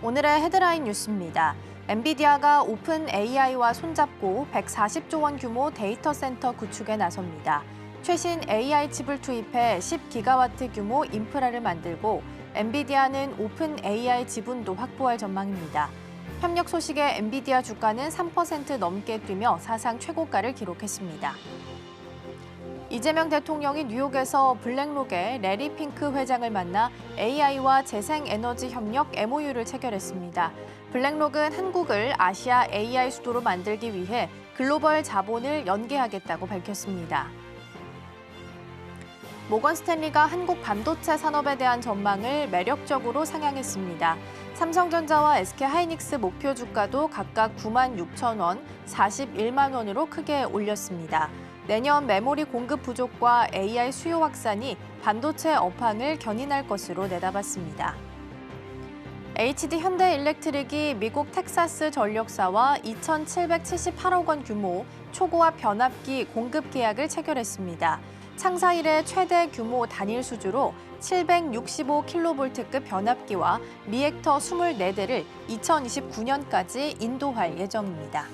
오늘의 헤드라인 뉴스입니다. 엔비디아가 오픈 AI와 손잡고 140조 원 규모 데이터 센터 구축에 나섭니다. 최신 AI 칩을 투입해 10기가와트 규모 인프라를 만들고 엔비디아는 오픈 AI 지분도 확보할 전망입니다. 협력 소식에 엔비디아 주가는 3% 넘게 뛰며 사상 최고가를 기록했습니다. 이재명 대통령이 뉴욕에서 블랙록의 레리 핑크 회장을 만나 AI와 재생에너지 협력 MOU를 체결했습니다. 블랙록은 한국을 아시아 AI 수도로 만들기 위해 글로벌 자본을 연계하겠다고 밝혔습니다. 모건 스탠리가 한국 반도체 산업에 대한 전망을 매력적으로 상향했습니다. 삼성전자와 SK하이닉스 목표 주가도 각각 9만 6천 원, 41만 원으로 크게 올렸습니다. 내년 메모리 공급 부족과 AI 수요 확산이 반도체 업황을 견인할 것으로 내다봤습니다. HD 현대일렉트릭이 미국 텍사스 전력사와 2,778억 원 규모 초고압 변압기 공급 계약을 체결했습니다. 창사 이래 최대 규모 단일 수주로 765kV급 변압기와 리액터 24대를 2029년까지 인도할 예정입니다.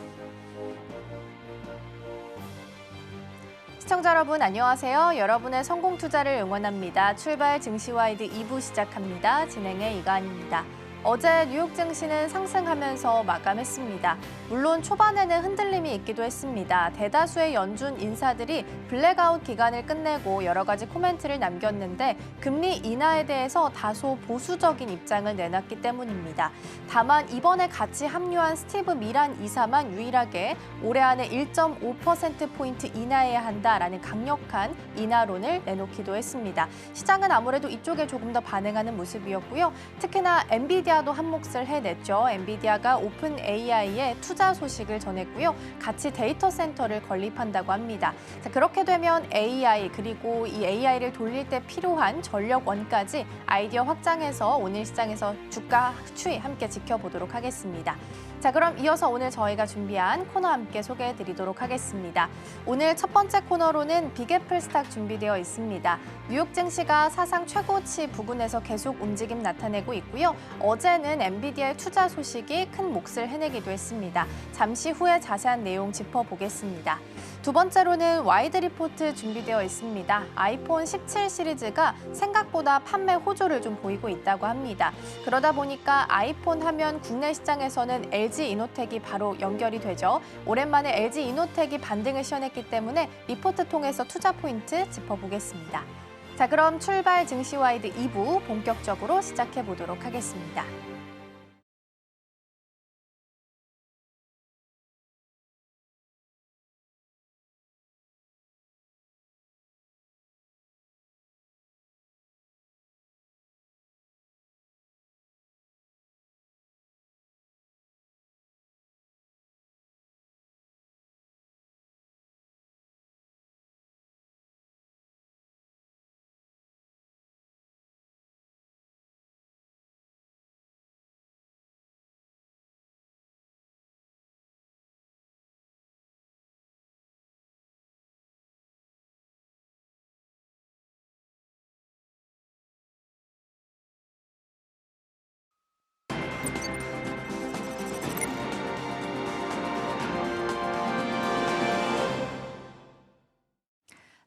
시청자 여러분 안녕하세요. 여러분의 성공 투자를 응원합니다. 출발 증시와이드 2부 시작합니다. 진행의 이가은입니다. 어제 뉴욕 증시는 상승하면서 마감했습니다. 물론 초반에는 흔들림이 있기도 했습니다. 대다수의 연준 인사들이 블랙아웃 기간을 끝내고 여러 가지 코멘트를 남겼는데 금리 인하에 대해서 다소 보수적인 입장을 내놨기 때문입니다. 다만 이번에 같이 합류한 스티브 미란 이사만 유일하게 올해 안에 1.5%포인트 인하해야 한다라는 강력한 인하론을 내놓기도 했습니다. 시장은 아무래도 이쪽에 조금 더 반응하는 모습이었고요. 특히나 엔비디아도 한 몫을 해냈죠. 엔비디아가 오픈 AI에 투자 소식을 전했고요. 같이 데이터 센터를 건립한다고 합니다. 자, 그렇게 되면 AI 그리고 이 AI를 돌릴 때 필요한 전력원까지 아이디어 확장해서 오늘 시장에서 주가 추이 함께 지켜보도록 하겠습니다. 자, 그럼 이어서 오늘 저희가 준비한 코너 함께 소개해드리도록 하겠습니다. 오늘 첫 번째 코너로는 빅애플 스탁 준비되어 있습니다. 뉴욕 증시가 사상 최고치 부근에서 계속 움직임 나타내고 있고요. 어제는 엔비디아의 투자 소식이 큰 몫을 해내기도 했습니다. 잠시 후에 자세한 내용 짚어보겠습니다. 두 번째로는 와이드 리포트 준비되어 있습니다. 아이폰 17 시리즈가 생각보다 판매 호조를 좀 보이고 있다고 합니다. 그러다 보니까 아이폰 하면 국내 시장에서는 LG 이노텍이 바로 연결이 되죠. 오랜만에 LG 이노텍이 반등을 시현했기 때문에 리포트 통해서 투자 포인트 짚어보겠습니다. 자, 그럼 출발 증시와이드 2부 본격적으로 시작해 보도록 하겠습니다.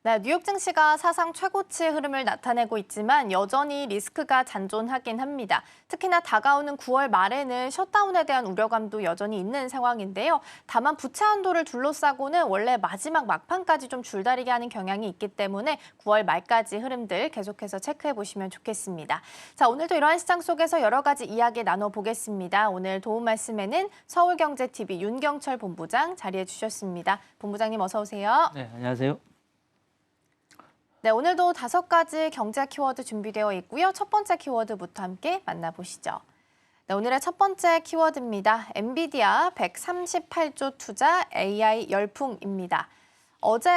네, 뉴욕 증시가 사상 최고치의 흐름을 나타내고 있지만 여전히 리스크가 잔존하긴 합니다. 특히나 다가오는 9월 말에는 셧다운에 대한 우려감도 여전히 있는 상황인데요. 다만 부채 한도를 둘러싸고는 원래 마지막 막판까지 좀 줄다리게 하는 경향이 있기 때문에 9월 말까지 흐름들 계속해서 체크해 보시면 좋겠습니다. 자, 오늘도 이러한 시장 속에서 여러 가지 이야기 나눠보겠습니다. 오늘 도움 말씀에는 서울경제TV 윤경철 본부장 자리해 주셨습니다. 본부장님 어서 오세요. 네, 안녕하세요. 네, 오늘도 5가지 경제 키워드 준비되어 있고요. 첫 번째 키워드부터 함께 만나보시죠. 네, 오늘의 첫 번째 키워드입니다. 엔비디아 138조 투자 AI 열풍입니다. 어제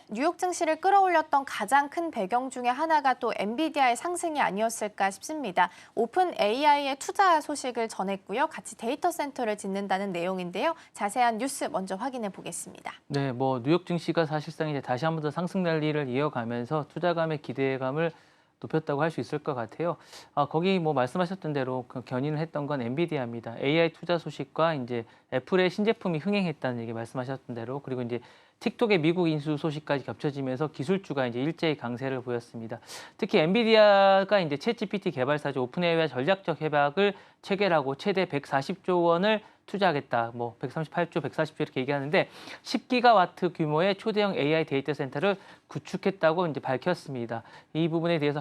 뉴욕 증시를 끌어올렸던 가장 큰 배경 중에 하나가 또 엔비디아의 상승이 아니었을까 싶습니다. 오픈 AI의 투자 소식을 전했고요. 같이 데이터 센터를 짓는다는 내용인데요. 자세한 뉴스 먼저 확인해 보겠습니다. 네, 뉴욕 증시가 사실상 이제 다시 한 번 더 상승 랠리를 이어가면서 투자감의 기대감을 높였다고 할 수 있을 것 같아요. 거기 뭐 말씀하셨던 대로 그 견인을 했던 건 엔비디아입니다. AI 투자 소식과 이제 애플의 신제품이 흥행했다는 얘기 말씀하셨던 대로 그리고 이제 틱톡의 미국 인수 소식까지 겹쳐지면서 기술주가 이제 일제히 강세를 보였습니다. 특히 엔비디아가 이제 챗GPT 개발사죠. 오픈AI와 전략적 협약을 체결하고 최대 140조 원을 투자하겠다. 뭐 138조, 140조 이렇게 얘기하는데 10기가와트 규모의 초대형 AI 데이터 센터를 구축했다고 이제 밝혔습니다. 이 부분에 대해서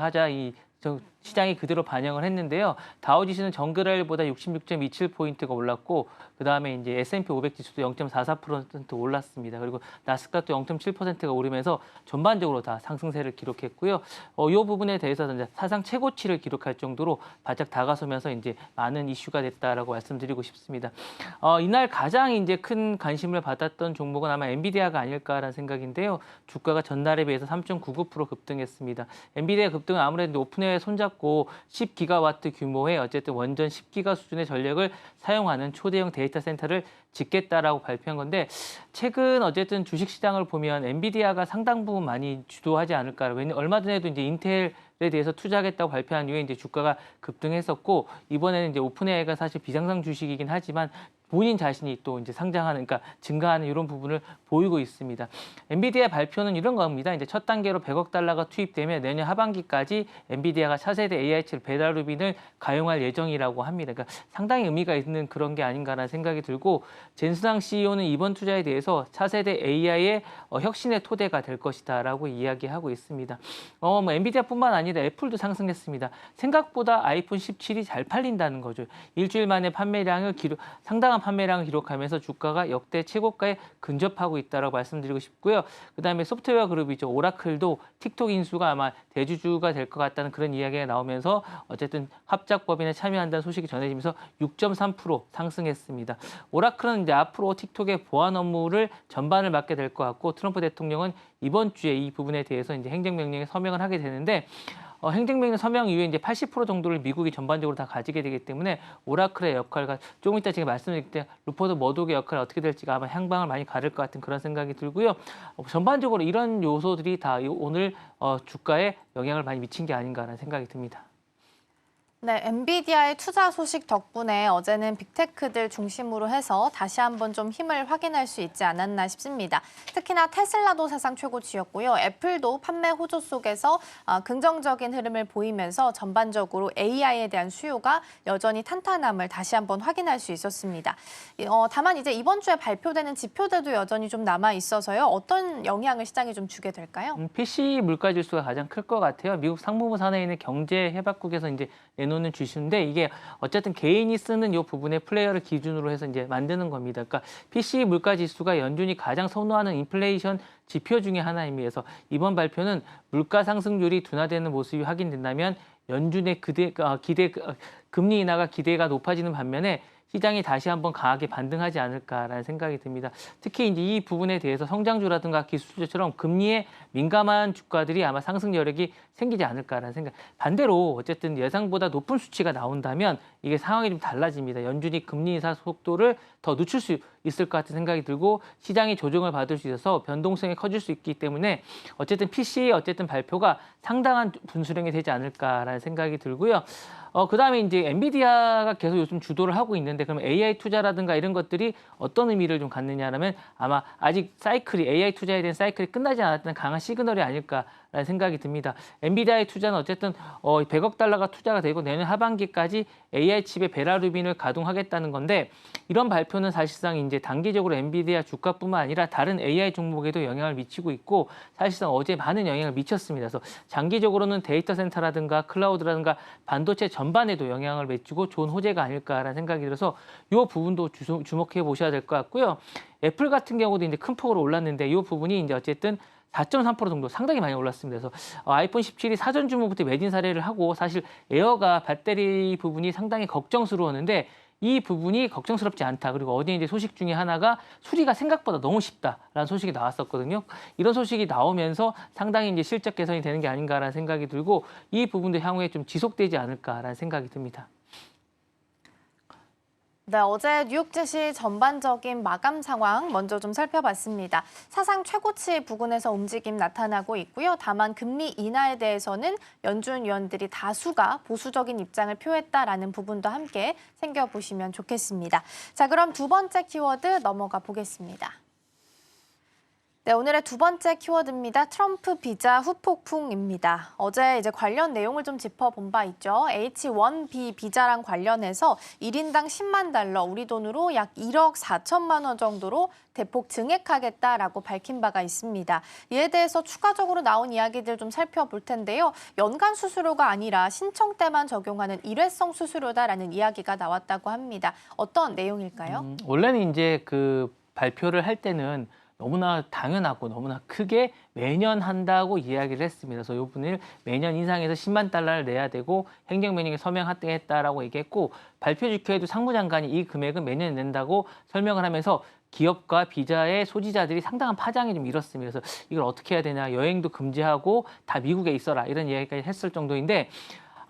시장이 그대로 반영을 했는데요. 다우지수는 전일보다 66.27포인트가 올랐고 그다음에 이제 S&P 500 지수도 0.44% 올랐습니다. 그리고 나스닥도 0.7%가 오르면서 전반적으로 다 상승세를 기록했고요. 이 부분에 대해서는 사상 최고치를 기록할 정도로 바짝 다가서면서 이제 많은 이슈가 됐다라고 말씀드리고 싶습니다. 이날 가장 이제 큰 관심을 받았던 종목은 아마 엔비디아가 아닐까라는 생각인데요. 주가가 전날에 비해서 3.99% 급등했습니다. 엔비디아 급등은 아무래도 오픈웨어에 손잡고 10기가와트 규모의 어쨌든 원전 10기가 수준의 전력을 사용하는 초대형 데이터 센터를 짓겠다라고 발표한 건데 최근 어쨌든 주식시장을 보면 엔비디아가 상당 부분 많이 주도하지 않을까. 왜냐면 얼마 전에도 이제 인텔에 대해서 투자하겠다고 발표한 이후에 이제 주가가 급등했었고 이번에는 이제 오픈AI가 사실 비상장 주식이긴 하지만 본인 자신이 또 이제 상장하는, 그러니까 증가하는 이런 부분을 보이고 있습니다. 엔비디아 발표는 이런 겁니다. 이제 첫 단계로 100억 달러가 투입되면 내년 하반기까지 엔비디아가 차세대 AI 칩 베라루빈을 가용할 예정이라고 합니다. 그러니까 상당히 의미가 있는 그런 게 아닌가라는 생각이 들고 젠스당 CEO는 이번 투자에 대해서 차세대 AI의 혁신의 토대가 될 것이다라고 이야기하고 있습니다. 뭐 엔비디아뿐만 아니라 애플도 상승했습니다. 생각보다 아이폰 17이 잘 팔린다는 거죠. 일주일 만에 상당한 판매량을 기록하면서 주가가 역대 최고가에 근접하고 있다고 말씀드리고 싶고요. 그다음에 소프트웨어 그룹이죠. 오라클도 틱톡 인수가 아마 대주주가 될 것 같다는 그런 이야기가 나오면서 어쨌든 합작법인에 참여한다는 소식이 전해지면서 6.3% 상승했습니다. 오라클은 이제 앞으로 틱톡의 보안 업무를 전반을 맡게 될 것 같고 트럼프 대통령은 이번 주에 이 부분에 대해서 이제 행정명령에 서명을 하게 되는데 행정명령 서명 이후에 이제 80% 정도를 미국이 전반적으로 다 가지게 되기 때문에 오라클의 역할과 조금 이따 제가 말씀드릴 때 루퍼드 머독의 역할이 어떻게 될지가 아마 향방을 많이 가를 것 같은 그런 생각이 들고요. 전반적으로 이런 요소들이 다 오늘 주가에 영향을 많이 미친 게 아닌가라는 생각이 듭니다. 네, 엔비디아의 투자 소식 덕분에 어제는 빅테크들 중심으로 해서 다시 한번 좀 힘을 확인할 수 있지 않았나 싶습니다. 특히나 테슬라도 사상 최고치였고요. 애플도 판매 호조 속에서 긍정적인 흐름을 보이면서 전반적으로 AI에 대한 수요가 여전히 탄탄함을 다시 한번 확인할 수 있었습니다. 다만 이제 이번 주에 발표되는 지표들도 여전히 좀 남아 있어서요. 어떤 영향을 시장에 좀 주게 될까요? PC 물가 지수가 가장 클 것 같아요. 미국 상무부 산하에 있는 경제협약국에서 이제 내놓는 지수인데 이게 어쨌든 개인이 쓰는 이 부분의 플레이어를 기준으로 해서 이제 만드는 겁니다. 그러니까 PC 물가 지수가 연준이 가장 선호하는 인플레이션 지표 중에 하나임에서 이번 발표는 물가 상승률이 둔화되는 모습이 확인된다면 연준의 금리 인하가 기대가 높아지는 반면에 시장이 다시 한번 강하게 반등하지 않을까라는 생각이 듭니다. 특히 이제 이 부분에 대해서 성장주라든가 기술주처럼 금리에 민감한 주가들이 아마 상승 여력이 생기지 않을까라는 생각. 반대로 어쨌든 예상보다 높은 수치가 나온다면 이게 상황이 좀 달라집니다. 연준이 금리 인하 속도를 더 늦출 수 있을 것 같은 생각이 들고 시장이 조정을 받을 수 있어서 변동성이 커질 수 있기 때문에 어쨌든 PC의 어쨌든 발표가 상당한 분수령이 되지 않을까라는 생각이 들고요. 그다음에 이제 엔비디아가 계속 요즘 주도를 하고 있는데 그럼 AI 투자라든가 이런 것들이 어떤 의미를 좀 갖느냐라면 아마 아직 AI 투자에 대한 사이클이 끝나지 않았다는 강한 시그널이 아닐까라는 생각이 듭니다. 엔비디아의 투자는 어쨌든 100억 달러가 투자가 되고 내년 하반기까지 AI 칩의 베라루빈을 가동하겠다는 건데 이런 발표는 사실상 이제 단기적으로 엔비디아 주가뿐만 아니라 다른 AI 종목에도 영향을 미치고 있고 사실상 어제 많은 영향을 미쳤습니다. 그래서 장기적으로는 데이터 센터라든가 클라우드라든가 반도체 전반에도 영향을 미치고 좋은 호재가 아닐까라는 생각이 들어서 이 부분도 주목해 보셔야 될 것 같고요. 애플 같은 경우도 이제 큰 폭으로 올랐는데 이 부분이 이제 어쨌든 4.3% 정도 상당히 많이 올랐습니다. 그래서 아이폰 17이 사전 주문부터 매진 사례를 하고 사실 에어가 배터리 부분이 상당히 걱정스러웠는데 이 부분이 걱정스럽지 않다. 그리고 어제 이제 소식 중에 하나가 수리가 생각보다 너무 쉽다라는 소식이 나왔었거든요. 이런 소식이 나오면서 상당히 이제 실적 개선이 되는 게 아닌가라는 생각이 들고 이 부분도 향후에 좀 지속되지 않을까라는 생각이 듭니다. 네, 어제 뉴욕 증시 전반적인 마감 상황 먼저 좀 살펴봤습니다. 사상 최고치 부근에서 움직임 나타나고 있고요. 다만 금리 인하에 대해서는 연준 위원들이 다수가 보수적인 입장을 표했다라는 부분도 함께 챙겨보시면 좋겠습니다. 자, 그럼 두 번째 키워드 넘어가 보겠습니다. 네, 오늘의 두 번째 키워드입니다. 트럼프 비자 후폭풍입니다. 어제 이제 관련 내용을 좀 짚어본 바 있죠. H-1B 비자랑 관련해서 1인당 10만 달러, 우리 돈으로 약 1억 4천만 원 정도로 대폭 증액하겠다라고 밝힌 바가 있습니다. 이에 대해서 추가적으로 나온 이야기들 좀 살펴볼 텐데요. 연간 수수료가 아니라 신청 때만 적용하는 일회성 수수료다라는 이야기가 나왔다고 합니다. 어떤 내용일까요? 원래는 이제 그 발표를 할 때는 너무나 당연하고 너무나 크게 매년 한다고 이야기를 했습니다. 그래서 이 부분을 매년 인상해서 10만 달러를 내야 되고 행정명령에 서명했다라고 얘기했고 발표 직후에도 상무장관이 이 금액은 매년 낸다고 설명을 하면서 기업과 비자의 소지자들이 상당한 파장이 좀 일었습니다. 그래서 이걸 어떻게 해야 되냐, 여행도 금지하고 다 미국에 있어라 이런 이야기까지 했을 정도인데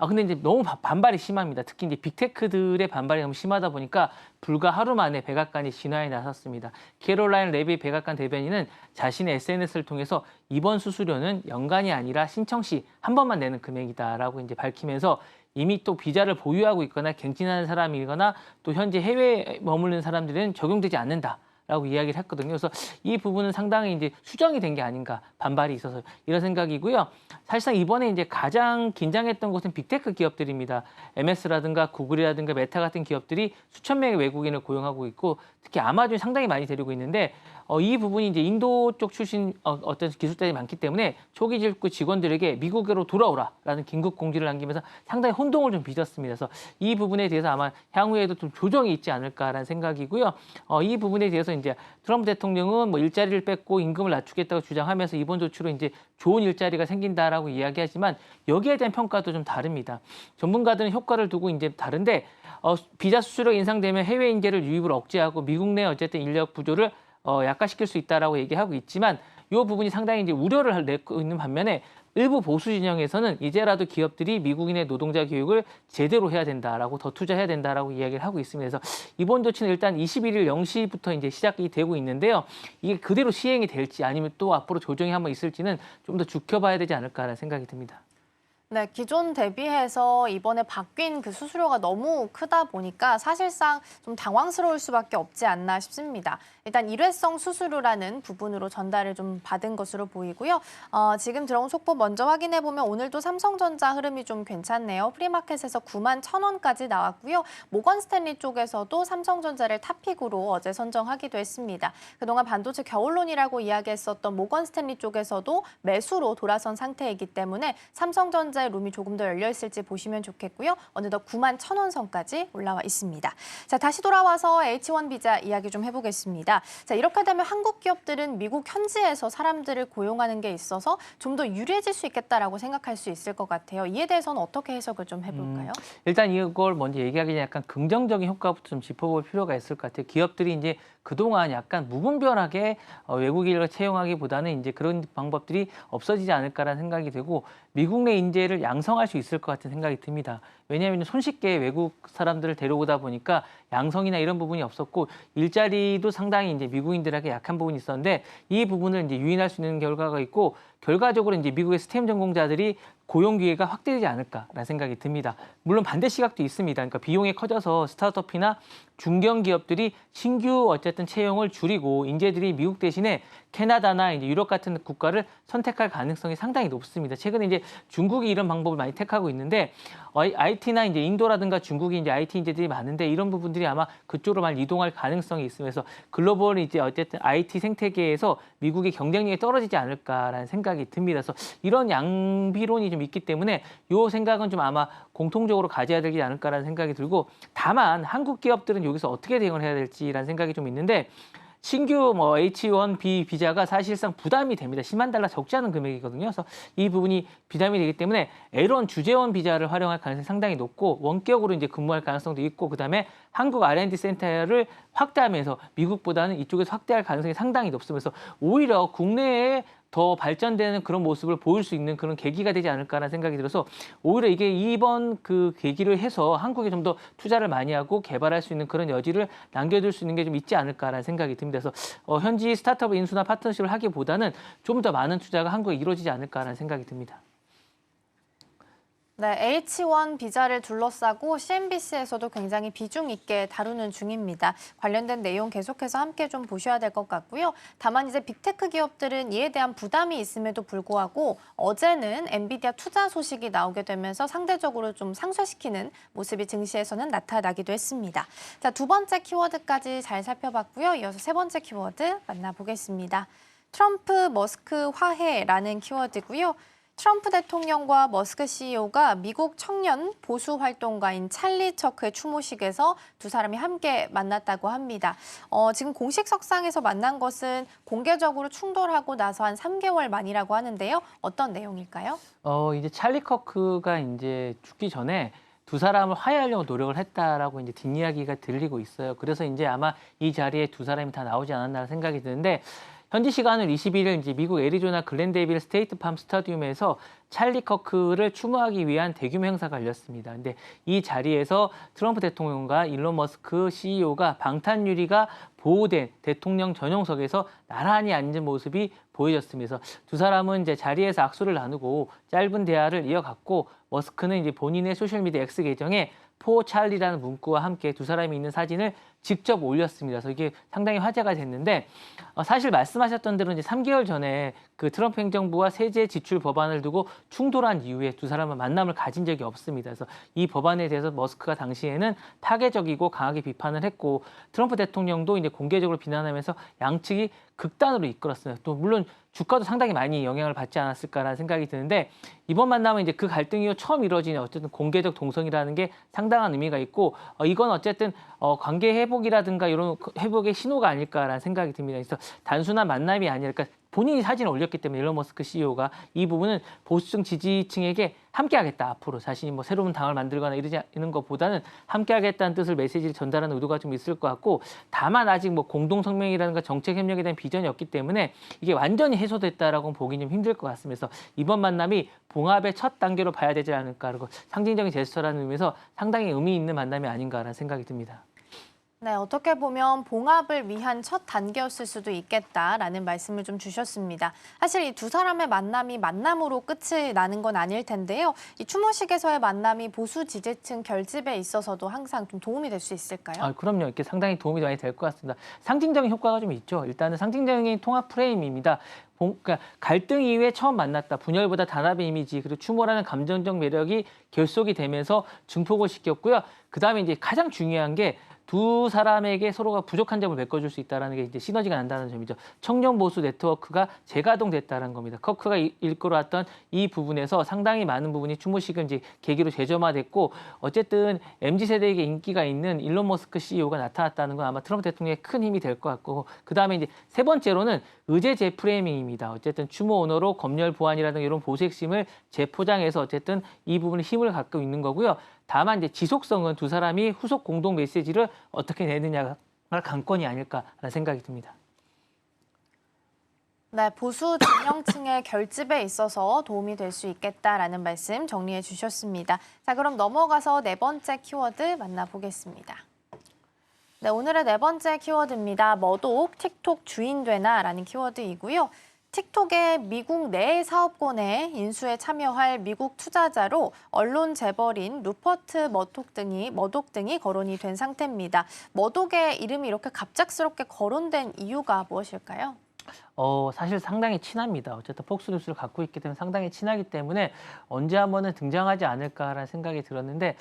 근데 이제 너무 반발이 심합니다. 특히 이제 빅테크들의 반발이 너무 심하다 보니까 불과 하루 만에 백악관이 진화에 나섰습니다. 캐롤라인 레비 백악관 대변인은 자신의 SNS를 통해서 이번 수수료는 연간이 아니라 신청 시 한 번만 내는 금액이다라고 이제 밝히면서 이미 또 비자를 보유하고 있거나 갱신하는 사람이거나 또 현재 해외에 머무르는 사람들은 적용되지 않는다. 라고 이야기를 했거든요. 그래서 이 부분은 상당히 이제 수정이 된 게 아닌가 반발이 있어서 이런 생각이고요. 사실상 이번에 이제 가장 긴장했던 곳은 빅테크 기업들입니다. MS라든가 구글이라든가 메타 같은 기업들이 수천 명의 외국인을 고용하고 있고 특히 아마존이 상당히 많이 데리고 있는데 이 부분이 이제 인도 쪽 출신 어떤 기술자들이 많기 때문에 초기 직구 직원들에게 미국으로 돌아오라라는 긴급 공지를 남기면서 상당히 혼동을 좀 빚었습니다. 그래서 이 부분에 대해서 아마 향후에도 좀 조정이 있지 않을까라는 생각이고요. 이 부분에 대해서 이제 트럼프 대통령은 뭐 일자리를 뺏고 임금을 낮추겠다고 주장하면서 이번 조치로 이제 좋은 일자리가 생긴다라고 이야기하지만 여기에 대한 평가도 좀 다릅니다. 전문가들은 효과를 두고 이제 다른데 비자 수수료 인상되면 해외 인재를 유입을 억제하고 미국 내 어쨌든 인력 부조를 약화시킬 수 있다라고 얘기하고 있지만 이 부분이 상당히 이제 우려를 내고 있는 반면에 일부 보수 진영에서는 이제라도 기업들이 미국인의 노동자 교육을 제대로 해야 된다라고 더 투자해야 된다라고 이야기를 하고 있습니다. 그래서 이번 조치는 일단 21일 0시부터 이제 시작이 되고 있는데요. 이게 그대로 시행이 될지 아니면 또 앞으로 조정이 한번 있을지는 좀 더 지켜봐야 되지 않을까라는 생각이 듭니다. 네, 기존 대비해서 이번에 바뀐 그 수수료가 너무 크다 보니까 사실상 좀 당황스러울 수밖에 없지 않나 싶습니다. 일단 일회성 수수료라는 부분으로 전달을 좀 받은 것으로 보이고요. 지금 들어온 속보 먼저 확인해 보면 오늘도 삼성전자 흐름이 좀 괜찮네요. 프리마켓에서 9만 1,000원까지 나왔고요. 모건 스탠리 쪽에서도 삼성전자를 탑픽으로 어제 선정하기도 했습니다. 그동안 반도체 겨울론이라고 이야기했었던 모건 스탠리 쪽에서도 매수로 돌아선 상태이기 때문에 삼성전자 룸이 조금 더 열려 있을지 보시면 좋겠고요. 어느덧 9만 1,000원 선까지 올라와 있습니다. 자, 다시 돌아와서 H1 비자 이야기 좀 해보겠습니다. 자, 이렇게 되면 한국 기업들은 미국 현지에서 사람들을 고용하는 게 있어서 좀 더 유리해질 수 있겠다라고 생각할 수 있을 것 같아요. 이에 대해서는 어떻게 해석을 좀 해볼까요? 일단 이걸 먼저 얘기하기 전에 약간 긍정적인 효과부터 좀 짚어볼 필요가 있을 것 같아요. 기업들이 이제 그동안 약간 무분별하게 외국인을 채용하기보다는 이제 그런 방법들이 없어지지 않을까라는 생각이 들고 미국 내 인재를 양성할 수 있을 것 같은 생각이 듭니다. 왜냐하면 손쉽게 외국 사람들을 데려오다 보니까 양성이나 이런 부분이 없었고 일자리도 상당히 이제 미국인들에게 약한 부분이 있었는데 이 부분을 이제 유인할 수 있는 결과가 있고 결과적으로 이제 미국의 스템 전공자들이 고용 기회가 확대되지 않을까라는 생각이 듭니다. 물론 반대 시각도 있습니다. 그러니까 비용이 커져서 스타트업이나 중견 기업들이 신규 어쨌든 채용을 줄이고 인재들이 미국 대신에 캐나다나 이제 유럽 같은 국가를 선택할 가능성이 상당히 높습니다. 최근에 이제 중국이 이런 방법을 많이 택하고 있는데 IT나 이제 인도라든가 중국이 이제 IT 인재들이 많은데 이런 부분들이 아마 그쪽으로 많이 이동할 가능성이 있으면서 글로벌 이제 어쨌든 IT 생태계에서 미국의 경쟁력이 떨어지지 않을까라는 생각이 듭니다. 그래서 이런 양비론이 좀 있기 때문에 이 생각은 좀 아마 공통적으로 가져야 되지 않을까라는 생각이 들고 다만 한국 기업들은 여기서 어떻게 대응을 해야 될지라는 생각이 좀 있는데 신규 H1B 비자가 사실상 부담이 됩니다. 10만 달러 적지 않은 금액이거든요. 그래서 이 부분이 부담이 되기 때문에 L1 주재원 비자를 활용할 가능성이 상당히 높고 원격으로 이제 근무할 가능성도 있고 그다음에 한국 R&D 센터를 확대하면서 미국보다는 이쪽에서 확대할 가능성이 상당히 높습니다. 그래서 오히려 국내에 더 발전되는 그런 모습을 보일 수 있는 그런 계기가 되지 않을까라는 생각이 들어서 오히려 이게 이번 그 계기를 해서 한국에 좀 더 투자를 많이 하고 개발할 수 있는 그런 여지를 남겨둘 수 있는 게 좀 있지 않을까라는 생각이 듭니다. 그래서 현지 스타트업 인수나 파트너십을 하기보다는 좀 더 많은 투자가 한국에 이루어지지 않을까라는 생각이 듭니다. 네, H1 비자를 둘러싸고 CNBC에서도 굉장히 비중 있게 다루는 중입니다. 관련된 내용 계속해서 함께 좀 보셔야 될 것 같고요. 다만 이제 빅테크 기업들은 이에 대한 부담이 있음에도 불구하고 어제는 엔비디아 투자 소식이 나오게 되면서 상대적으로 좀 상쇄시키는 모습이 증시에서는 나타나기도 했습니다. 자, 두 번째 키워드까지 잘 살펴봤고요. 이어서 세 번째 키워드 만나보겠습니다. 트럼프 머스크 화해라는 키워드고요. 트럼프 대통령과 머스크 CEO가 미국 청년 보수 활동가인 찰리 처크의 추모식에서 두 사람이 함께 만났다고 합니다. 지금 공식 석상에서 만난 것은 공개적으로 충돌하고 나서 한 3개월 만이라고 하는데요. 어떤 내용일까요? 이제 찰리 커크가 이제 죽기 전에 두 사람을 화해하려고 노력을 했다라고 이제 뒷이야기가 들리고 있어요. 그래서 이제 아마 이 자리에 두 사람이 다 나오지 않았나 생각이 드는데 현지 시간을 21일 이제 미국 애리조나 글렌데이빌 스테이트팜 스타디움에서 찰리 커크를 추모하기 위한 대규모 행사가 열렸습니다. 근데 이 자리에서 트럼프 대통령과 일론 머스크 CEO가 방탄유리가 보호된 대통령 전용석에서 나란히 앉은 모습이 보여졌습니다. 그래서 두 사람은 이제 자리에서 악수를 나누고 짧은 대화를 이어갔고 머스크는 이제 본인의 소셜미디어 X 계정에 포 찰리라는 문구와 함께 두 사람이 있는 사진을 직접 올렸습니다. 그래서 이게 상당히 화제가 됐는데 사실 말씀하셨던 대로 이제 3개월 전에 그 트럼프 행정부와 세제 지출 법안을 두고 충돌한 이후에 두 사람은 만남을 가진 적이 없습니다. 그래서 이 법안에 대해서 머스크가 당시에는 파괴적이고 강하게 비판을 했고 트럼프 대통령도 이제 공개적으로 비난하면서 양측이 극단으로 이끌었습니다. 또 물론 주가도 상당히 많이 영향을 받지 않았을까라는 생각이 드는데 이번 만남은 이제 그 갈등 이후 처음 이루어진 어쨌든 공개적 동성이라는 게 상당한 의미가 있고 이건 어쨌든 관계 회복이라든가 이런 회복의 신호가 아닐까라는 생각이 듭니다. 그래서 단순한 만남이 아니라 그러니까 본인이 사진을 올렸기 때문에 일론 머스크 CEO가 이 부분은 보수층 지지층에게 함께하겠다 앞으로 자신이 뭐 새로운 당을 만들거나 이런 것보다는 함께하겠다는 뜻을 메시지를 전달하는 의도가 좀 있을 것 같고 다만 아직 뭐 공동 성명이라든가 정책 협력에 대한 비전이 없기 때문에 이게 완전히 해소됐다라고는 보기 좀 힘들 것 같습니다. 그래서 이번 만남이 봉합의 첫 단계로 봐야 되지 않을까 그리고 상징적인 제스처라는 의미에서 상당히 의미 있는 만남이 아닌가라는 생각이 듭니다. 네, 어떻게 보면 봉합을 위한 첫 단계였을 수도 있겠다라는 말씀을 좀 주셨습니다. 사실 이 두 사람의 만남이 만남으로 끝이 나는 건 아닐 텐데요. 이 추모식에서의 만남이 보수 지지층 결집에 있어서도 항상 좀 도움이 될 수 있을까요? 그럼요. 이렇게 상당히 도움이 많이 될 것 같습니다. 상징적인 효과가 좀 있죠. 일단은 상징적인 통합 프레임입니다. 그러니까 갈등 이후에 처음 만났다. 분열보다 단합의 이미지 그리고 추모라는 감정적 매력이 결속이 되면서 증폭을 시켰고요. 그다음에 이제 가장 중요한 게 두 사람에게 서로가 부족한 점을 메꿔줄 수 있다는 게 이제 시너지가 난다는 점이죠. 청년 보수 네트워크가 재가동됐다는 겁니다. 커크가 이끌어왔던 이 부분에서 상당히 많은 부분이 추모식을 이제 계기로 재점화됐고 어쨌든 MZ세대에게 인기가 있는 일론 머스크 CEO가 나타났다는 건 아마 트럼프 대통령의 큰 힘이 될 것 같고 그다음에 이제 세 번째로는 의제 재프레이밍입니다. 어쨌든 추모 언어로 검열 보안이라든가 이런 보수 핵심을 재포장해서 어쨌든 이 부분에 힘을 갖고 있는 거고요. 다만 이제 지속성은 두 사람이 후속 공동 메시지를 어떻게 내느냐가 관건이 아닐까라는 생각이 듭니다. 네, 보수 진영층의 결집에 있어서 도움이 될 수 있겠다라는 말씀 정리해 주셨습니다. 자, 그럼 넘어가서 네 번째 키워드 만나보겠습니다. 네, 오늘의 네 번째 키워드입니다. 머독 틱톡 주인 되나라는 키워드이고요. 틱톡의 미국 내 사업권의 인수에 참여할 미국 투자자로 언론 재벌인 루퍼트 머독 등이 거론이 된 상태입니다. 머독의 이름이 이렇게 갑작스럽게 거론된 이유가 무엇일까요? 사실 상당히 친합니다. 어쨌든 폭스뉴스를 갖고 있기 때문에 상당히 친하기 때문에 언제 한번은 등장하지 않을까라는 생각이 들었는데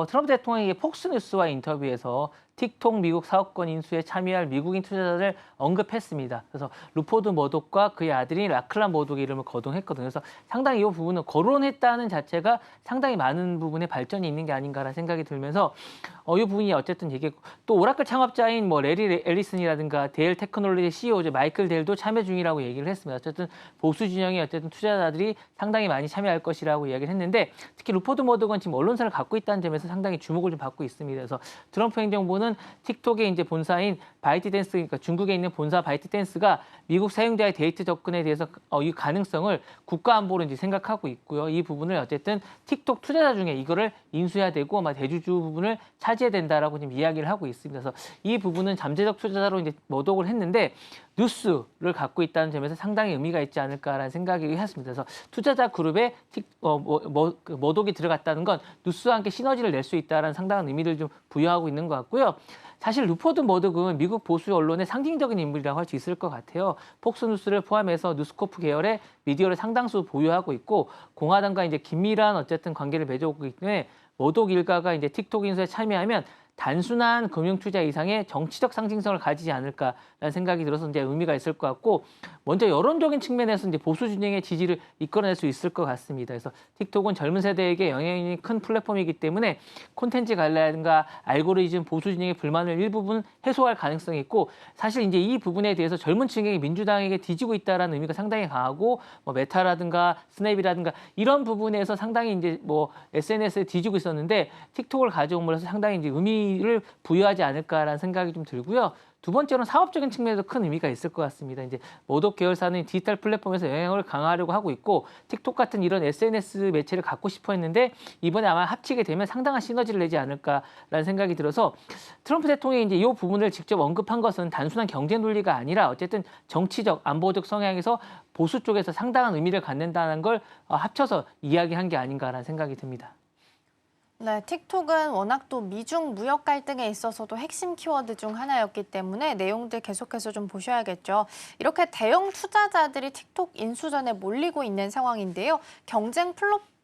트럼프 대통령이 폭스뉴스와 인터뷰에서 틱톡 미국 사업권 인수에 참여할 미국인 투자자를 언급했습니다. 그래서 루퍼드 머독과 그의 아들인 라클란 머독의 이름을 거론했거든요. 그래서 상당히 이 부분은 거론했다는 자체가 상당히 많은 부분에 발전이 있는 게 아닌가라는 생각이 들면서 이 부분이 어쨌든 이게 또 오라클 창업자인 뭐 레리 앨리슨이라든가 데일 테크놀로지 CEO 마이클 델도 참여 중이라고 얘기를 했습니다. 어쨌든 보수 진영의 어쨌든 투자자들이 상당히 많이 참여할 것이라고 이야기를 했는데 특히 루퍼드 머독은 지금 언론사를 갖고 있다는 점에서 상당히 주목을 좀 받고 있습니다. 그래서 트럼프 행정부는 틱톡은 틱톡의 이제 본사인 바이트댄스, 그러니까 중국에 있는 본사 바이트댄스가 미국 사용자의 데이터 접근에 대해서 이 가능성을 국가 안보로 이제 생각하고 있고요. 이 부분을 어쨌든 틱톡 투자자 중에 이거를 인수해야 되고 대주주 부분을 차지해야 된다라고 지금 이야기를 하고 있습니다. 그래서 이 부분은 잠재적 투자자로 이제 모독을 했는데 뉴스를 갖고 있다는 점에서 상당히 의미가 있지 않을까라는 생각이 했습니다. 그래서 투자자 그룹에 모독이 들어갔다는 건 뉴스와 함께 시너지를 낼 수 있다는 상당한 의미를 좀 부여하고 있는 것 같고요. 사실 루퍼드 머독은 미국 보수 언론의 상징적인 인물이라고 할 수 있을 것 같아요. 폭스뉴스를 포함해서 뉴스코프 계열의 미디어를 상당수 보유하고 있고 공화당과 이제 긴밀한 어쨌든 관계를 맺어오고 있기 때문에 머독 일가가 이제 틱톡 인수에 참여하면 단순한 금융 투자 이상의 정치적 상징성을 가지지 않을까라는 생각이 들어서 이제 의미가 있을 것 같고 먼저 여론적인 측면에서 이제 보수 진영의 지지를 이끌어낼 수 있을 것 같습니다. 그래서 틱톡은 젊은 세대에게 영향이 큰 플랫폼이기 때문에 콘텐츠 관리라든가 알고리즘 보수 진영의 불만을 일부분 해소할 가능성이 있고 사실 이제 이 부분에 대해서 젊은 층에게 민주당에게 뒤지고 있다라는 의미가 상당히 강하고 메타라든가 스냅이라든가 이런 부분에서 상당히 이제 SNS에 뒤지고 있었는데 틱톡을 가져옴으로써 상당히 이제 의미를 부여하지 않을까라는 생각이 좀 들고요. 두 번째로는 사업적인 측면에서 큰 의미가 있을 것 같습니다. 이제 머독 계열사는 디지털 플랫폼에서 영향을 강화하려고 하고 있고 틱톡 같은 이런 SNS 매체를 갖고 싶어 했는데 이번에 아마 합치게 되면 상당한 시너지를 내지 않을까라는 생각이 들어서 트럼프 대통령이 이제 이 부분을 직접 언급한 것은 단순한 경제 논리가 아니라 어쨌든 정치적, 안보적 성향에서 보수 쪽에서 상당한 의미를 갖는다는 걸 합쳐서 이야기한 게 아닌가라는 생각이 듭니다. 네, 틱톡은 워낙 또 미중 무역 갈등에 있어서도 핵심 키워드 중 하나였기 때문에 내용들 계속해서 좀 보셔야겠죠. 이렇게 대형 투자자들이 틱톡 인수전에 몰리고 있는 상황인데요. 경쟁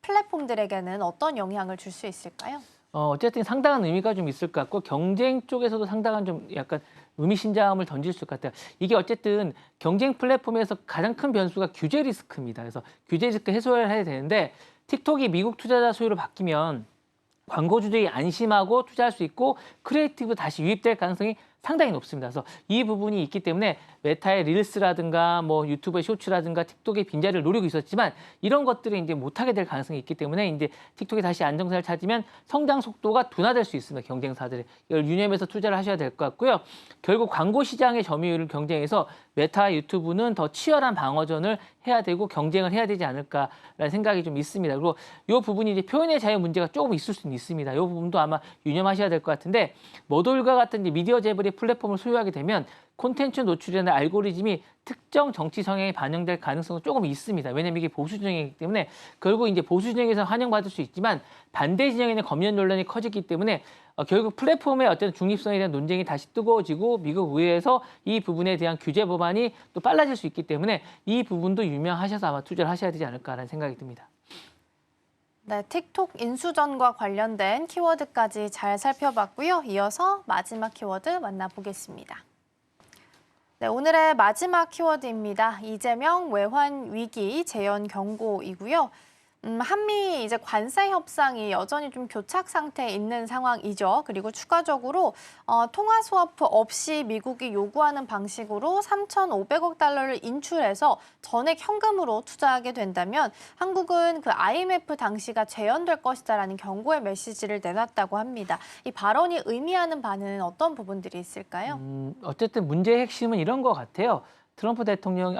플랫폼들에게는 어떤 영향을 줄 수 있을까요? 어쨌든 상당한 의미가 좀 있을 것 같고 경쟁 쪽에서도 상당한 좀 약간 의미심장함을 던질 수 있을 것 같아요. 이게 어쨌든 경쟁 플랫폼에서 가장 큰 변수가 규제 리스크입니다. 그래서 규제 리스크 해소를 해야 되는데 틱톡이 미국 투자자 소유로 바뀌면 광고주들이 안심하고 투자할 수 있고 크리에이티브 다시 유입될 가능성이 상당히 높습니다. 그래서 이 부분이 있기 때문에 메타의 릴스라든가 유튜브의 쇼츠라든가 틱톡의 빈자리를 노리고 있었지만 이런 것들이 이제 못하게 될 가능성이 있기 때문에 이제 틱톡이 다시 안정세를 찾으면 성장 속도가 둔화될 수 있습니다. 경쟁사들이. 이걸 유념해서 투자를 하셔야 될 것 같고요. 결국 광고 시장의 점유율을 경쟁해서 메타 유튜브는 더 치열한 방어전을 해야 되고 경쟁을 해야 되지 않을까라는 생각이 좀 있습니다. 그리고 이 부분이 이제 표현의 자유 문제가 조금 있을 수는 있습니다. 이 부분도 아마 유념하셔야 될 것 같은데 머돌과 같은 이제 미디어 재벌의 플랫폼을 소유하게 되면 콘텐츠 노출이나 알고리즘이 특정 정치 성향에 반영될 가능성은 조금 있습니다. 왜냐하면 이게 보수 진영이기 때문에 결국 이제 보수 진영에서 환영받을 수 있지만 반대 진영에는 검열 논란이 커지기 때문에 결국 플랫폼의 어떤 중립성에 대한 논쟁이 다시 뜨거워지고 미국 의회에서 이 부분에 대한 규제 법안이 또 빨라질 수 있기 때문에 이 부분도 유명하셔서 아마 투자를 하셔야 되지 않을까라는 생각이 듭니다. 네, 틱톡 인수전과 관련된 키워드까지 잘 살펴봤고요. 이어서 마지막 키워드 만나보겠습니다. 네, 오늘의 마지막 키워드입니다. 이재명 외환 위기 재현 경고이고요. 한미 이제 관세 협상이 여전히 좀 교착 상태에 있는 상황이죠. 그리고 추가적으로 통화 스와프 없이 미국이 요구하는 방식으로 3,500억 달러를 인출해서 전액 현금으로 투자하게 된다면 한국은 그 IMF 당시가 재현될 것이다라는 경고의 메시지를 내놨다고 합니다. 이 발언이 의미하는 바는 어떤 부분들이 있을까요? 어쨌든 문제의 핵심은 이런 것 같아요. 트럼프 대통령,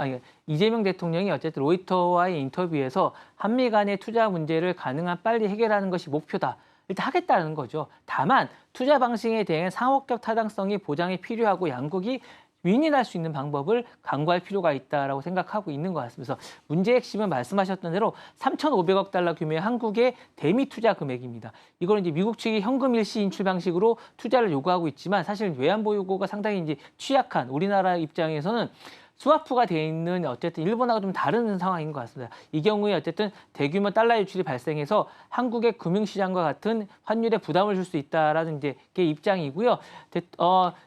이재명 대통령이 어쨌든 로이터와의 인터뷰에서 한미 간의 투자 문제를 가능한 빨리 해결하는 것이 목표다. 일단 하겠다는 거죠. 다만 투자 방식에 대한 상호적 타당성이 보장이 필요하고 양국이 윈윈할 수 있는 방법을 강구할 필요가 있다라고 생각하고 있는 것 같습니다. 그래서 문제의 핵심은 말씀하셨던 대로 3,500억 달러 규모의 한국의 대미 투자 금액입니다. 이걸 이제 미국 측이 현금 일시 인출 방식으로 투자를 요구하고 있지만 사실 외환보 요구가 상당히 이제 취약한 우리나라 입장에서는 스와프가 돼 있는 어쨌든 일본하고 좀 다른 상황인 것 같습니다. 이 경우에 어쨌든 대규모 달러 유출이 발생해서 한국의 금융시장과 같은 환율에 부담을 줄 수 있다라는 이제 게 입장이고요.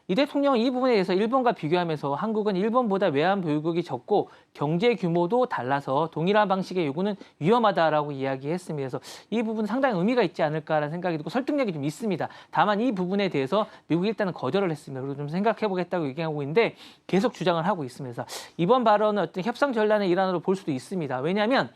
이 대통령은 이 부분에 대해서 일본과 비교하면서 한국은 일본보다 외환 보유국이 적고 경제 규모도 달라서 동일한 방식의 요구는 위험하다라고 이야기했습니다. 그래서 이 부분은 상당히 의미가 있지 않을까라는 생각이 들고 설득력이 좀 있습니다. 다만 이 부분에 대해서 미국이 일단은 거절을 했습니다. 그리고 좀 생각해보겠다고 얘기하고 있는데 계속 주장을 하고 있습니다. 이번 발언은 어떤 협상 전략의 일환으로 볼 수도 있습니다. 왜냐하면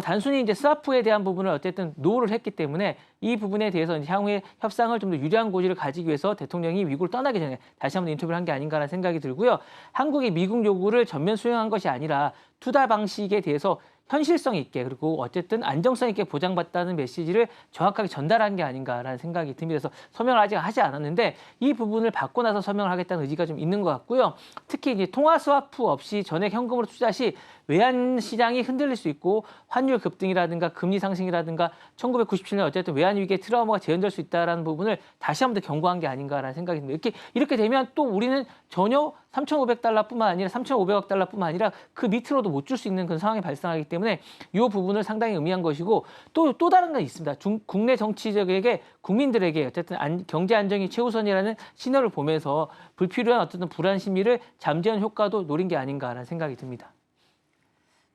단순히 이제 스와프에 대한 부분을 어쨌든 노를 했기 때문에 이 부분에 대해서 이제 향후에 협상을 좀 더 유리한 고지를 가지기 위해서 대통령이 미국을 떠나기 전에 다시 한번 인터뷰를 한 게 아닌가라는 생각이 들고요. 한국이 미국 요구를 전면 수용한 것이 아니라 투자 방식에 대해서 현실성 있게 그리고 어쨌든 안정성 있게 보장받다는 메시지를 정확하게 전달한 게 아닌가라는 생각이 듭니다. 그래서 서명을 아직 하지 않았는데 이 부분을 받고 나서 서명을 하겠다는 의지가 좀 있는 것 같고요. 특히 이제 통화 스와프 없이 전액 현금으로 투자 시 외환 시장이 흔들릴 수 있고 환율 급등이라든가 금리 상승이라든가 1997년 어쨌든 외환 위기의 트라우마가 재현될 수 있다라는 부분을 다시 한 번 더 경고한 게 아닌가라는 생각이 듭니다. 이렇게 되면 또 우리는 전혀 3,500달러뿐만 아니라 3,500억 달러뿐만 아니라 그 밑으로도 못 줄 수 있는 그런 상황이 발생하기 때문에 이 부분을 상당히 의미한 것이고 또 다른 건 있습니다. 국내 정치적에게 국민들에게 어쨌든 경제 안정이 최우선이라는 신호를 보면서 불필요한 어쨌든 불안 심리를 잠재우는 효과도 노린 게 아닌가라는 생각이 듭니다.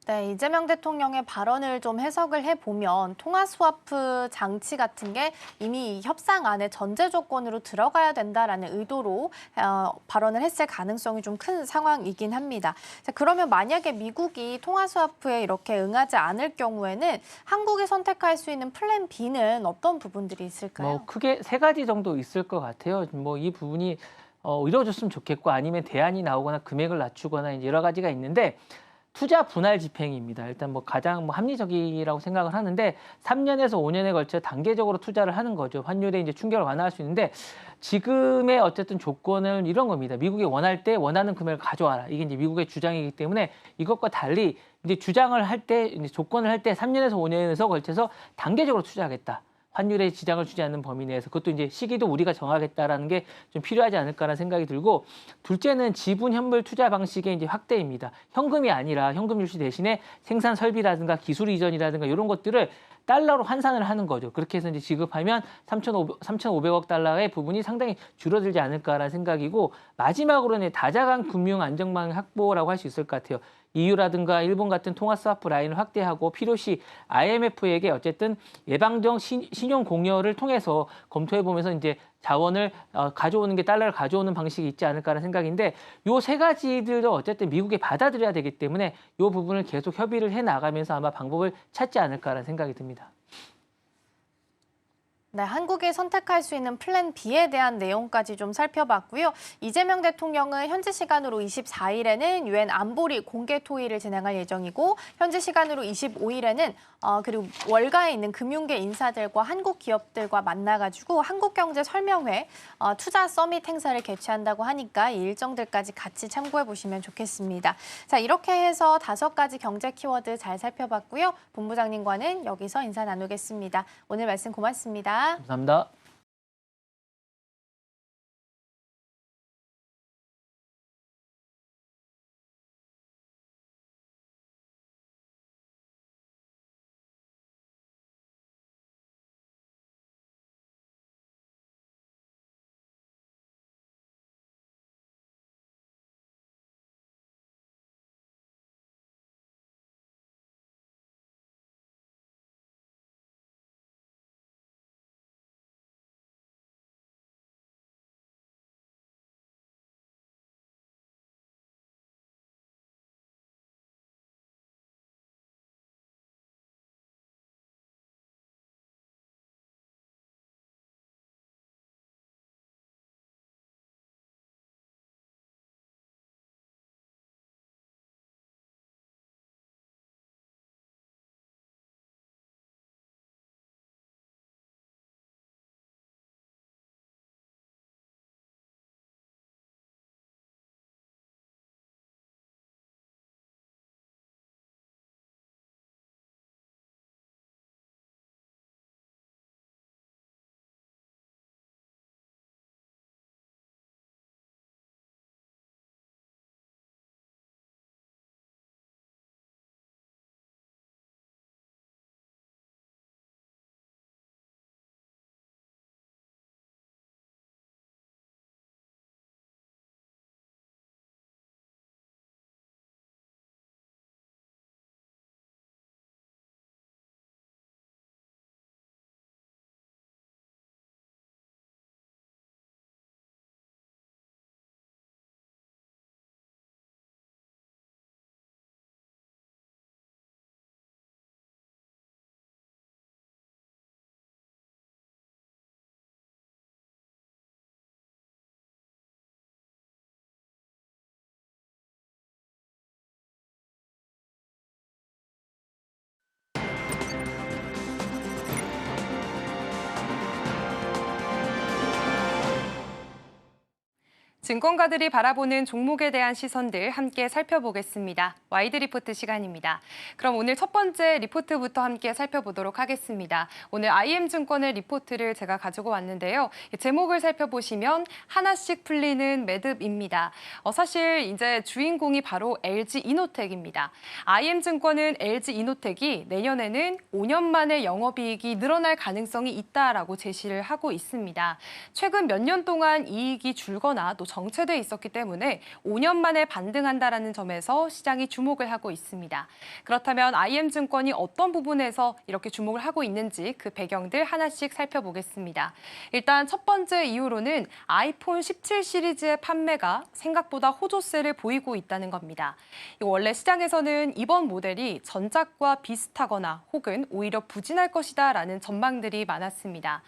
네, 이재명 대통령의 발언을 좀 해석을 해보면 통화 스와프 장치 같은 게 이미 이 협상 안에 전제 조건으로 들어가야 된다라는 의도로 발언을 했을 가능성이 좀 큰 상황이긴 합니다. 자, 그러면 만약에 미국이 통화 스와프에 이렇게 응하지 않을 경우에는 한국이 선택할 수 있는 플랜 B는 어떤 부분들이 있을까요? 크게 세 가지 정도 있을 것 같아요. 이 부분이 이루어졌으면 좋겠고 아니면 대안이 나오거나 금액을 낮추거나 이제 여러 가지가 있는데 투자 분할 집행입니다. 일단 가장 합리적이라고 생각을 하는데 3년에서 5년에 걸쳐 단계적으로 투자를 하는 거죠. 환율에 이제 충격을 완화할 수 있는데 지금의 어쨌든 조건은 이런 겁니다. 미국이 원할 때 원하는 금액을 가져와라. 이게 이제 미국의 주장이기 때문에 이것과 달리 이제 주장을 할 때 이제 조건을 할 때 3년에서 5년에서 걸쳐서 단계적으로 투자하겠다. 환율에 지장을 주지 않는 범위 내에서 그것도 이제 시기도 우리가 정하겠다라는 게 좀 필요하지 않을까라는 생각이 들고 둘째는 지분 현물 투자 방식의 이제 확대입니다. 현금이 아니라 현금 유치 대신에 생산 설비라든가 기술 이전이라든가 이런 것들을 달러로 환산을 하는 거죠. 그렇게 해서 이제 지급하면 3,500억 달러의 부분이 상당히 줄어들지 않을까라는 생각이고 마지막으로는 다자간 금융 안정망 확보라고 할 수 있을 것 같아요. EU라든가 일본 같은 통화 스와프 라인을 확대하고 필요시 IMF에게 어쨌든 예방적 신용 공여를 통해서 검토해 보면서 이제 자원을 가져오는 게 달러를 가져오는 방식이 있지 않을까라는 생각인데 요 세 가지들도 어쨌든 미국이 받아들여야 되기 때문에 요 부분을 계속 협의를 해 나가면서 아마 방법을 찾지 않을까라는 생각이 듭니다. 네, 한국이 선택할 수 있는 플랜 B에 대한 내용까지 좀 살펴봤고요. 이재명 대통령은 현지 시간으로 24일에는 유엔 안보리 공개 토의를 진행할 예정이고 현지 시간으로 25일에는 그리고 월가에 있는 금융계 인사들과 한국 기업들과 만나가지고 한국경제 설명회 투자 서밋 행사를 개최한다고 하니까 이 일정들까지 같이 참고해 보시면 좋겠습니다. 자, 이렇게 해서 5가지 경제 키워드 잘 살펴봤고요. 본부장님과는 여기서 인사 나누겠습니다. 오늘 말씀 고맙습니다. 감사합니다. 증권가들이 바라보는 종목에 대한 시선들 함께 살펴보겠습니다. 와이드 리포트 시간입니다. 그럼 오늘 첫 번째 리포트부터 함께 살펴보도록 하겠습니다. 오늘 IM증권의 리포트를 제가 가지고 왔는데요. 제목을 살펴보시면 하나씩 풀리는 매듭입니다. 사실 이제 주인공이 바로 LG이노텍입니다. IM증권은 LG이노텍이 내년에는 5년 만에 영업이익이 늘어날 가능성이 있다라고 제시를 하고 있습니다. 최근 몇 년 동안 이익이 줄거나 또 정체돼 있었기 때문에 5년 만에 반등한다라는 점에서 시장이 주목을 하고 있습니다. 그렇다면 IM증권이 어떤 부분에서 이렇게 주목을 하고 있는지 그 배경들 하나씩 살펴보겠습니다. 일단 첫 번째 이유로는 아이폰 17 시리즈의 판매가 생각보다 호조세를 보이고 있다는 겁니다. 원래 시장에서는 이번 모델이 전작과 비슷하거나 혹은 오히려 부진할 것이다라는 전망들이 많았습니다.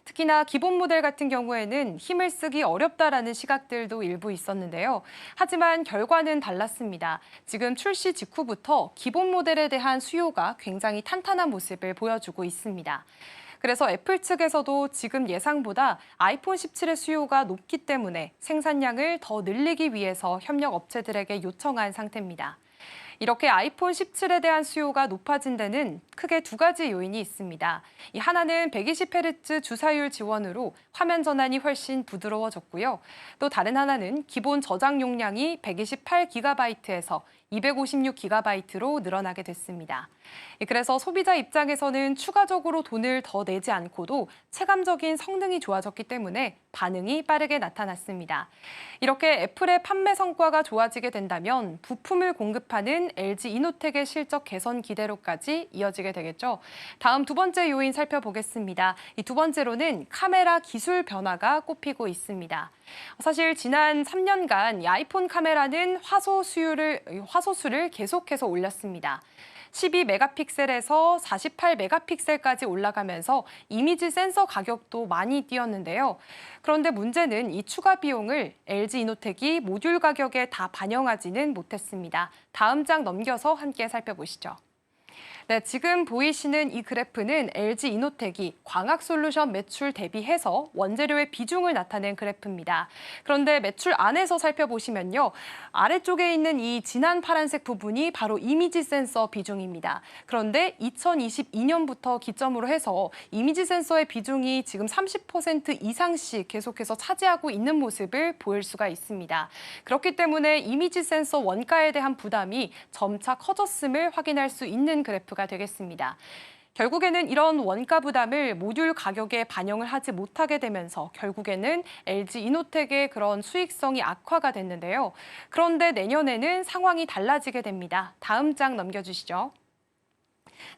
특히나 기본 모델 같은 경우에는 힘을 쓰기 어렵다라는 시각들도 일부 있었는데요. 하지만 결과는 달랐습니다. 지금 출시 직후부터 기본 모델에 대한 수요가 굉장히 탄탄한 모습을 보여주고 있습니다. 그래서 애플 측에서도 지금 예상보다 아이폰 17의 수요가 높기 때문에 생산량을 더 늘리기 위해서 협력 업체들에게 요청한 상태입니다. 이렇게 아이폰 17에 대한 수요가 높아진 데는 크게 두 가지 요인이 있습니다. 하나는 120Hz 주사율 지원으로 화면 전환이 훨씬 부드러워졌고요. 또 다른 하나는 기본 저장 용량이 128GB에서 256GB로 늘어나게 됐습니다. 그래서 소비자 입장에서는 추가적으로 돈을 더 내지 않고도 체감적인 성능이 좋아졌기 때문에 반응이 빠르게 나타났습니다. 이렇게 애플의 판매 성과가 좋아지게 된다면 부품을 공급하는 LG이노텍의 실적 개선 기대로까지 이어지게 되겠죠. 다음 두 번째 요인 살펴보겠습니다. 이 두 번째로는 카메라 기술 변화가 꼽히고 있습니다. 사실 지난 3년간 이 아이폰 카메라는 화소수를 계속해서 올렸습니다. 12메가픽셀에서 48메가픽셀까지 올라가면서 이미지 센서 가격도 많이 뛰었는데요. 그런데 문제는 이 추가 비용을 LG이노텍이 모듈 가격에 다 반영하지는 못했습니다. 다음 장 넘겨서 함께 살펴보시죠. 네, 지금 보이시는 이 그래프는 LG이노텍이 광학솔루션 매출 대비해서 원재료의 비중을 나타낸 그래프입니다. 그런데 매출 안에서 살펴보시면요. 아래쪽에 있는 이 진한 파란색 부분이 바로 이미지 센서 비중입니다. 그런데 2022년부터 기점으로 해서 이미지 센서의 비중이 지금 30% 이상씩 계속해서 차지하고 있는 모습을 보일 수가 있습니다. 그렇기 때문에 이미지 센서 원가에 대한 부담이 점차 커졌음을 확인할 수 있는 그래프가 되겠습니다. 결국에는 이런 원가 부담을 모듈 가격에 반영을 하지 못하게 되면서 결국에는 LG이노텍의 그런 수익성이 악화가 됐는데요. 그런데 내년에는 상황이 달라지게 됩니다. 다음 장 넘겨주시죠.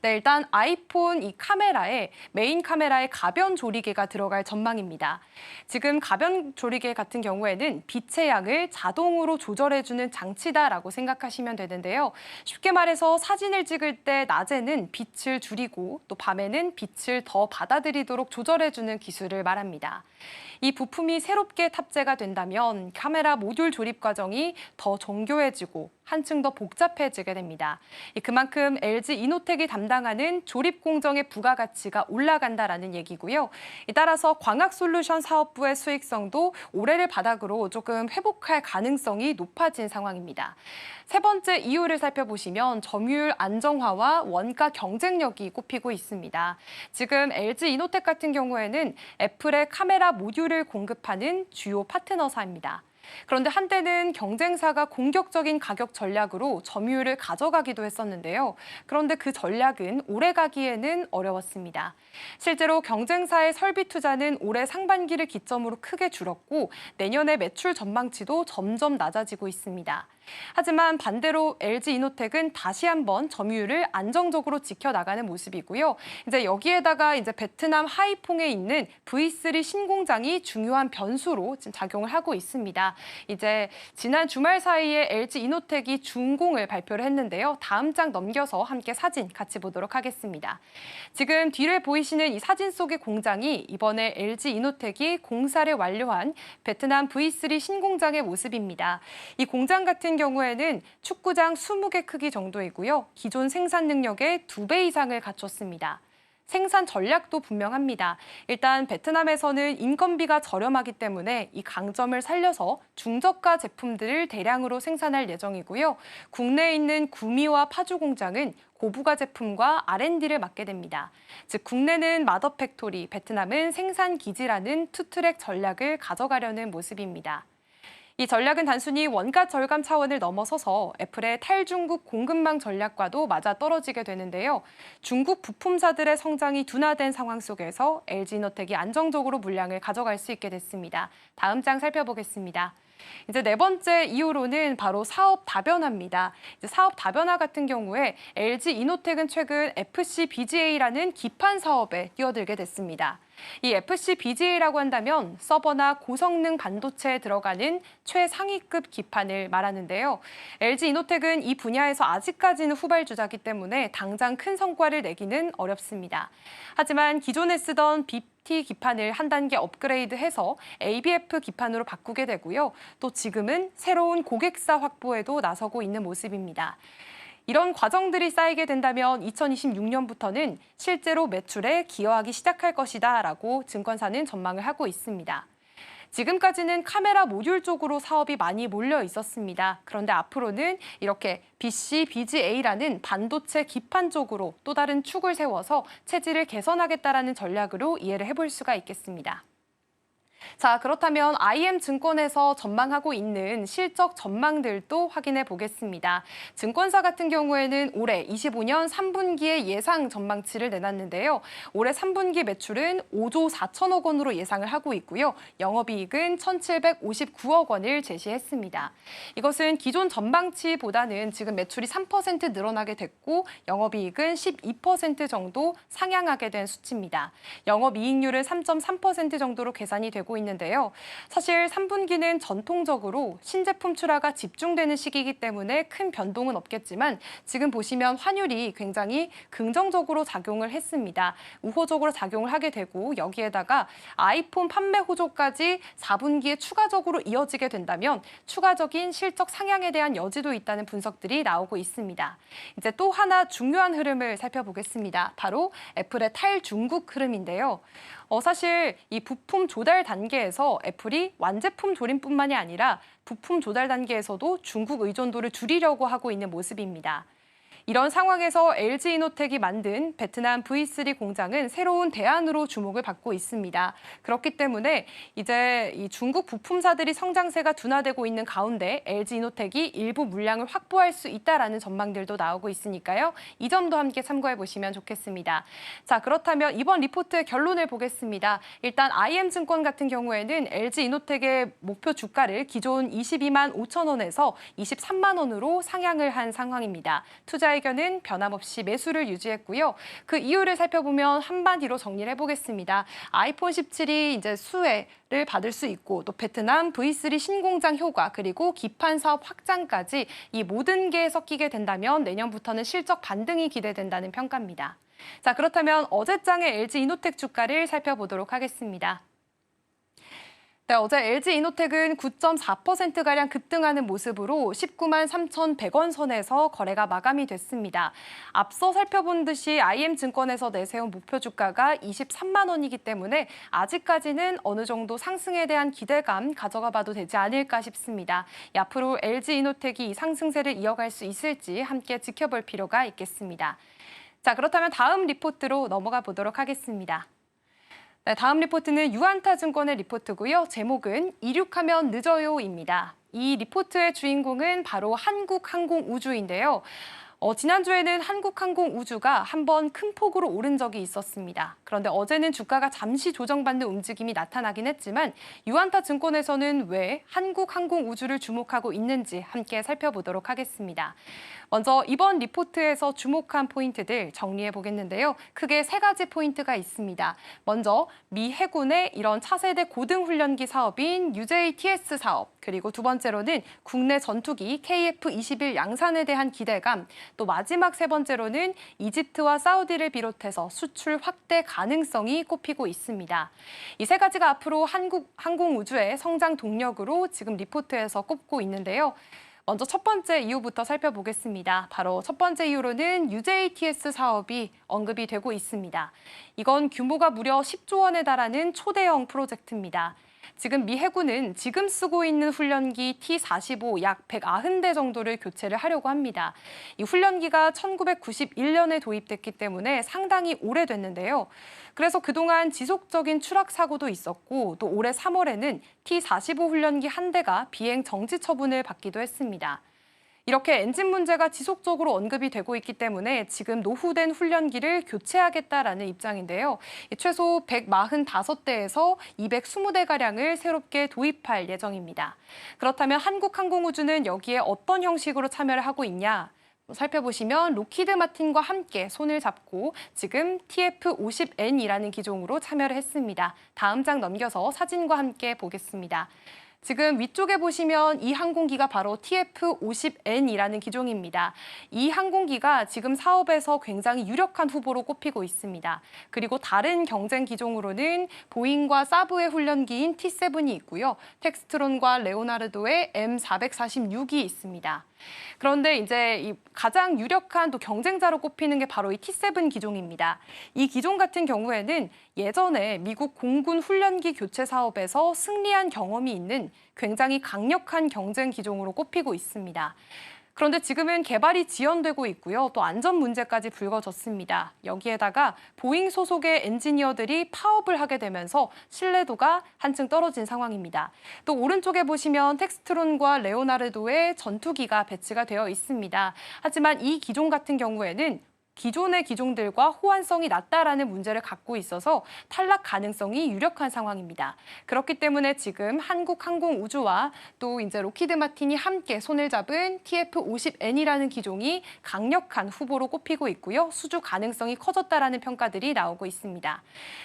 네, 일단 아이폰 이 카메라에 메인 카메라에 가변 조리개가 들어갈 전망입니다. 지금 가변 조리개 같은 경우에는 빛의 양을 자동으로 조절해주는 장치다라고 생각하시면 되는데요. 쉽게 말해서 사진을 찍을 때 낮에는 빛을 줄이고 또 밤에는 빛을 더 받아들이도록 조절해주는 기술을 말합니다. 이 부품이 새롭게 탑재가 된다면 카메라 모듈 조립 과정이 더 정교해지고 한층 더 복잡해지게 됩니다. 그만큼 LG이노텍이 담당하는 조립 공정의 부가가치가 올라간다라는 얘기고요. 따라서 광학솔루션 사업부의 수익성도 올해를 바닥으로 조금 회복할 가능성이 높아진 상황입니다. 세 번째 이유를 살펴보시면 점유율 안정화와 원가 경쟁력이 꼽히고 있습니다. 지금 LG이노텍 같은 경우에는 애플의 카메라 모듈을 공급하는 주요 파트너사입니다. 그런데 한때는 경쟁사가 공격적인 가격 전략으로 점유율을 가져가기도 했었는데요. 그런데 그 전략은 오래 가기에는 어려웠습니다. 실제로 경쟁사의 설비 투자는 올해 상반기를 기점으로 크게 줄었고 내년의 매출 전망치도 점점 낮아지고 있습니다. 하지만 반대로 LG이노텍은 다시 한번 점유율을 안정적으로 지켜나가는 모습이고요. 이제 여기에다가 이제 베트남 하이퐁에 있는 V3 신공장이 중요한 변수로 지금 작용을 하고 있습니다. 이제 지난 주말 사이에 LG이노텍이 준공을 발표를 했는데요. 다음 장 넘겨서 함께 사진 같이 보도록 하겠습니다. 지금 뒤를 보이시는 이 사진 속의 공장이 이번에 LG이노텍이 공사를 완료한 베트남 V3 신공장의 모습입니다. 이 공장 같은 경우에는 축구장 20개 크기 정도이고요. 기존 생산 능력의 2배 이상을 갖췄습니다. 생산 전략도 분명합니다. 일단 베트남에서는 인건비가 저렴하기 때문에 이 강점을 살려서 중저가 제품들을 대량으로 생산할 예정이고요. 국내에 있는 구미와 파주 공장은 고부가 제품과 R&D를 맡게 됩니다. 즉 국내는 마더 팩토리, 베트남은 생산 기지라는 투트랙 전략을 가져가려는 모습입니다. 이 전략은 단순히 원가 절감 차원을 넘어서서 애플의 탈중국 공급망 전략과도 맞아떨어지게 되는데요. 중국 부품사들의 성장이 둔화된 상황 속에서 LG이노텍이 안정적으로 물량을 가져갈 수 있게 됐습니다. 다음 장 살펴보겠습니다. 이제 네 번째 이유로는 바로 사업 다변화입니다. 사업 다변화 같은 경우에 LG이노텍은 최근 FC-BGA라는 기판 사업에 뛰어들게 됐습니다. 이 FC-BGA라고 한다면 서버나 고성능 반도체에 들어가는 최상위급 기판을 말하는데요. LG이노텍은 이 분야에서 아직까지는 후발주자이기 때문에 당장 큰 성과를 내기는 어렵습니다. 하지만 기존에 쓰던 BT 기판을 한 단계 업그레이드해서 ABF 기판으로 바꾸게 되고요. 또 지금은 새로운 고객사 확보에도 나서고 있는 모습입니다. 이런 과정들이 쌓이게 된다면 2026년부터는 실제로 매출에 기여하기 시작할 것이다라고 증권사는 전망을 하고 있습니다. 지금까지는 카메라 모듈 쪽으로 사업이 많이 몰려 있었습니다. 그런데 앞으로는 이렇게 BC-BGA라는 반도체 기판 쪽으로 또 다른 축을 세워서 체질을 개선하겠다라는 전략으로 이해를 해볼 수가 있겠습니다. 자, 그렇다면 IM증권에서 전망하고 있는 실적 전망들도 확인해 보겠습니다. 증권사 같은 경우에는 올해 25년 3분기의 예상 전망치를 내놨는데요. 올해 3분기 매출은 5조 4천억 원으로 예상을 하고 있고요. 영업이익은 1,759억 원을 제시했습니다. 이것은 기존 전망치보다는 지금 매출이 3% 늘어나게 됐고 영업이익은 12% 정도 상향하게 된 수치입니다. 영업이익률은 3.3% 정도로 계산이 되고 있는데요. 사실 3분기는 전통적으로 신제품 출하가 집중되는 시기이기 때문에 큰 변동은 없겠지만 지금 보시면 환율이 굉장히 긍정적으로 작용을 했습니다. 우호적으로 작용을 하게 되고 여기에다가 아이폰 판매 호조까지 4분기에 추가적으로 이어지게 된다면 추가적인 실적 상향에 대한 여지도 있다는 분석들이 나오고 있습니다. 이제 또 하나 중요한 흐름을 살펴보겠습니다. 바로 애플의 탈중국 흐름인데요. 사실 이 부품 조달 단계에서 애플이 완제품 조립뿐만이 아니라 부품 조달 단계에서도 중국 의존도를 줄이려고 하고 있는 모습입니다. 이런 상황에서 LG이노텍이 만든 베트남 V3 공장은 새로운 대안으로 주목을 받고 있습니다. 그렇기 때문에 이제 이 중국 부품사들이 성장세가 둔화되고 있는 가운데 LG이노텍이 일부 물량을 확보할 수 있다라는 전망들도 나오고 있으니까요. 이 점도 함께 참고해 보시면 좋겠습니다. 자, 그렇다면 이번 리포트의 결론을 보겠습니다. 일단 IM증권 같은 경우에는 LG이노텍의 목표 주가를 기존 22만 5천 원에서 23만 원으로 상향을 한 상황입니다. 투자 의견은 변함없이 매수를 유지했고요. 그 이유를 살펴보면 한마디로 정리를 해보겠습니다. 아이폰 17이 이제 수혜를 받을 수 있고 또 베트남 V3 신공장 효과 그리고 기판 사업 확장까지 이 모든 게 섞이게 된다면 내년부터는 실적 반등이 기대된다는 평가입니다. 자, 그렇다면 어제장의 LG이노텍 주가를 살펴보도록 하겠습니다. 네, 어제 LG이노텍은 9.4%가량 급등하는 모습으로 19만 3,100원 선에서 거래가 마감이 됐습니다. 앞서 살펴본 듯이 IM증권에서 내세운 목표 주가가 23만 원이기 때문에 아직까지는 어느 정도 상승에 대한 기대감 가져가 봐도 되지 않을까 싶습니다. 앞으로 LG이노텍이 이 상승세를 이어갈 수 있을지 함께 지켜볼 필요가 있겠습니다. 자, 그렇다면 다음 리포트로 넘어가 보도록 하겠습니다. 네, 다음 리포트는 유안타증권의 리포트고요. 제목은 이륙하면 늦어요입니다. 이 리포트의 주인공은 바로 한국항공우주인데요. 지난주에는 한국항공우주가 한번 큰 폭으로 오른 적이 있었습니다. 그런데 어제는 주가가 잠시 조정받는 움직임이 나타나긴 했지만 유안타증권에서는 왜 한국항공우주를 주목하고 있는지 함께 살펴보도록 하겠습니다. 먼저 이번 리포트에서 주목한 포인트들 정리해 보겠는데요. 크게 세 가지 포인트가 있습니다. 먼저 미 해군의 이런 차세대 고등훈련기 사업인 UJTS 사업, 그리고 두 번째로는 국내 전투기 KF-21 양산에 대한 기대감, 또 마지막 세 번째로는 이집트와 사우디를 비롯해서 수출 확대 가능성이 꼽히고 있습니다. 이 세 가지가 앞으로 한국 항공우주의 성장 동력으로 지금 리포트에서 꼽고 있는데요. 먼저 첫 번째 이유부터 살펴보겠습니다. 바로 첫 번째 이유로는 UJTS 사업이 언급이 되고 있습니다. 이건 규모가 무려 10조 원에 달하는 초대형 프로젝트입니다. 지금 미 해군은 지금 쓰고 있는 훈련기 T-45 약 190대 정도를 교체를 하려고 합니다. 이 훈련기가 1991년에 도입됐기 때문에 상당히 오래됐는데요. 그래서 그동안 지속적인 추락 사고도 있었고 또 올해 3월에는 T-45 훈련기 한 대가 비행 정지 처분을 받기도 했습니다. 이렇게 엔진 문제가 지속적으로 언급이 되고 있기 때문에 지금 노후된 훈련기를 교체하겠다라는 입장인데요. 최소 145대에서 220대가량을 새롭게 도입할 예정입니다. 그렇다면 한국항공우주는 여기에 어떤 형식으로 참여를 하고 있냐? 살펴보시면 로키드 마틴과 함께 손을 잡고 지금 TF-50N이라는 기종으로 참여를 했습니다. 다음 장 넘겨서 사진과 함께 보겠습니다. 지금 위쪽에 보시면 이 항공기가 바로 TF-50N이라는 기종입니다. 이 항공기가 지금 사업에서 굉장히 유력한 후보로 꼽히고 있습니다. 그리고 다른 경쟁 기종으로는 보잉과 사브의 훈련기인 T7이 있고요. 텍스트론과 레오나르도의 M446이 있습니다. 그런데 이제 이 가장 유력한 또 경쟁자로 꼽히는 게 바로 이 T7 기종입니다. 이 기종 같은 경우에는 예전에 미국 공군 훈련기 교체 사업에서 승리한 경험이 있는 굉장히 강력한 경쟁 기종으로 꼽히고 있습니다. 그런데 지금은 개발이 지연되고 있고요. 또 안전 문제까지 불거졌습니다. 여기에다가 보잉 소속의 엔지니어들이 파업을 하게 되면서 신뢰도가 한층 떨어진 상황입니다. 또 오른쪽에 보시면 텍스트론과 레오나르도의 전투기가 배치가 되어 있습니다. 하지만 이 기종 같은 경우에는 기존의 기종들과 호환성이 낮다라는 문제를 갖고 있어서 탈락 가능성이 유력한 상황입니다. 그렇기 때문에 지금 한국항공우주와 또 이제 로키드 마틴이 함께 손을 잡은 TF-50N이라는 기종이 강력한 후보로 꼽히고 있고요. 수주 가능성이 커졌다라는 평가들이 나오고 있습니다.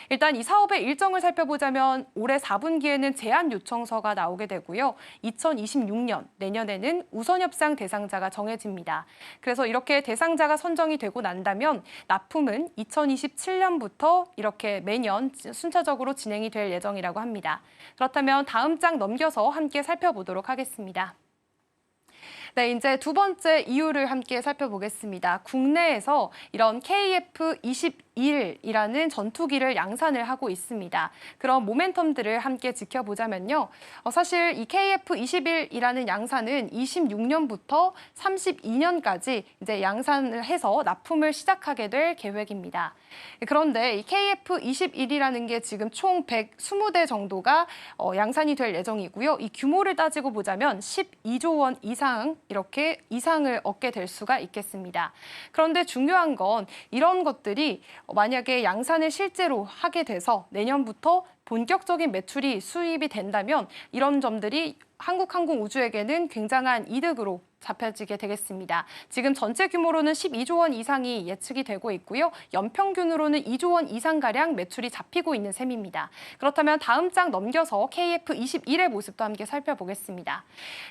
일단 이 사업의 일정을 살펴보자면 올해 4분기에는 제안 요청서가 나오게 되고요. 2026년 내년에는 우선 협상 대상자가 정해집니다. 그래서 이렇게 대상자가 선정이 되고 난다면 납품은 2027년부터 이렇게 매년 순차적으로 진행이 될 예정이라고 합니다. 그렇다면 다음 장 넘겨서 함께 살펴보도록 하겠습니다. 네, 이제 두 번째 이유를 함께 살펴보겠습니다. 국내에서 이런 KF-21이라는 전투기를 양산을 하고 있습니다. 그런 모멘텀들을 함께 지켜보자면요. 사실 이 KF-21이라는 양산은 26년부터 32년까지 이제 양산을 해서 납품을 시작하게 될 계획입니다. 그런데 이 KF-21이라는 게 지금 총 120대 정도가 양산이 될 예정이고요. 이 규모를 따지고 보자면 12조 원 이상 이렇게 이상을 얻게 될 수가 있겠습니다. 그런데 중요한 건 이런 것들이 만약에 양산을 실제로 하게 돼서 내년부터 본격적인 매출이 수입이 된다면 이런 점들이 한국항공우주에게는 굉장한 이득으로 잡혀지게 되겠습니다. 지금 전체 규모로는 12조 원 이상이 예측이 되고 있고요. 연평균으로는 2조 원 이상가량 매출이 잡히고 있는 셈입니다. 그렇다면 다음 장 넘겨서 KF-21의 모습도 함께 살펴보겠습니다.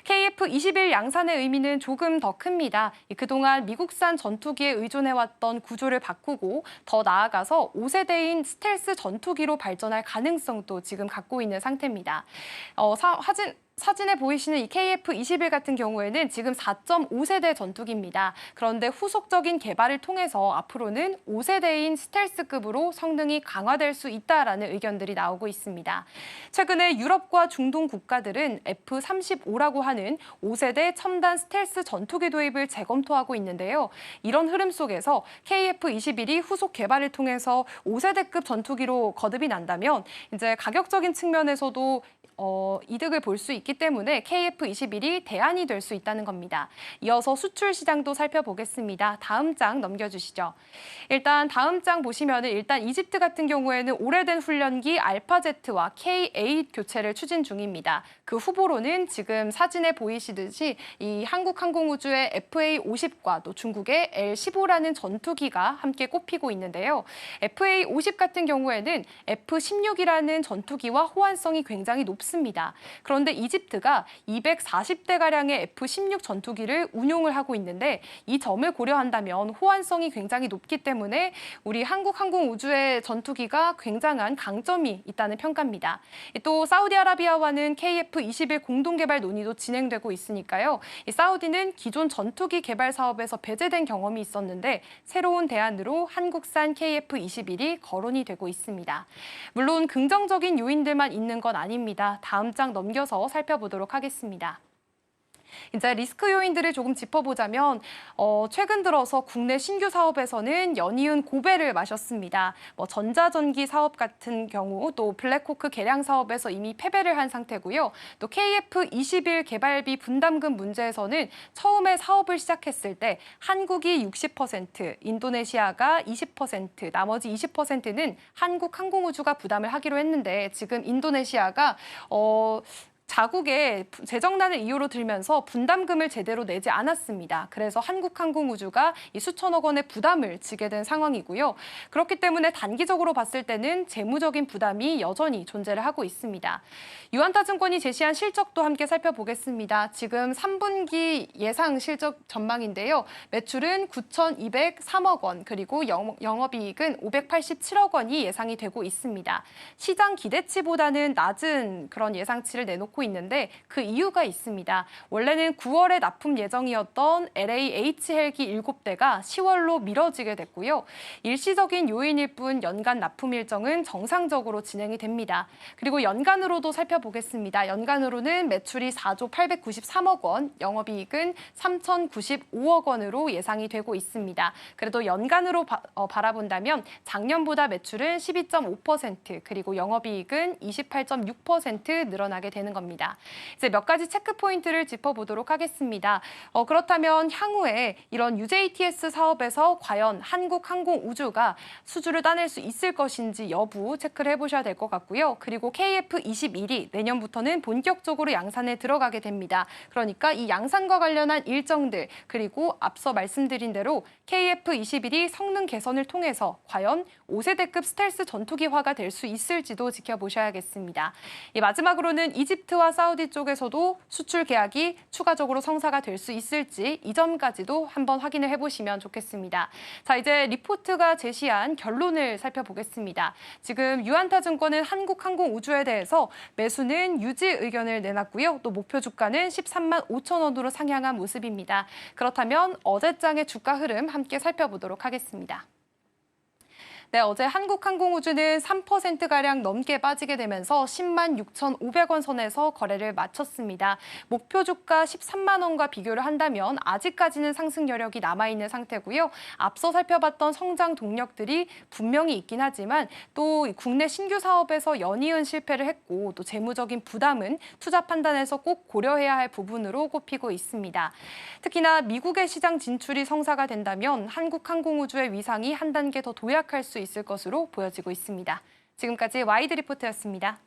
KF-21 양산의 의미는 조금 더 큽니다. 그동안 미국산 전투기에 의존해왔던 구조를 바꾸고 더 나아가서 5세대인 스텔스 전투기로 발전할 가능성도 지금 갖고 있는 상태입니다. 사진에 보이시는 이 KF-21 같은 경우에는 지금 4.5세대 전투기입니다. 그런데 후속적인 개발을 통해서 앞으로는 5세대인 스텔스급으로 성능이 강화될 수 있다라는 의견들이 나오고 있습니다. 최근에 유럽과 중동 국가들은 F-35라고 하는 5세대 첨단 스텔스 전투기 도입을 재검토하고 있는데요. 이런 흐름 속에서 KF-21이 후속 개발을 통해서 5세대급 전투기로 거듭이 난다면 이제 가격적인 측면에서도 이득을 볼 수 있기 때문에 KF-21이 대안이 될 수 있다는 겁니다. 이어서 수출 시장도 살펴보겠습니다. 다음 장 넘겨주시죠. 일단 다음 장 보시면은 일단 이집트 같은 경우에는 오래된 훈련기 알파제트와 K8 교체를 추진 중입니다. 그 후보로는 지금 사진에 보이시듯이 이 한국항공우주의 FA-50과 또 중국의 L-15라는 전투기가 함께 꼽히고 있는데요. FA-50 같은 경우에는 F-16이라는 전투기와 호환성이 굉장히 높습니다. 그런데 이집트 이집트가 240대가량의 F-16 전투기를 운용을 하고 있는데 이 점을 고려한다면 호환성이 굉장히 높기 때문에 우리 한국 항공우주의 전투기가 굉장한 강점이 있다는 평가입니다. 또 사우디아라비아와는 KF-21 공동개발 논의도 진행되고 있으니까요. 이 사우디는 기존 전투기 개발 사업에서 배제된 경험이 있었는데 새로운 대안으로 한국산 KF-21이 거론이 되고 있습니다. 물론 긍정적인 요인들만 있는 건 아닙니다. 다음 장 넘겨서 살펴보도록 하겠습니다. 이제 리스크 요인들을 조금 짚어보자면 최근 들어서 국내 신규 사업에서는 연이은 고배를 마셨습니다. 전자전기 사업 같은 경우 또 블랙호크 개량 사업에서 이미 패배를 한 상태고요. 또 KF-21 개발비 분담금 문제에서는 처음에 사업을 시작했을 때 한국이 60%, 인도네시아가 20%, 나머지 20%는 한국항공우주가 부담을 하기로 했는데 지금 인도네시아가 자국의 재정난을 이유로 들면서 분담금을 제대로 내지 않았습니다. 그래서 한국항공우주가 이 수천억 원의 부담을 지게 된 상황이고요. 그렇기 때문에 단기적으로 봤을 때는 재무적인 부담이 여전히 존재를 하고 있습니다. 유한타증권이 제시한 실적도 함께 살펴보겠습니다. 지금 3분기 예상 실적 전망인데요. 매출은 9,203억 원, 그리고 영업이익은 587억 원이 예상이 되고 있습니다. 시장 기대치보다는 낮은 그런 예상치를 내놓고 있는데 그 이유가 있습니다. 원래는 9월에 납품 예정이었던 LAH 헬기 7대가 10월로 미뤄지게 됐고요. 일시적인 요인일 뿐 연간 납품 일정은 정상적으로 진행이 됩니다. 그리고 연간으로도 살펴보겠습니다. 연간으로는 매출이 4조 893억 원, 영업이익은 3,095억 원으로 예상이 되고 있습니다. 그래도 연간으로 바라본다면 작년보다 매출은 12.5%, 그리고 영업이익은 28.6% 늘어나게 되는 겁니다. 이제 몇 가지 체크 포인트를 짚어보도록 하겠습니다. 그렇다면 향후에 이런 UJTS 사업에서 과연 한국항공우주가 수주를 따낼 수 있을 것인지 여부 체크를 해보셔야 될 것 같고요. 그리고 KF-21이 내년부터는 본격적으로 양산에 들어가게 됩니다. 그러니까 이 양산과 관련한 일정들, 그리고 앞서 말씀드린 대로 KF-21이 성능 개선을 통해서 과연 5세대급 스텔스 전투기화가 될 수 있을지도 지켜보셔야겠습니다. 마지막으로는 이집트와 사우디 쪽에서도 수출 계약이 추가적으로 성사가 될 수 있을지 이 점까지도 한번 확인을 해보시면 좋겠습니다. 자, 이제 리포트가 제시한 결론을 살펴보겠습니다. 지금 유한타증권은 한국항공우주에 대해서 매수는 유지 의견을 내놨고요. 또 목표 주가는 13만 5천 원으로 상향한 모습입니다. 그렇다면 어제장의 주가 흐름 함께 살펴보도록 하겠습니다. 네, 어제 한국항공우주는 3%가량 넘게 빠지게 되면서 10만 6,500원 선에서 거래를 마쳤습니다. 목표 주가 13만 원과 비교를 한다면 아직까지는 상승 여력이 남아있는 상태고요. 앞서 살펴봤던 성장 동력들이 분명히 있긴 하지만 또 국내 신규 사업에서 연이은 실패를 했고 또 재무적인 부담은 투자 판단에서 꼭 고려해야 할 부분으로 꼽히고 있습니다. 특히나 미국의 시장 진출이 성사가 된다면 한국항공우주의 위상이 한 단계 더 도약할 수 있을 것으로 보여지고 있습니다. 지금까지 와이드 리포트였습니다.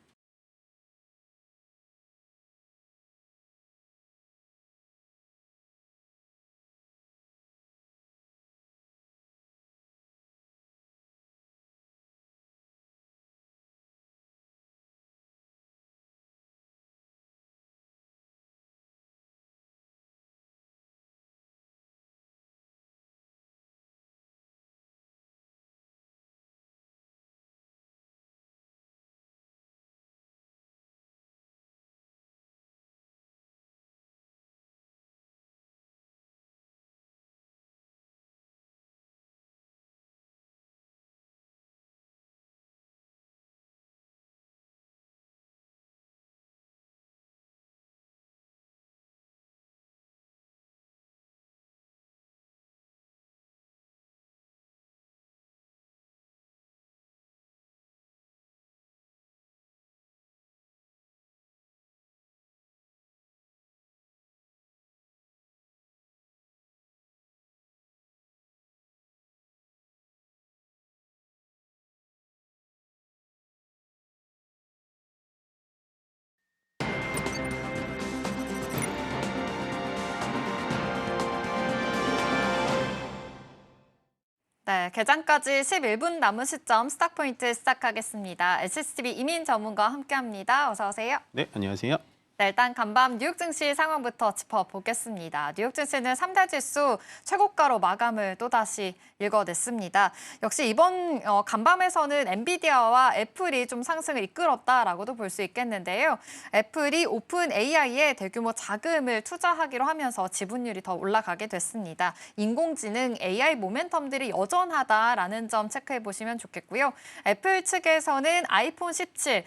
네, 개장까지 11분 남은 시점 스탁포인트 시작하겠습니다. SCB 이민 전문가와 함께합니다. 어서 오세요. 네, 안녕하세요. 네, 일단 간밤 뉴욕 증시 상황부터 짚어보겠습니다. 뉴욕 증시는 3대 지수 최고가로 마감을 또다시 읽어냈습니다. 역시 이번 간밤에서는 엔비디아와 애플이 좀 상승을 이끌었다라고도 볼 수 있겠는데요. 애플이 오픈 AI에 대규모 자금을 투자하기로 하면서 지분율이 더 올라가게 됐습니다. 인공지능 AI 모멘텀들이 여전하다라는 점 체크해 보시면 좋겠고요. 애플 측에서는 아이폰 17,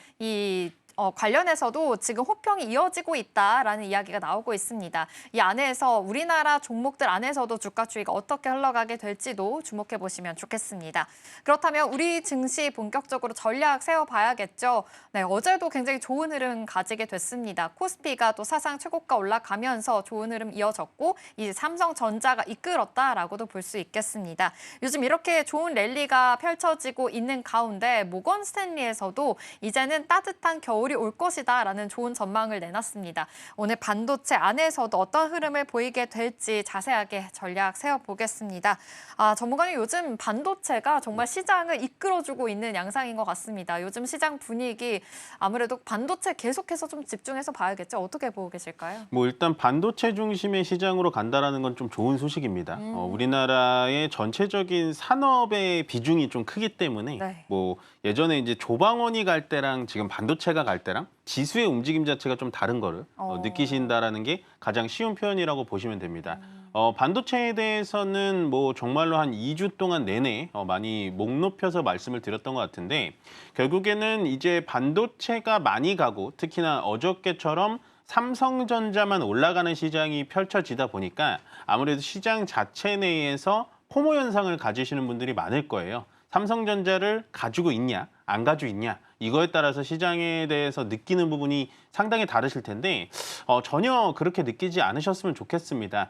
관련해서도 지금 호평이 이어지고 있다라는 이야기가 나오고 있습니다. 이 안에서 우리나라 종목들 안에서도 주가 추이가 어떻게 흘러가게 될지도 주목해 보시면 좋겠습니다. 그렇다면 우리 증시 본격적으로 전략 세워봐야겠죠. 네, 어제도 굉장히 좋은 흐름 가지게 됐습니다. 코스피가 또 사상 최고가 올라가면서 좋은 흐름 이어졌고 이제 삼성전자가 이끌었다라고도 볼 수 있겠습니다. 요즘 이렇게 좋은 랠리가 펼쳐지고 있는 가운데 모건 스탠리에서도 이제는 따뜻한 겨울이 올 것이다라는 좋은 전망을 내놨습니다. 오늘 반도체 안에서도 어떤 흐름을 보이게 될지 자세하게 전략 세워보겠습니다. 전문가님, 요즘 반도체가 정말 시장을 이끌어주고 있는 양상인 것 같습니다. 요즘 시장 분위기 아무래도 반도체 계속해서 좀 집중해서 봐야겠죠. 어떻게 보고 계실까요? 뭐 일단 반도체 중심의 시장으로 간다라는 건 좀 좋은 소식입니다. 우리나라의 전체적인 산업의 비중이 좀 크기 때문에 네. 뭐 예전에 이제 조방원이 갈 때랑 지금 반도체가 갈 때랑 지수의 움직임 자체가 좀 다른 거를 느끼신다라는 게 가장 쉬운 표현이라고 보시면 됩니다. 반도체에 대해서는 뭐 정말로 한 2주 동안 내내 많이 목 높여서 말씀을 드렸던 것 같은데 결국에는 이제 반도체가 많이 가고 특히나 어저께처럼 삼성전자만 올라가는 시장이 펼쳐지다 보니까 아무래도 시장 자체 내에서 포모 현상을 가지시는 분들이 많을 거예요. 삼성전자를 가지고 있냐, 안 가지고 있냐 이거에 따라서 시장에 대해서 느끼는 부분이 상당히 다르실 텐데 전혀 그렇게 느끼지 않으셨으면 좋겠습니다.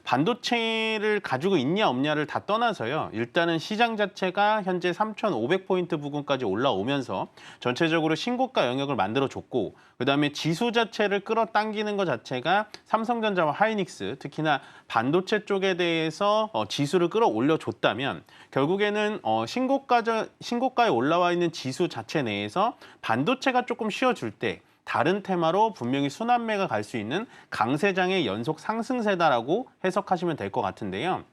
반도체를 가지고 있냐 없냐를 다 떠나서요. 일단은 시장 자체가 현재 3,500포인트 부근까지 올라오면서 전체적으로 신고가 영역을 만들어줬고 그다음에 지수 자체를 끌어당기는 것 자체가 삼성전자와 하이닉스 특히나 반도체 쪽에 대해서 지수를 끌어올려줬다면 결국에는 신고가에 올라와 있는 지수 자체 내에서 반도체가 조금 쉬어줄 때 다른 테마로 분명히 순환매가 갈 수 있는 강세장의 연속 상승세다라고 해석하시면 될 것 같은데요.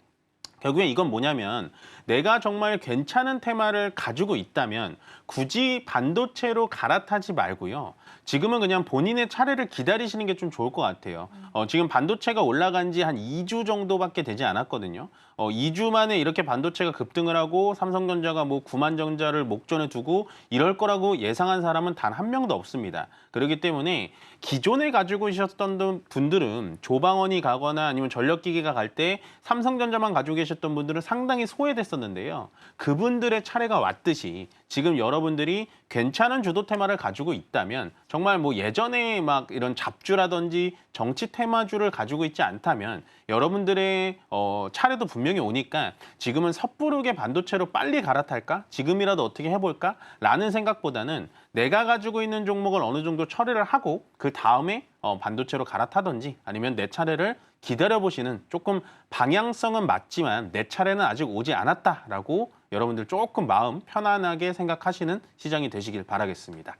결국에 이건 뭐냐면 내가 정말 괜찮은 테마를 가지고 있다면 굳이 반도체로 갈아타지 말고요. 지금은 그냥 본인의 차례를 기다리시는 게 좀 좋을 것 같아요. 지금 반도체가 올라간 지 한 2주 정도밖에 되지 않았거든요. 2주 만에 이렇게 반도체가 급등을 하고 삼성전자가 뭐 9만 정자를 목전에 두고 이럴 거라고 예상한 사람은 단 한 명도 없습니다. 그렇기 때문에 기존에 가지고 있었던 분들은 조방원이 가거나 아니면 전력기기가 갈 때 삼성전자만 가지고 계셨던 분들은 상당히 소외됐었는데요. 그분들의 차례가 왔듯이 지금 여러분들이 괜찮은 주도 테마를 가지고 있다면 정말 뭐 예전에 막 이런 잡주라든지 정치 테마주를 가지고 있지 않다면 여러분들의 차례도 분명히 오니까 지금은 섣부르게 반도체로 빨리 갈아탈까? 지금이라도 어떻게 해볼까? 라는 생각보다는 내가 가지고 있는 종목을 어느 정도 처리를 하고 그 다음에 반도체로 갈아타든지 아니면 내 차례를 기다려보시는 조금 방향성은 맞지만 내 차례는 아직 오지 않았다라고 여러분들 조금 마음 편안하게 생각하시는 시장이 되시길 바라겠습니다.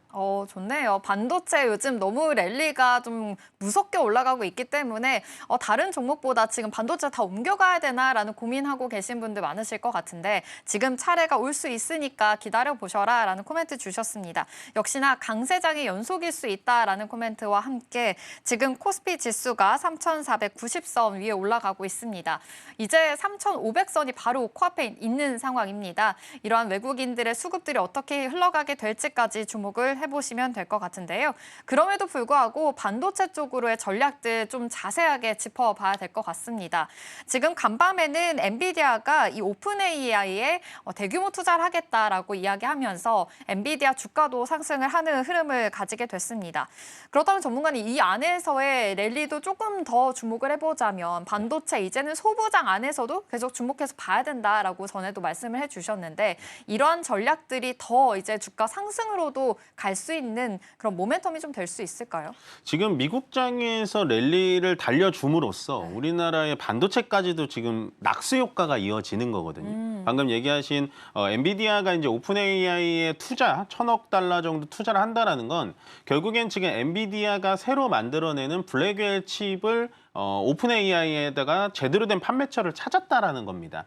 좋네요. 반도체 요즘 너무 랠리가 좀 무섭게 올라가고 있기 때문에 다른 종목보다 지금 반도체 다 옮겨가야 되나라는 고민하고 계신 분들 많으실 것 같은데 지금 차례가 올 수 있으니까 기다려보셔라라는 코멘트 주셨습니다. 역시나 강세장의 연속일 수 있다라는 코멘트와 함께 지금 코스피 지수가 3,490선 위에 올라가고 있습니다. 이제 3,500선이 바로 코앞에 있는 상황입니다. 이러한 외국인들의 수급들이 어떻게 흘러가게 될지까지 주목을 해보시면 될 것 같은데요. 그럼에도 불구하고 반도체 쪽으로의 전략들 좀 자세하게 짚어봐야 될 것 같습니다. 지금 간밤에는 엔비디아가 이 오픈 AI에 대규모 투자를 하겠다라고 이야기하면서 엔비디아 주가도 상승을 하는 흐름을 가지게 됐습니다. 그렇다면 전문가님 이 안에서의 랠리도 조금 더 주목을 해보자면 반도체 이제는 소부장 안에서도 계속 주목해서 봐야 된다라고 전에도 말씀을 해주셨는데 이러한 전략들이 더 이제 주가 상승으로도 갈 수 있는 그런 모멘텀이 좀 될 수 있을까요? 지금 미국장에서 랠리를 달려줌으로써 우리나라의 반도체까지도 지금 낙수 효과가 이어지는 거거든요. 방금 얘기하신 엔비디아가 이제 오픈 AI에 투자 1,000억 달러 정도 투자를 한다라는 건 결국엔 지금 엔비디아가 새로 만들어내는 블랙웰 칩을 오픈 AI에다가 제대로 된 판매처를 찾았다라는 겁니다.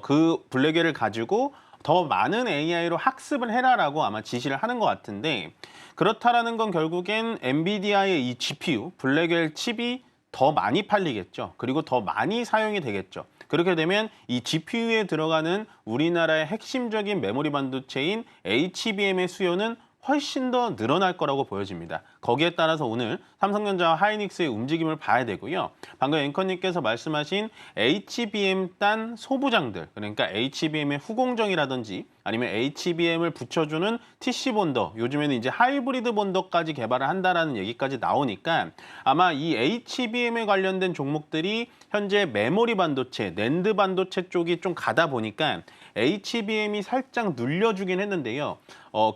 그 블랙웰을 가지고 더 많은 AI로 학습을 해라라고 아마 지시를 하는 것 같은데 그렇다라는 건 결국엔 엔비디아의 이 GPU, 블랙웰 칩이 더 많이 팔리겠죠. 그리고 더 많이 사용이 되겠죠. 그렇게 되면 이 GPU에 들어가는 우리나라의 핵심적인 메모리 반도체인 HBM의 수요는 훨씬 더 늘어날 거라고 보여집니다. 거기에 따라서 오늘 삼성전자와 하이닉스의 움직임을 봐야 되고요. 방금 앵커님께서 말씀하신 HBM 딴 소부장들, 그러니까 HBM의 후공정이라든지 아니면 HBM을 붙여주는 TC 본더, 요즘에는 이제 하이브리드 본더까지 개발을 한다라는 얘기까지 나오니까 아마 이 HBM에 관련된 종목들이 현재 메모리 반도체, 낸드 반도체 쪽이 좀 가다 보니까 HBM이 살짝 눌려주긴 했는데요.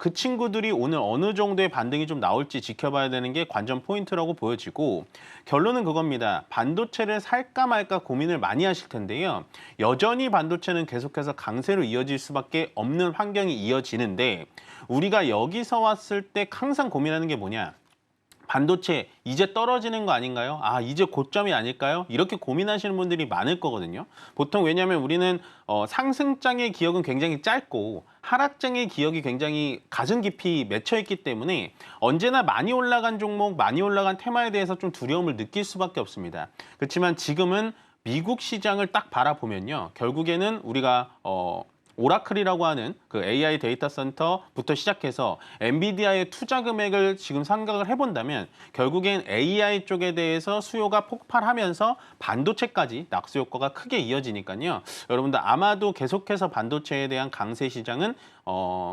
그 친구들이 오늘 어느 정도의 반등이 좀 나올지 지켜봐야 되는 게 관전 포인트라고 보여지고 결론은 그겁니다. 반도체를 살까 말까 고민을 많이 하실 텐데요. 여전히 반도체는 계속해서 강세로 이어질 수밖에 없는 환경이 이어지는데 우리가 여기서 왔을 때 항상 고민하는 게 뭐냐. 반도체 이제 떨어지는 거 아닌가요? 아, 이제 고점이 아닐까요? 이렇게 고민하시는 분들이 많을 거거든요. 보통 왜냐하면 우리는 상승장의 기억은 굉장히 짧고 하락장의 기억이 굉장히 가슴 깊이 맺혀 있기 때문에 언제나 많이 올라간 종목, 많이 올라간 테마에 대해서 좀 두려움을 느낄 수밖에 없습니다. 그렇지만 지금은 미국 시장을 딱 바라보면요. 결국에는 우리가 오라클이라고 하는 그 AI 데이터 센터부터 시작해서 엔비디아의 투자 금액을 지금 생각을 해본다면 결국엔 AI 쪽에 대해서 수요가 폭발하면서 반도체까지 낙수 효과가 크게 이어지니까요. 여러분들 아마도 계속해서 반도체에 대한 강세 시장은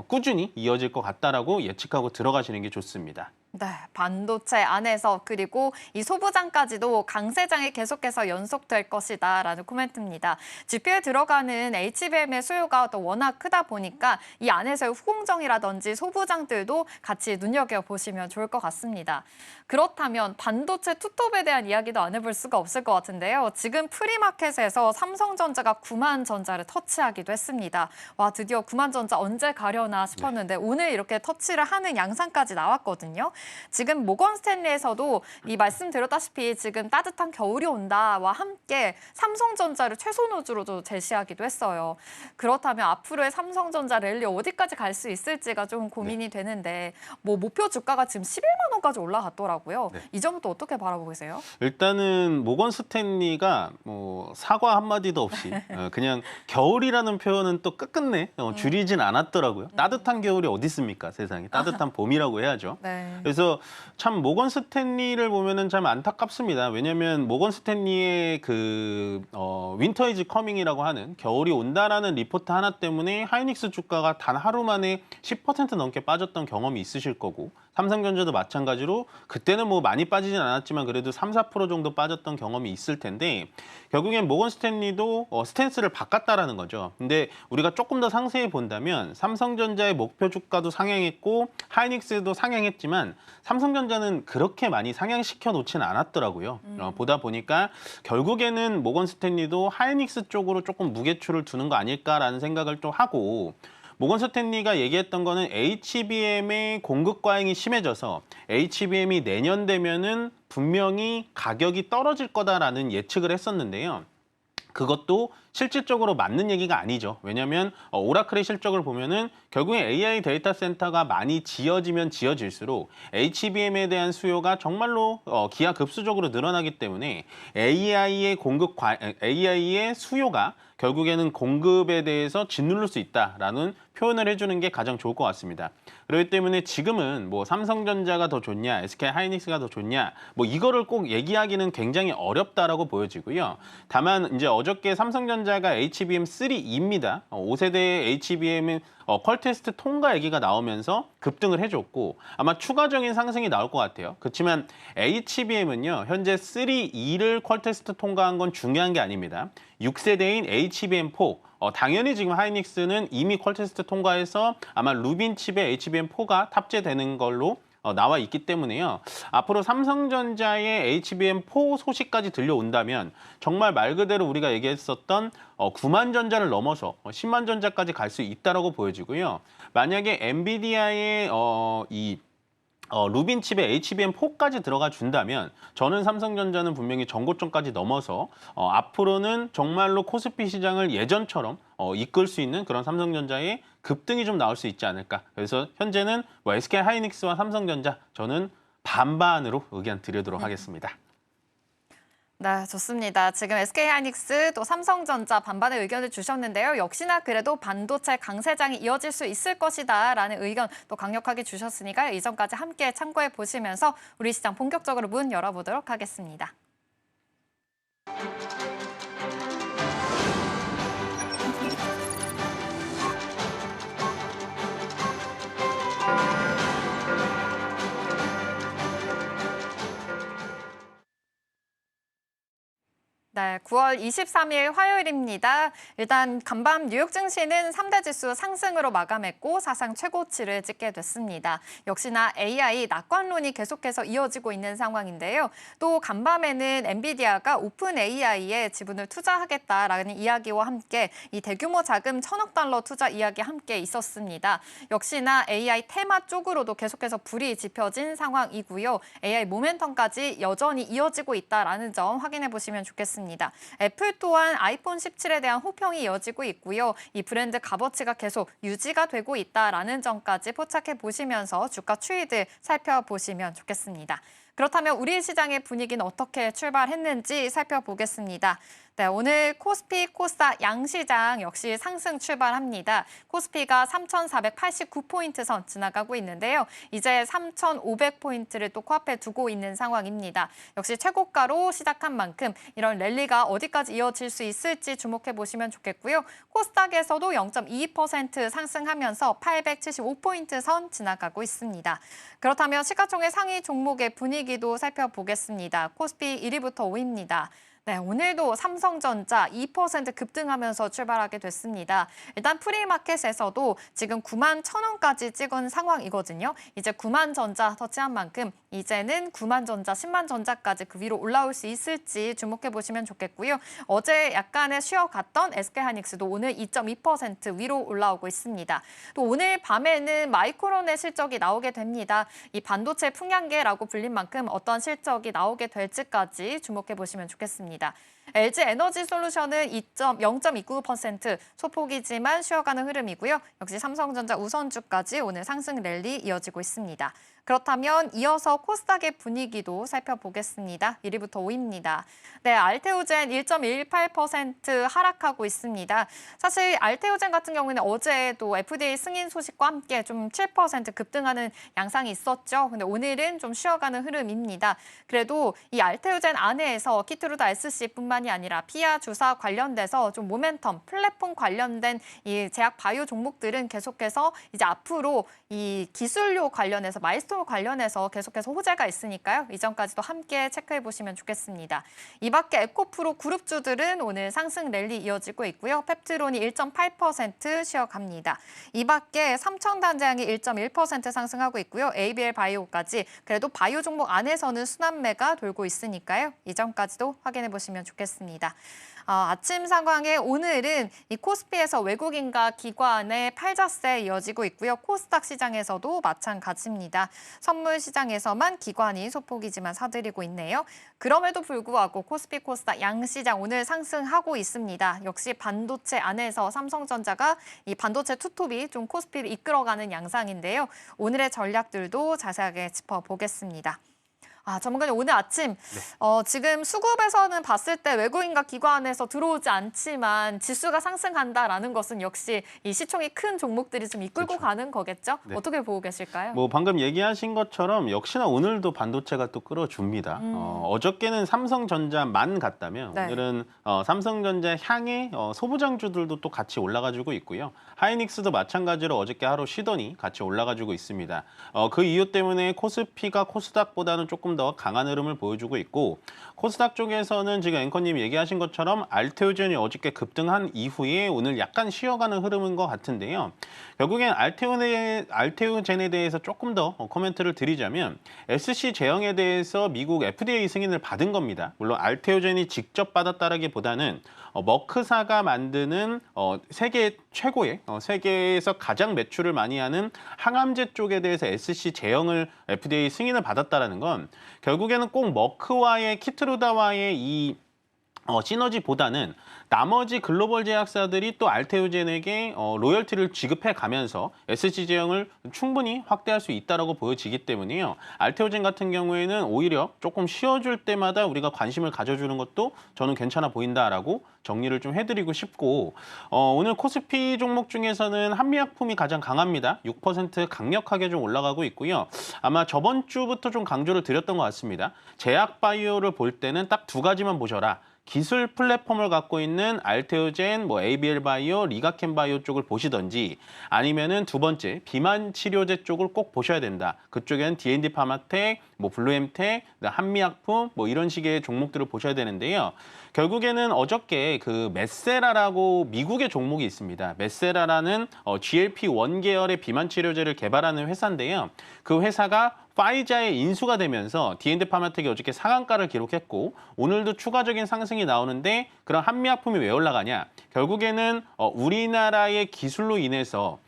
꾸준히 이어질 것 같다라고 예측하고 들어가시는 게 좋습니다. 네, 반도체 안에서 그리고 이 소부장까지도 강세장이 계속해서 연속될 것이다라는 코멘트입니다. GPU에 들어가는 HBM의 수요가 또 워낙 크다 보니까 이 안에서의 후공정이라든지 소부장들도 같이 눈여겨보시면 좋을 것 같습니다. 그렇다면 반도체 투톱에 대한 이야기도 안 해볼 수가 없을 것 같은데요. 지금 프리마켓에서 삼성전자가 구만전자를 터치하기도 했습니다. 와, 드디어 구만전자 언제 가려나 싶었는데 오늘 이렇게 터치를 하는 양상까지 나왔거든요. 지금 모건 스탠리에서도 이 말씀드렸다시피 지금 따뜻한 겨울이 온다와 함께 삼성전자를 최소 노주로도 제시하기도 했어요. 그렇다면 앞으로의 삼성전자 랠리 어디까지 갈 수 있을지가 좀 고민이 되는데 뭐 목표 주가가 지금 11만 원까지 올라갔더라고요. 이 점도 어떻게 바라보고 계세요? 일단은 모건 스탠리가 뭐 사과 한마디도 없이 그냥 겨울이라는 표현은 또 끝끝내 줄이진 않았더라고요. 따뜻한 겨울이 어디 있습니까? 세상에. 따뜻한 봄이라고 해야죠. 네. 그래서 참 모건 스탠리를 보면은 참 안타깝습니다. 왜냐하면 모건 스탠리의 그 윈터 이즈 커밍이라고 하는 겨울이 온다라는 리포트 하나 때문에 하이닉스 주가가 단 하루 만에 10% 넘게 빠졌던 경험이 있으실 거고 삼성전자도 마찬가지로 그때는 뭐 많이 빠지진 않았지만 그래도 3~4% 정도 빠졌던 경험이 있을 텐데 결국엔 모건 스탠리도 스탠스를 바꿨다라는 거죠. 근데 우리가 조금 더 상세히 본다면 삼성전자의 목표 주가도 상향했고 하이닉스도 상향했지만 삼성전자는 그렇게 많이 상향시켜 놓지는 않았더라고요. 보다 보니까 결국에는 모건 스탠리도 하이닉스 쪽으로 조금 무게추를 두는 거 아닐까라는 생각을 좀 하고 모건 스탠리가 얘기했던 거는 HBM의 공급 과잉이 심해져서 HBM이 내년 되면은 분명히 가격이 떨어질 거다라는 예측을 했었는데요. 그것도 실질적으로 맞는 얘기가 아니죠. 왜냐하면 오라클의 실적을 보면은 결국에 AI 데이터 센터가 많이 지어지면 지어질수록 HBM에 대한 수요가 정말로 기하급수적으로 늘어나기 때문에 AI의 수요가 결국에는 공급에 대해서 짓누를 수 있다라는 표현을 해주는 게 가장 좋을 것 같습니다. 그렇기 때문에 지금은 뭐 삼성전자가 더 좋냐, SK 하이닉스가 더 좋냐, 뭐 이거를 꼭 얘기하기는 굉장히 어렵다라고 보여지고요. 다만 이제 어저께 삼성전자 삼성전자가 HBM3E입니다. 5세대 HBM은 퀄테스트 통과 얘기가 나오면서 급등을 해줬고 아마 추가적인 상승이 나올 것 같아요. 그렇지만 HBM은요. 현재 3E를 퀄테스트 통과한 건 중요한 게 아닙니다. 6세대인 HBM4 당연히 지금 하이닉스는 이미 퀄테스트 통과해서 아마 루빈 칩에 HBM4가 탑재되는 걸로 나와 있기 때문에요. 앞으로 삼성전자의 HBM4 소식까지 들려온다면 정말 말 그대로 우리가 얘기했었던 9만 전자를 넘어서 10만 전자까지 갈 수 있다라고 보여지고요. 만약에 엔비디아의 루빈 칩에 HBM4까지 들어가 준다면 저는 삼성전자는 분명히 전고점까지 넘어서 앞으로는 정말로 코스피 시장을 예전처럼 이끌 수 있는 그런 삼성전자의 급등이 좀 나올 수 있지 않을까. 그래서 현재는 뭐 SK 하이닉스와 삼성전자 저는 반반으로 의견 드리도록 하겠습니다. 네, 좋습니다. 지금 SK하이닉스 또 삼성전자 반반의 의견을 주셨는데요. 역시나 그래도 반도체 강세장이 이어질 수 있을 것이다라는 의견 또 강력하게 주셨으니까요. 이전까지 함께 참고해 보시면서 우리 시장 본격적으로 문 열어보도록 하겠습니다. 네, 9월 23일 화요일입니다. 일단 간밤 뉴욕 증시는 3대 지수 상승으로 마감했고 사상 최고치를 찍게 됐습니다. 역시나 AI 낙관론이 계속해서 이어지고 있는 상황인데요. 또 간밤에는 엔비디아가 오픈 AI에 지분을 투자하겠다라는 이야기와 함께 이 대규모 자금 1,000억 달러 투자 이야기 함께 있었습니다. 역시나 AI 테마 쪽으로도 계속해서 불이 지펴진 상황이고요. AI 모멘텀까지 여전히 이어지고 있다라는 점 확인해 보시면 좋겠습니다. 애플 또한 아이폰 17에 대한 호평이 이어지고 있고요. 이 브랜드 값어치가 계속 유지가 되고 있다라는 점까지 포착해 보시면서 주가 추이들 살펴보시면 좋겠습니다. 그렇다면 우리 시장의 분위기는 어떻게 출발했는지 살펴보겠습니다. 네, 오늘 코스피, 코스닥 양시장 역시 상승 출발합니다. 코스피가 3,489포인트 선 지나가고 있는데요. 이제 3,500포인트를 또 코앞에 두고 있는 상황입니다. 역시 최고가로 시작한 만큼 이런 랠리가 어디까지 이어질 수 있을지 주목해 보시면 좋겠고요. 코스닥에서도 0.22% 상승하면서 875포인트 선 지나가고 있습니다. 그렇다면 시가총액 상위 종목의 분위기도 살펴보겠습니다. 코스피 1위부터 5위입니다. 네, 오늘도 삼성전자 2% 급등하면서 출발하게 됐습니다. 일단 프리마켓에서도 지금 9만 1,000원까지 찍은 상황이거든요. 이제 9만 전자 터치한 만큼 이제는 9만 전자, 10만 전자까지 그 위로 올라올 수 있을지 주목해 보시면 좋겠고요. 어제 약간의 쉬어갔던 SK하이닉스도 오늘 2.2% 위로 올라오고 있습니다. 또 오늘 밤에는 마이크론의 실적이 나오게 됩니다. 이 반도체 풍량계라고 불린 만큼 어떤 실적이 나오게 될지까지 주목해 보시면 좋겠습니다. LG 에너지 솔루션은 0.29% 소폭이지만 쉬어가는 흐름이고요. 역시 삼성전자 우선주까지 오늘 상승 랠리 이어지고 있습니다. 그렇다면 이어서 코스닥의 분위기도 살펴보겠습니다. 1위부터 5위입니다. 네, 알테오젠 1.18% 하락하고 있습니다. 사실 알테오젠 같은 경우는 어제도 FDA 승인 소식과 함께 좀 7% 급등하는 양상이 있었죠. 근데 오늘은 좀 쉬어가는 흐름입니다. 그래도 이 알테오젠 안에서 키트루다 SC뿐만이 아니라 피아 주사 관련돼서 좀 모멘텀, 플랫폼 관련된 이 제약 바이오 종목들은 계속해서 이제 앞으로 이 기술료 관련해서 마일스톤 관련해서 계속해서 호재가 있으니까요. 이전까지도 함께 체크해 보시면 좋겠습니다. 이 밖에 에코프로 그룹주들은 오늘 상승 랠리 이어지고 있고요. 펩트론이 1.8% 쉬어갑니다. 이 밖에 삼천단제약이 1.1% 상승하고 있고요. ABL 바이오까지 그래도 바이오 종목 안에서는 순환매가 돌고 있으니까요. 이전까지도 확인해 보시면 좋겠습니다. 아침 상황에 오늘은 이 코스피에서 외국인과 기관의 팔자세 이어지고 있고요. 코스닥 시장에서도 마찬가지입니다. 선물 시장에서만 기관이 소폭이지만 사들이고 있네요. 그럼에도 불구하고 코스피, 코스닥 양시장 오늘 상승하고 있습니다. 역시 반도체 안에서 삼성전자가 이 반도체 투톱이 좀 코스피를 이끌어가는 양상인데요. 오늘의 전략들도 자세하게 짚어보겠습니다. 전문가님 오늘 아침 지금 수급에서는 봤을 때 외국인과 기관에서 들어오지 않지만 지수가 상승한다라는 것은 역시 이 시총이 큰 종목들이 좀 이끌고 그렇죠. 가는 거겠죠? 네. 어떻게 보고 계실까요? 뭐 방금 얘기하신 것처럼 역시나 오늘도 반도체가 또 끌어줍니다. 어저께는 삼성전자만 갔다면 네. 오늘은 삼성전자 향해 소부장주들도 또 같이 올라가지고 있고요. 하이닉스도 마찬가지로 어저께 하루 쉬더니 같이 올라가지고 있습니다. 그 이유 때문에 코스피가 코스닥보다는 조금 더 강한 흐름을 보여주고 있고 코스닥 쪽에서는 지금 앵커님이 얘기하신 것처럼 알테오젠이 어저께 급등한 이후에 오늘 약간 쉬어가는 흐름인 것 같은데요. 결국엔 알테오젠에 대해서 조금 더 코멘트를 드리자면 SC 제형에 대해서 미국 FDA 승인을 받은 겁니다. 물론 알테오젠이 직접 받았다라기보다는 머크사가 만드는 세계 최고의 세계에서 가장 매출을 많이 하는 항암제 쪽에 대해서 SC 제형을 FDA 승인을 받았다라는 건 결국에는 꼭 머크와의 키트루다와의 이 시너지보다는 나머지 글로벌 제약사들이 또 알테오젠에게 로열티를 지급해 가면서 SC 제형을 충분히 확대할 수 있다라고 보여지기 때문에요. 알테오젠 같은 경우에는 오히려 조금 쉬어줄 때마다 우리가 관심을 가져주는 것도 저는 괜찮아 보인다라고 정리를 좀 해드리고 싶고 오늘 코스피 종목 중에서는 한미약품이 가장 강합니다. 6% 강력하게 좀 올라가고 있고요. 아마 저번 주부터 좀 강조를 드렸던 것 같습니다. 제약바이오를 볼 때는 딱 두 가지만 보셔라. 기술 플랫폼을 갖고 있는 알테오젠, ABL바이오, 리가켄바이오 쪽을 보시던지 아니면은 두 번째 비만 치료제 쪽을 꼭 보셔야 된다. 그쪽에는 D&D 파마텍, 블루엠텍, 한미약품 이런 식의 종목들을 보셔야 되는데요. 결국에는 어저께 그 메세라라고 미국의 종목이 있습니다. 메세라라는 GLP-1 계열의 비만 치료제를 개발하는 회사인데요. 그 회사가 파이자에 인수가 되면서 D&D 파마텍이 어저께 상한가를 기록했고 오늘도 추가적인 상승이 나오는데 그럼 한미약품이 왜 올라가냐? 결국에는 우리나라의 기술로 인해서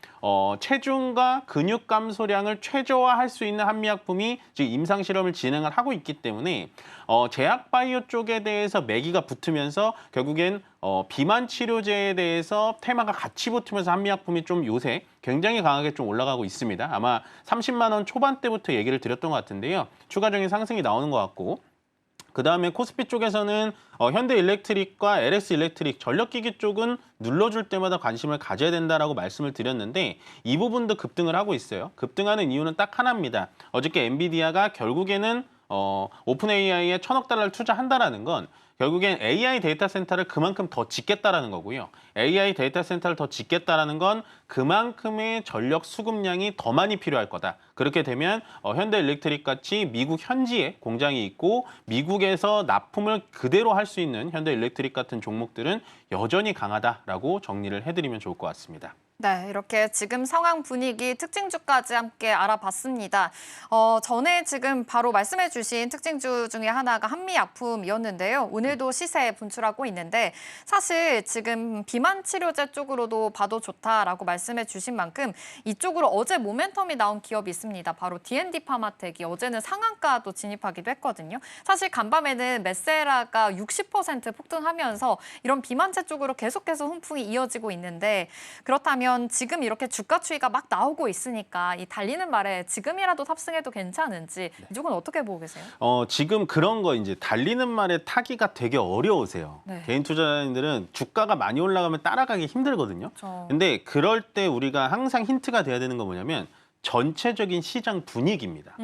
체중과 근육 감소량을 최저화할 수 있는 한미약품이 지금 임상 실험을 진행을 하고 있기 때문에 제약바이오 쪽에 대해서 매기가 붙으면서 결국엔 비만 치료제에 대해서 테마가 같이 붙으면서 한미약품이 좀 요새 굉장히 강하게 좀 올라가고 있습니다. 아마 30만 원 초반대부터 얘기를 드렸던 것 같은데요. 추가적인 상승이 나오는 것 같고 그다음에 코스피 쪽에서는 현대일렉트릭과 LS일렉트릭 전력기기 쪽은 눌러줄 때마다 관심을 가져야 된다라고 말씀을 드렸는데 이 부분도 급등을 하고 있어요. 급등하는 이유는 딱 하나입니다. 어저께 엔비디아가 결국에는 오픈 AI에 1,000억 달러를 투자한다라는 건 결국엔 AI 데이터 센터를 그만큼 더 짓겠다라는 거고요. AI 데이터 센터를 더 짓겠다라는 건 그만큼의 전력 수급량이 더 많이 필요할 거다. 그렇게 되면 현대일렉트릭 같이 미국 현지에 공장이 있고 미국에서 납품을 그대로 할 수 있는 현대일렉트릭 같은 종목들은 여전히 강하다라고 정리를 해드리면 좋을 것 같습니다. 네, 이렇게 지금 상황 분위기 특징주까지 함께 알아봤습니다. 전에 지금 바로 말씀해 주신 특징주 중에 하나가 한미약품이었는데요. 오늘도 시세 분출하고 있는데 사실 지금 비만 치료제 쪽으로도 봐도 좋다라고 말씀해 주신 만큼 이쪽으로 어제 모멘텀이 나온 기업이 있습니다. 바로 D&D 파마텍이 어제는 상한가도 진입하기도 했거든요. 사실 간밤에는 메세라가 60% 폭등하면서 이런 비만체 쪽으로 계속해서 훈풍이 이어지고 있는데 그렇다면 지금 이렇게 주가 추이가 막 나오고 있으니까 이 달리는 말에 지금이라도 탑승해도 괜찮은지 이쪽은 어떻게 보고 계세요? 지금 그런 거 이제 달리는 말에 타기가 되게 어려우세요. 네. 개인 투자자님들은 주가가 많이 올라가면 따라가기 힘들거든요. 그렇죠. 근데 그럴 때 우리가 항상 힌트가 돼야 되는 건 뭐냐면 전체적인 시장 분위기입니다.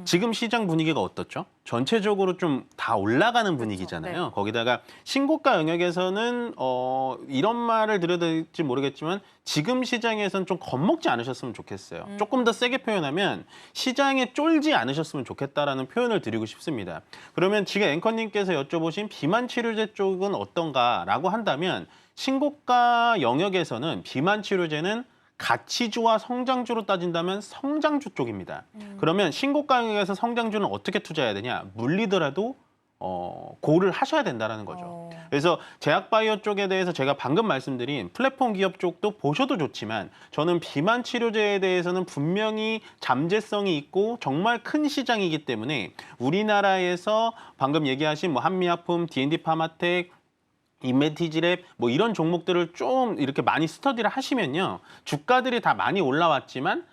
지금 시장 분위기가 어떻죠? 전체적으로 좀 다 올라가는 분위기잖아요. 네. 거기다가 신고가 영역에서는 이런 말을 드려야 될지 모르겠지만 지금 시장에서는 좀 겁먹지 않으셨으면 좋겠어요. 조금 더 세게 표현하면 시장에 쫄지 않으셨으면 좋겠다라는 표현을 드리고 싶습니다. 그러면 지금 앵커님께서 여쭤보신 비만 치료제 쪽은 어떤가라고 한다면 신고가 영역에서는 비만 치료제는 가치주와 성장주로 따진다면 성장주 쪽입니다. 그러면 신고가 영역에서 성장주는 어떻게 투자해야 되냐? 물리더라도 고를 하셔야 된다는 거죠. 그래서 제약바이오 쪽에 대해서 제가 방금 말씀드린 플랫폼 기업 쪽도 보셔도 좋지만 저는 비만 치료제에 대해서는 분명히 잠재성이 있고 정말 큰 시장이기 때문에 우리나라에서 방금 얘기하신 한미약품, D&D 파마텍, 인메티지랩 이런 종목들을 좀 이렇게 많이 스터디를 하시면요. 주가들이 다 많이 올라왔지만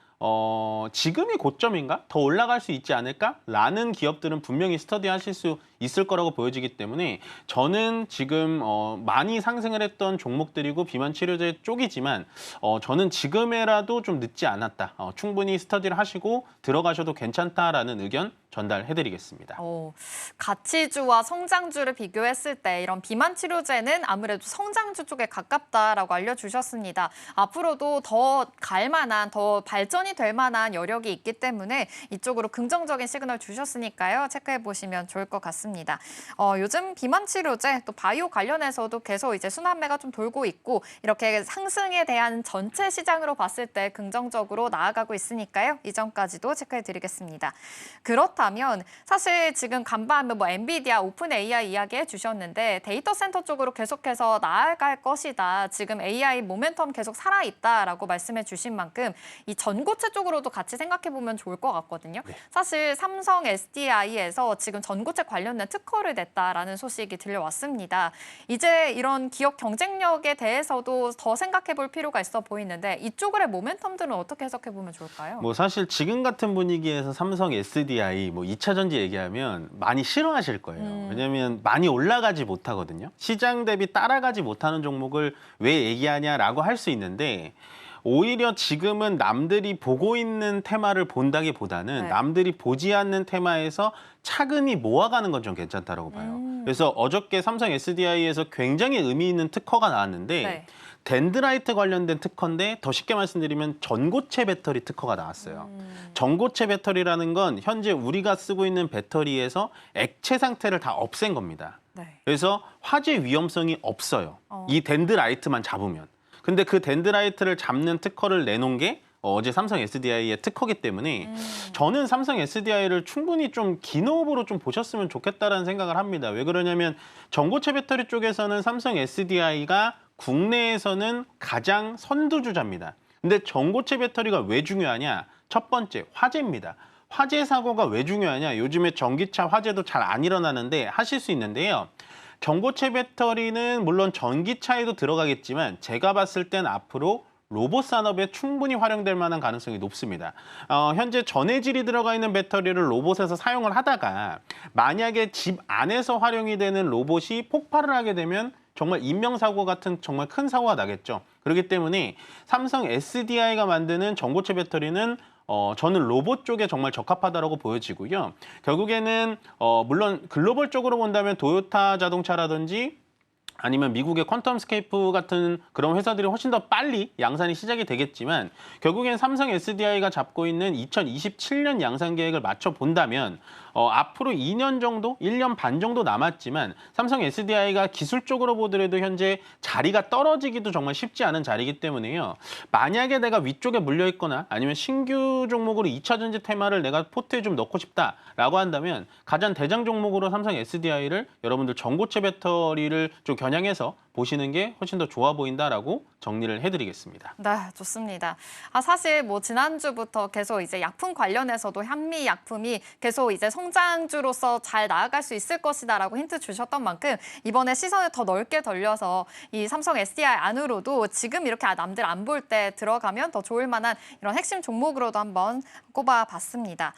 지금이 고점인가? 더 올라갈 수 있지 않을까? 라는 기업들은 분명히 스터디하실 수 있을 거라고 보여지기 때문에 저는 지금 많이 상승을 했던 종목들이고 비만 치료제 쪽이지만 저는 지금에라도 좀 늦지 않았다. 충분히 스터디를 하시고 들어가셔도 괜찮다라는 의견 전달해드리겠습니다. 가치주와 성장주를 비교했을 때 이런 비만 치료제는 아무래도 성장주 쪽에 가깝다라고 알려주셨습니다. 앞으로도 더 갈 만한, 더 발전이 될 만한 여력이 있기 때문에 이쪽으로 긍정적인 시그널 주셨으니까요. 체크해 보시면 좋을 것 같습니다. 요즘 비만 치료제 또 바이오 관련해서도 계속 이제 순환매가 좀 돌고 있고 이렇게 상승에 대한 전체 시장으로 봤을 때 긍정적으로 나아가고 있으니까요. 이점까지도 체크해 드리겠습니다. 그렇다면 사실 지금 간밤에 뭐 엔비디아, 오픈 AI 이야기해 주셨는데 데이터 센터 쪽으로 계속해서 나아갈 것이다. 지금 AI 모멘텀 계속 살아있다라고 말씀해 주신 만큼 이 전고체 쪽으로도 같이 생각해 보면 좋을 것 같거든요. 사실 삼성 SDI에서 지금 전고체 관련된 특허를 냈다라는 소식이 들려왔습니다. 이제 이런 기업 경쟁력에 대해서도 더 생각해 볼 필요가 있어 보이는데 이쪽으로의 모멘텀들은 어떻게 해석해 보면 좋을까요? 뭐 사실 지금 같은 분위기에서 삼성 SDI 뭐 2차 전지 얘기하면 많이 싫어하실 거예요. 왜냐하면 많이 올라가지 못하거든요. 시장 대비 따라가지 못하는 종목을 왜 얘기하냐라고 할 수 있는데 오히려 지금은 남들이 보고 있는 테마를 본다기보다는 네. 남들이 보지 않는 테마에서 차근히 모아가는 건 좀 괜찮다라고 봐요. 그래서 어저께 삼성 SDI에서 굉장히 의미 있는 특허가 나왔는데 네. 덴드라이트 관련된 특허인데 더 쉽게 말씀드리면 전고체 배터리 특허가 나왔어요. 전고체 배터리라는 건 현재 우리가 쓰고 있는 배터리에서 액체 상태를 다 없앤 겁니다. 네. 그래서 화재 위험성이 없어요. 이 덴드라이트만 잡으면. 근데 그 덴드라이트를 잡는 특허를 내놓은 게 어제 삼성 SDI의 특허기 때문에 저는 삼성 SDI를 충분히 좀 기노업으로 좀 보셨으면 좋겠다라는 생각을 합니다. 왜 그러냐면 전고체 배터리 쪽에서는 삼성 SDI가 국내에서는 가장 선두주자입니다. 근데 전고체 배터리가 왜 중요하냐? 첫 번째, 화재입니다. 화재 사고가 왜 중요하냐? 요즘에 전기차 화재도 잘 안 일어나는데 하실 수 있는데요. 전고체 배터리는 물론 전기차에도 들어가겠지만 제가 봤을 땐 앞으로 로봇 산업에 충분히 활용될 만한 가능성이 높습니다. 현재 전해질이 들어가 있는 배터리를 로봇에서 사용을 하다가 만약에 집 안에서 활용이 되는 로봇이 폭발을 하게 되면 정말 인명사고 같은 정말 큰 사고가 나겠죠. 그렇기 때문에 삼성 SDI가 만드는 전고체 배터리는 저는 로봇 쪽에 정말 적합하다고 보여지고요. 결국에는 물론 글로벌적으로 본다면 도요타 자동차라든지 아니면 미국의 퀀텀스케이프 같은 그런 회사들이 훨씬 더 빨리 양산이 시작이 되겠지만 결국엔 삼성 SDI가 잡고 있는 2027년 양산 계획을 맞춰 본다면 앞으로 2년 정도, 1년 반 정도 남았지만 삼성 SDI가 기술적으로 보더라도 현재 자리가 떨어지기도 정말 쉽지 않은 자리이기 때문에요. 만약에 내가 위쪽에 물려 있거나 아니면 신규 종목으로 2차 전지 테마를 내가 포트에 좀 넣고 싶다라고 한다면 가장 대장 종목으로 삼성 SDI를 여러분들 전고체 배터리를 좀 겨냥해서 보시는 게 훨씬 더 좋아 보인다라고 정리를 해드리겠습니다. 네, 좋습니다. 사실 뭐 지난주부터 계속 이제 약품 관련해서도 현미 약품이 계속 이제 성장주로서 잘 나아갈 수 있을 것이다라고 힌트 주셨던 만큼 이번에 시선을 더 넓게 돌려서 이 삼성 SDI 안으로도 지금 이렇게 남들 안 볼 때 들어가면 더 좋을 만한 이런 핵심 종목으로도 한번 꼽아봤습니다.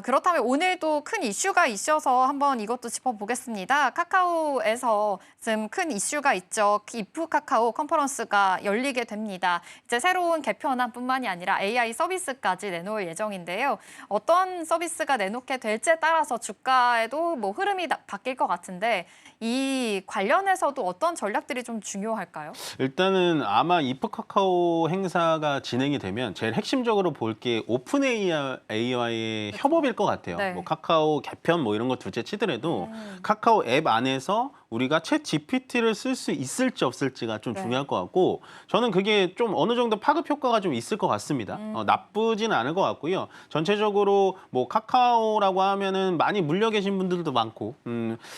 그렇다면 오늘도 큰 이슈가 있어서 한번 이것도 짚어보겠습니다. 카카오에서 지금 큰 이슈가 있죠. 이프 카카오 컨퍼런스가 열리게 됩니다. 이제 새로운 개편안뿐만이 아니라 AI 서비스까지 내놓을 예정인데요. 어떤 서비스가 내놓게 될지에 따라서 주가에도 뭐 흐름이 바뀔 것 같은데 이 관련해서도 어떤 전략들이 좀 중요할까요? 일단은 아마 이프 카카오 행사가 진행이 되면 제일 핵심적으로 볼 게 오픈 AI와의 협업일 것 같아요. 네. 뭐 카카오 개편 뭐 이런 거 둘째 치더라도 카카오 앱 안에서 우리가 챗 GPT를 쓸 수 있을지 없을지가 좀 네. 중요할 것 같고 저는 그게 좀 어느 정도 파급 효과가 좀 있을 것 같습니다. 나쁘진 않을 것 같고요. 전체적으로 뭐 카카오라고 하면은 많이 물려 계신 분들도 많고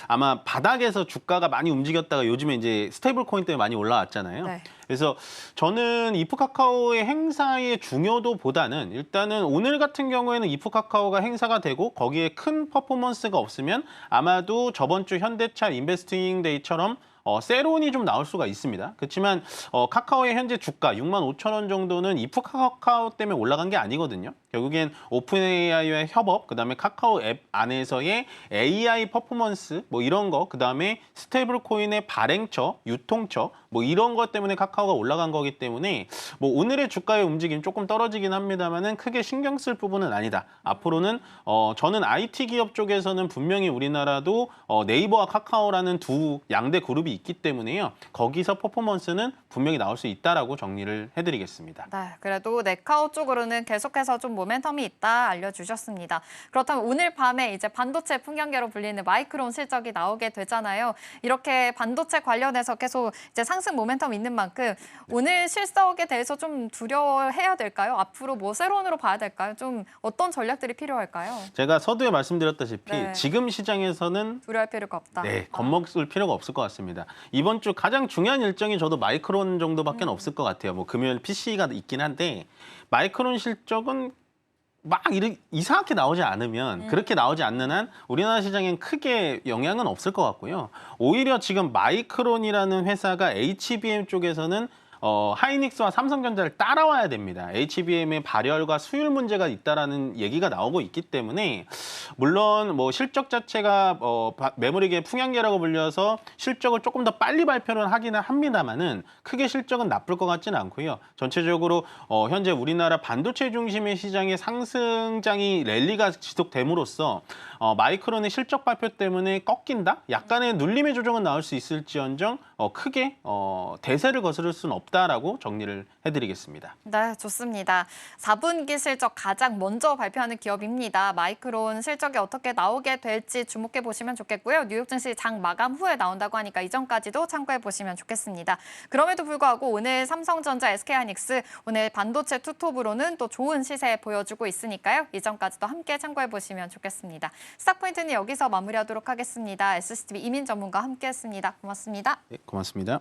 아마 바닥에서 주가가 많이 움직였다가 요즘에 이제 스테이블 코인 때문에 많이 올라왔잖아요. 네. 그래서 저는 이프카카오의 행사의 중요도보다는 일단은 오늘 같은 경우에는 이프카카오가 행사가 되고 거기에 큰 퍼포먼스가 없으면 아마도 저번 주 현대차 인베스팅 데이처럼 세론이 좀 나올 수가 있습니다. 그렇지만 카카오의 현재 주가 65,000원 정도는 이프카카오 때문에 올라간 게 아니거든요. 결국엔 오픈 AI와의 협업, 그다음에 카카오 앱 안에서의 AI 퍼포먼스 뭐 이런 거, 그다음에 스테이블 코인의 발행처, 유통처 뭐 이런 것 때문에 카카오가 올라간 거기 때문에 뭐 오늘의 주가의 움직임 조금 떨어지긴 합니다만은 크게 신경 쓸 부분은 아니다. 앞으로는 저는 IT 기업 쪽에서는 분명히 우리나라도 네이버와 카카오라는 두 양대 그룹이 있기 때문에요. 거기서 퍼포먼스는 분명히 나올 수 있다라고 정리를 해드리겠습니다. 네, 그래도 네카오 쪽으로는 계속해서 좀 모멘텀이 있다 알려주셨습니다. 그렇다면 오늘 밤에 이제 반도체 풍경계로 불리는 마이크론 실적이 나오게 되잖아요. 이렇게 반도체 관련해서 계속 이제 상승 모멘텀 있는 만큼 오늘 실적에 대해서 좀 두려워해야 될까요? 앞으로 뭐 세론으로 봐야 될까요? 좀 어떤 전략들이 필요할까요? 제가 서두에 말씀드렸다시피 네. 지금 시장에서는 두려워할 필요가 없다. 네, 겁먹을 필요가 없을 것 같습니다. 이번 주 가장 중요한 일정이 저도 마이크론 정도밖에 없을 것 같아요. 뭐 금요일 PC가 있긴 한데 마이크론 실적은 막 이상하게 나오지 않으면 그렇게 나오지 않는 한 우리나라 시장엔 크게 영향은 없을 것 같고요. 오히려 지금 마이크론이라는 회사가 HBM 쪽에서는 하이닉스와 삼성전자를 따라와야 됩니다. HBM의 발열과 수율 문제가 있다라는 얘기가 나오고 있기 때문에 물론 뭐 실적 자체가 메모리계 풍향계라고 불려서 실적을 조금 더 빨리 발표를 하기는 합니다만은 크게 실적은 나쁠 것 같지는 않고요. 전체적으로 현재 우리나라 반도체 중심의 시장의 상승장이 랠리가 지속됨으로써 마이크론의 실적 발표 때문에 꺾인다? 약간의 눌림의 조정은 나올 수 있을지언정 크게 대세를 거스를 수는 없다라고 정리를 해드리겠습니다. 네, 좋습니다. 4분기 실적 가장 먼저 발표하는 기업입니다. 마이크론 실적이 어떻게 나오게 될지 주목해 보시면 좋겠고요. 뉴욕 증시 장 마감 후에 나온다고 하니까 이전까지도 참고해 보시면 좋겠습니다. 그럼에도 불구하고 오늘 삼성전자, SK하이닉스 오늘 반도체 투톱으로는 또 좋은 시세 보여주고 있으니까요. 이전까지도 함께 참고해 보시면 좋겠습니다. 스탁포인트는 여기서 마무리하도록 하겠습니다. SCTV 이민 전문가와 함께했습니다. 고맙습니다. 네, 고맙습니다.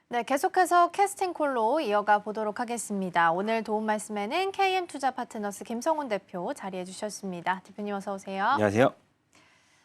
네, 계속해서 캐스팅콜로 이어가 보도록 하겠습니다. 오늘 도움 말씀에는 KM투자파트너스 김성훈 대표 자리해 주셨습니다. 대표님 어서 오세요. 안녕하세요.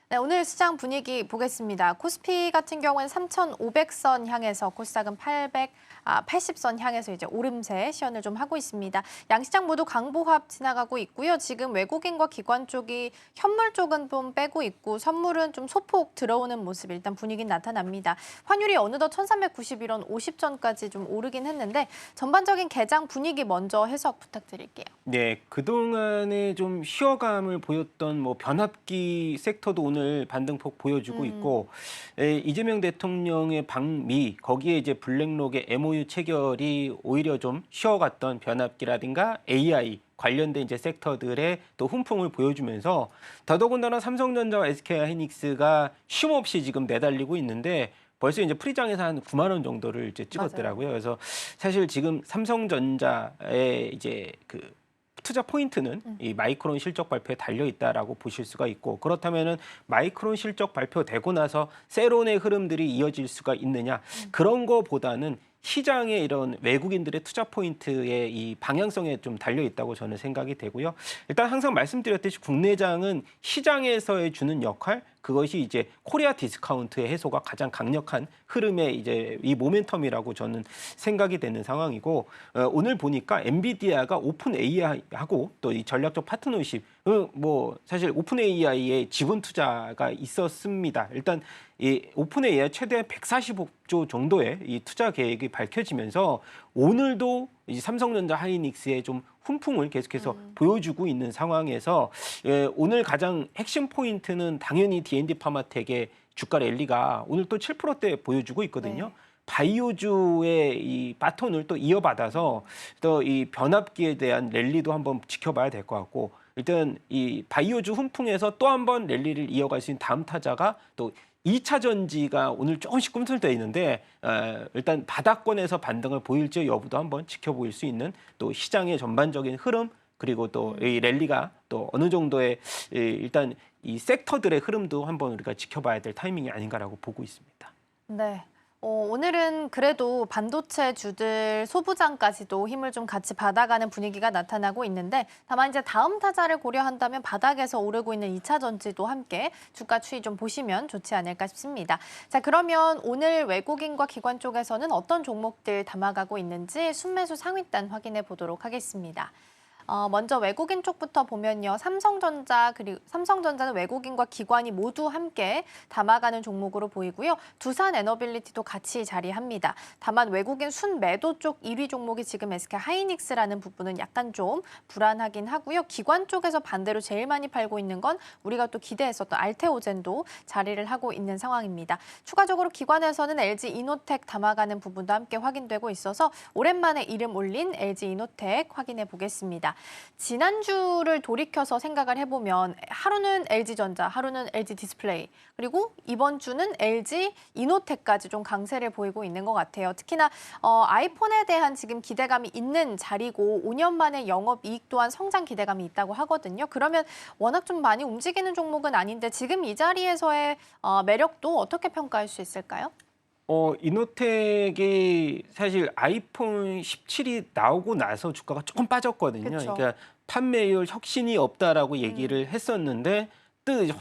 네, 오늘 시장 분위기 보겠습니다. 코스피 같은 경우는 3,500선 향해서 코스닥은 80선 향해서 이제 오름세 시연을 좀 하고 있습니다. 양시장 모두 강보합 지나가고 있고요. 지금 외국인과 기관 쪽이 현물 쪽은 좀 빼고 있고 선물은 좀 소폭 들어오는 모습 일단 분위기는 나타납니다. 환율이 어느덧 1,391원 50전까지 좀 오르긴 했는데 전반적인 개장 분위기 먼저 해석 부탁드릴게요. 네, 그동안에 좀 쉬어감을 보였던 뭐 변압기 섹터도 오늘 반등폭 보여주고 있고 이재명 대통령의 방미 거기에 이제 블랙록의 MOU 체결이 오히려 좀 쉬어갔던 변압기라든가 AI 관련된 이제 섹터들의 또 훈풍을 보여주면서 더더군다나 삼성전자와 SK하이닉스가 쉼없이 지금 내달리고 있는데 벌써 이제 프리장에서 한 9만 원 정도를 이제 찍었더라고요. 그래서 사실 지금 삼성전자의 이제 그 투자 포인트는 이 마이크론 실적 발표에 달려 있다라고 보실 수가 있고, 그렇다면은 마이크론 실적 발표되고 나서 세론의 흐름들이 이어질 수가 있느냐, 그런 거보다는 시장의 이런 외국인들의 투자 포인트의 이 방향성에 좀 달려 있다고 저는 생각이 되고요. 일단 항상 말씀드렸듯이 국내장은 시장에서의 주는 역할, 그것이 이제 코리아 디스카운트의 해소가 가장 강력한 흐름의 이제 이 모멘텀이라고 저는 생각이 되는 상황이고, 오늘 보니까 엔비디아가 오픈 AI하고 또 이 전략적 파트너십, 뭐 사실 오픈 AI의 지분 투자가 있었습니다. 일단 이 오픈 AI 최대 145조 정도의 이 투자 계획이 밝혀지면서 오늘도 이 삼성전자 하이닉스의 좀 훈풍을 계속해서 보여주고 있는 상황에서, 오늘 가장 핵심 포인트는 당연히 D&D 파마텍의 주가 랠리가 오늘 또 7%대 보여주고 있거든요. 네. 바이오주의 이 바톤을 또 이어받아서 또 이 변압기에 대한 랠리도 한번 지켜봐야 될 것 같고, 일단 이 바이오주 훈풍에서 또 한 번 랠리를 이어갈 수 있는 다음 타자가 또 2차 전지가 오늘 조금씩 꿈틀대 있는데, 일단 바닥권에서 반등을 보일지 여부도 한번 지켜볼 수 있는 또 시장의 전반적인 흐름, 그리고 또 이 랠리가 또 어느 정도의 일단 이 섹터들의 흐름도 한번 우리가 지켜봐야 될 타이밍이 아닌가라고 보고 있습니다. 네. 오늘은 그래도 반도체 주들 소부장까지도 힘을 좀 같이 받아가는 분위기가 나타나고 있는데, 다만 이제 다음 타자를 고려한다면 바닥에서 오르고 있는 2차 전지도 함께 주가 추이 좀 보시면 좋지 않을까 싶습니다. 자, 그러면 오늘 외국인과 기관 쪽에서는 어떤 종목들 담아가고 있는지 순매수 상위단 확인해 보도록 하겠습니다. 먼저 외국인 쪽부터 보면요. 삼성전자는 외국인과 기관이 모두 함께 담아가는 종목으로 보이고요. 두산 에너빌리티도 같이 자리합니다. 다만 외국인 순매도 쪽 1위 종목이 지금 SK 하이닉스라는 부분은 약간 좀 불안하긴 하고요. 기관 쪽에서 반대로 제일 많이 팔고 있는 건 우리가 또 기대했었던 알테오젠도 자리를 하고 있는 상황입니다. 추가적으로 기관에서는 LG 이노텍 담아가는 부분도 함께 확인되고 있어서 오랜만에 이름 올린 LG 이노텍 확인해 보겠습니다. 지난주를 돌이켜서 생각을 해보면 하루는 LG전자, 하루는 LG 디스플레이, 그리고 이번 주는 LG 이노텍까지 좀 강세를 보이고 있는 것 같아요. 특히나 아이폰에 대한 지금 기대감이 있는 자리고 5년 만에 영업이익 또한 성장 기대감이 있다고 하거든요. 그러면 워낙 좀 많이 움직이는 종목은 아닌데 지금 이 자리에서의 매력도 어떻게 평가할 수 있을까요? 이노텍이 사실 아이폰 17이 나오고 나서 주가가 조금 빠졌거든요. 그쵸. 그러니까 판매율 혁신이 없다라고 얘기를 했었는데,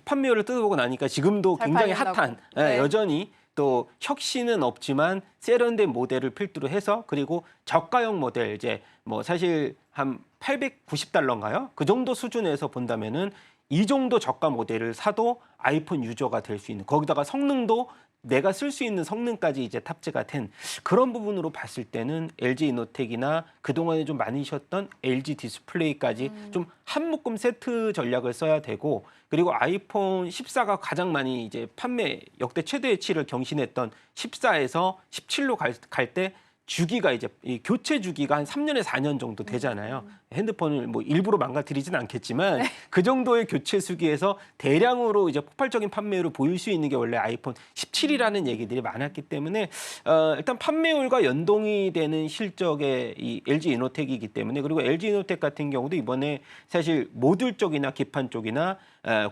판매율을 뜯어보고 나니까 지금도 잘 굉장히 팔린다고. 핫한, 네. 여전히 또 혁신은 없지만 세련된 모델을 필두로 해서, 그리고 저가형 모델, 이제 뭐 사실 한 890달러인가요? 그 정도 수준에서 본다면은 이 정도 저가 모델을 사도 아이폰 유저가 될 수 있는, 거기다가 성능도 내가 쓸 수 있는 성능까지 이제 탑재가 된 그런 부분으로 봤을 때는 LG 이노텍이나 그동안에 좀 많이 쉬었던 LG 디스플레이까지 좀 한 묶음 세트 전략을 써야 되고, 그리고 아이폰 14가 가장 많이 이제 판매 역대 최대치를 경신했던 14에서 17로 갈 때 주기가 이제 이 교체 주기가 한 3년에 4년 정도 되잖아요. 핸드폰을 뭐 일부러 망가뜨리진 않겠지만 그 정도의 교체 수기에서 대량으로 이제 폭발적인 판매율을 보일 수 있는 게 원래 아이폰 17이라는 얘기들이 많았기 때문에, 일단 판매율과 연동이 되는 실적의 이 LG 이노텍이기 때문에, 그리고 LG 이노텍 같은 경우도 이번에 사실 모듈 쪽이나 기판 쪽이나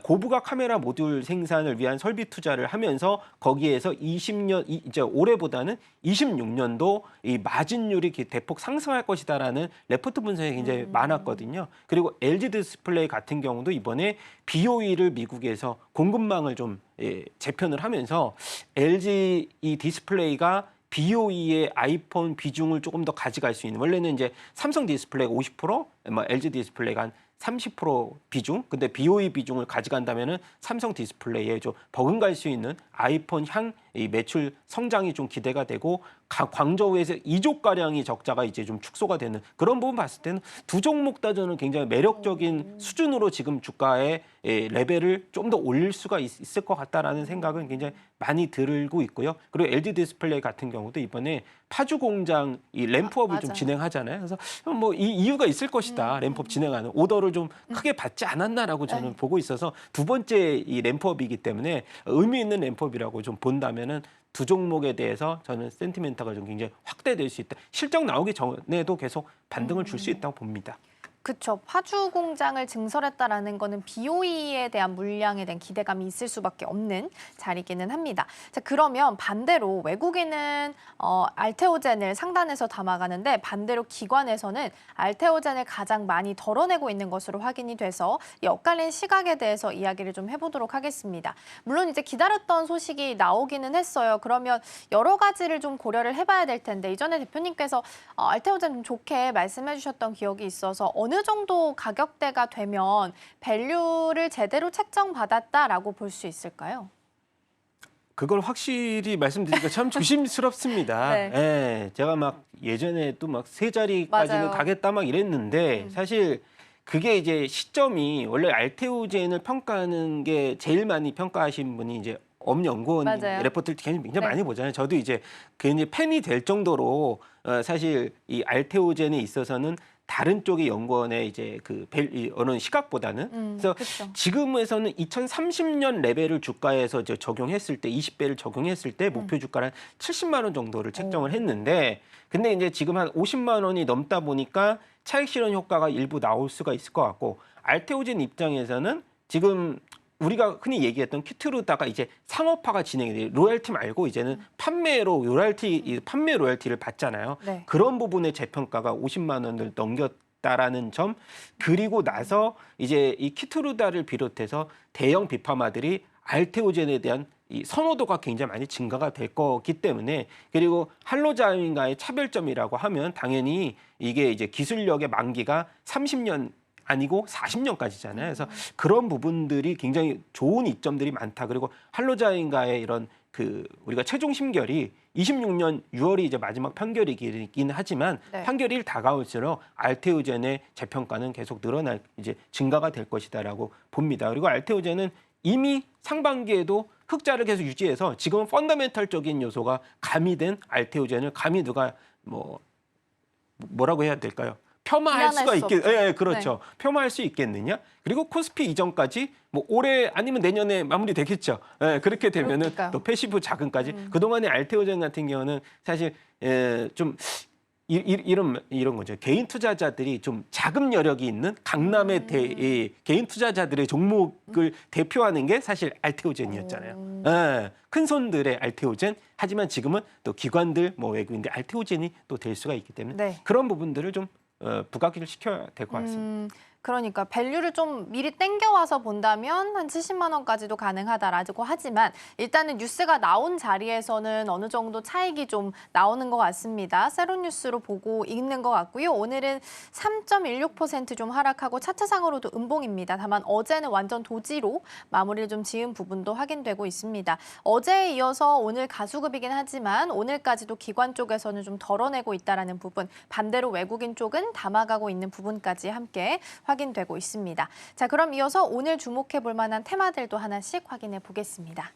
고부가 카메라 모듈 생산을 위한 설비 투자를 하면서 거기에서 20년 이제 올해보다는 26년도 이 마진율이 대폭 상승할 것이다라는 레포트 분석이 굉장히 많았거든요. 그리고 LG 디스플레이 같은 경우도 이번에 BOE를 미국에서 공급망을 좀 재편을 하면서 LG 이 디스플레이가 BOE의 아이폰 비중을 조금 더 가져갈 수 있는, 원래는 이제 삼성 디스플레이가 50%, 뭐 LG 디스플레이가 한 30% 비중, 근데 BOE 비중을 가져간다면은 삼성 디스플레이에 좀 버금갈 수 있는 아이폰 향 이 매출 성장이 좀 기대가 되고, 광저우에서 2조 가량이 적자가 이제 좀 축소가 되는 그런 부분 봤을 때는 두 종목 다 저는 굉장히 매력적인 수준으로 지금 주가의 레벨을 좀 더 올릴 수가 있을 것 같다라는 생각은 굉장히 많이 들고 있고요. 그리고 LG 디스플레이 같은 경우도 이번에 파주 공장 이 램프업을 좀 맞아요. 진행하잖아요. 그래서 뭐 이 이유가 있을 것이다. 램프업 진행하는 오더를 좀 크게 받지 않았나라고 저는 보고 있어서 두 번째 이 램프업이기 때문에 의미 있는 램프업이라고 좀 본다면은 두 종목에 대해서 저는 센티멘트가 좀 굉장히 확대될 수 있다. 실적 나오기 전에도 계속 반등을 줄 수 있다고 봅니다. 그렇죠. 파주 공장을 증설했다라는 거는 BOE에 대한 물량에 대한 기대감이 있을 수밖에 없는 자리기는 합니다. 자, 그러면 반대로 외국인은 알테오젠을 상단에서 담아가는데 반대로 기관에서는 알테오젠을 가장 많이 덜어내고 있는 것으로 확인이 돼서 이 엇갈린 시각에 대해서 이야기를 좀 해보도록 하겠습니다. 물론 이제 기다렸던 소식이 나오기는 했어요. 그러면 여러 가지를 좀 고려를 해봐야 될 텐데 이전에 대표님께서 알테오젠 좀 좋게 말씀해 주셨던 기억이 있어서 어느 정도 가격대가 되면 밸류를 제대로 책정받았다라고 볼 수 있을까요? 그걸 확실히 말씀드리기가 참 조심스럽습니다. 네. 예, 제가 막 예전에 또 막 세 자리까지는 맞아요. 가겠다 막 이랬는데 사실 그게 이제 시점이 원래 알테오젠을 평가하는 게 제일 많이 평가하신 분이 이제 엄연구원 맞아요. 레포트를 굉장히 네. 많이 보잖아요. 저도 이제 굉장히 팬이 될 정도로 사실 이 알테오젠에 있어서는 다른 쪽의 연구원의 이제 어느 시각보다는 그래서 그렇죠. 지금에서는 2030년 레벨을 주가에서 이제 적용했을 때 20배를 적용했을 때 목표 주가를 70만 원 정도를 책정을 했는데 근데 이제 지금 한 50만 원이 넘다 보니까 차익 실현 효과가 일부 나올 수가 있을 것 같고 알테오젠 입장에서는 지금 우리가 흔히 얘기했던 키트루다가 이제 상업화가 진행이 돼요. 로열티 말고 이제는 판매 로열티를 받잖아요. 네. 그런 부분의 재평가가 50만 원을 넘겼다라는 점 그리고 나서 이제 이 키트루다를 비롯해서 대형 비파마들이 알테오젠에 대한 이 선호도가 굉장히 많이 증가가 될 거기 때문에 그리고 할로자인과의 차별점이라고 하면 당연히 이게 이제 기술력의 만기가 30년 아니고 40년까지잖아요. 그래서 그런 부분들이 굉장히 좋은 이점들이 많다. 그리고 할로자인과의 이런 우리가 최종 심결이 26년 6월이 이제 마지막 판결이긴 하지만 네. 판결이 다가올수록 알테오젠의 재평가는 계속 이제 증가가 될 것이다라고 봅니다. 그리고 알테오젠은 이미 상반기에도 흑자를 계속 유지해서 지금은 펀더멘털적인 요소가 가미된 알테오젠을 감히 누가 뭐라고 해야 될까요? 폄하할 수가 예, 그렇죠. 폄하할 수 있겠느냐? 그리고 코스피 이전까지 뭐 올해 아니면 내년에 마무리되겠죠. 예, 그렇게 되면은 그러니까요. 또 패시브 자금까지 그동안의 알테오젠 같은 경우는 사실 좀 이런 거죠. 개인 투자자들이 좀 자금 여력이 있는 강남의 개인 투자자들의 종목을 대표하는 게 사실 알테오젠이었잖아요. 예, 큰 손들의 알테오젠. 하지만 지금은 또 기관들, 외국인들 알테오젠이 또 될 수가 있기 때문에 네. 그런 부분들을 좀 부각을 시켜야 될 것 같습니다. 그러니까 밸류를 좀 미리 땡겨와서 본다면 한 70만 원까지도 가능하다라고 하지만 일단은 뉴스가 나온 자리에서는 어느 정도 차익이 좀 나오는 것 같습니다. 세로뉴스로 보고 있는 것 같고요. 오늘은 3.16% 좀 하락하고 차트상으로도 음봉입니다. 다만 어제는 완전 도지로 마무리를 좀 지은 부분도 확인되고 있습니다. 어제에 이어서 오늘 가수급이긴 하지만 오늘까지도 기관 쪽에서는 좀 덜어내고 있다라는 부분, 반대로 외국인 쪽은 담아가고 있는 부분까지 함께 확인되고 있습니다. 자, 그럼 이어서 오늘 주목해 볼 만한 테마들도 하나씩 확인해 보겠습니다.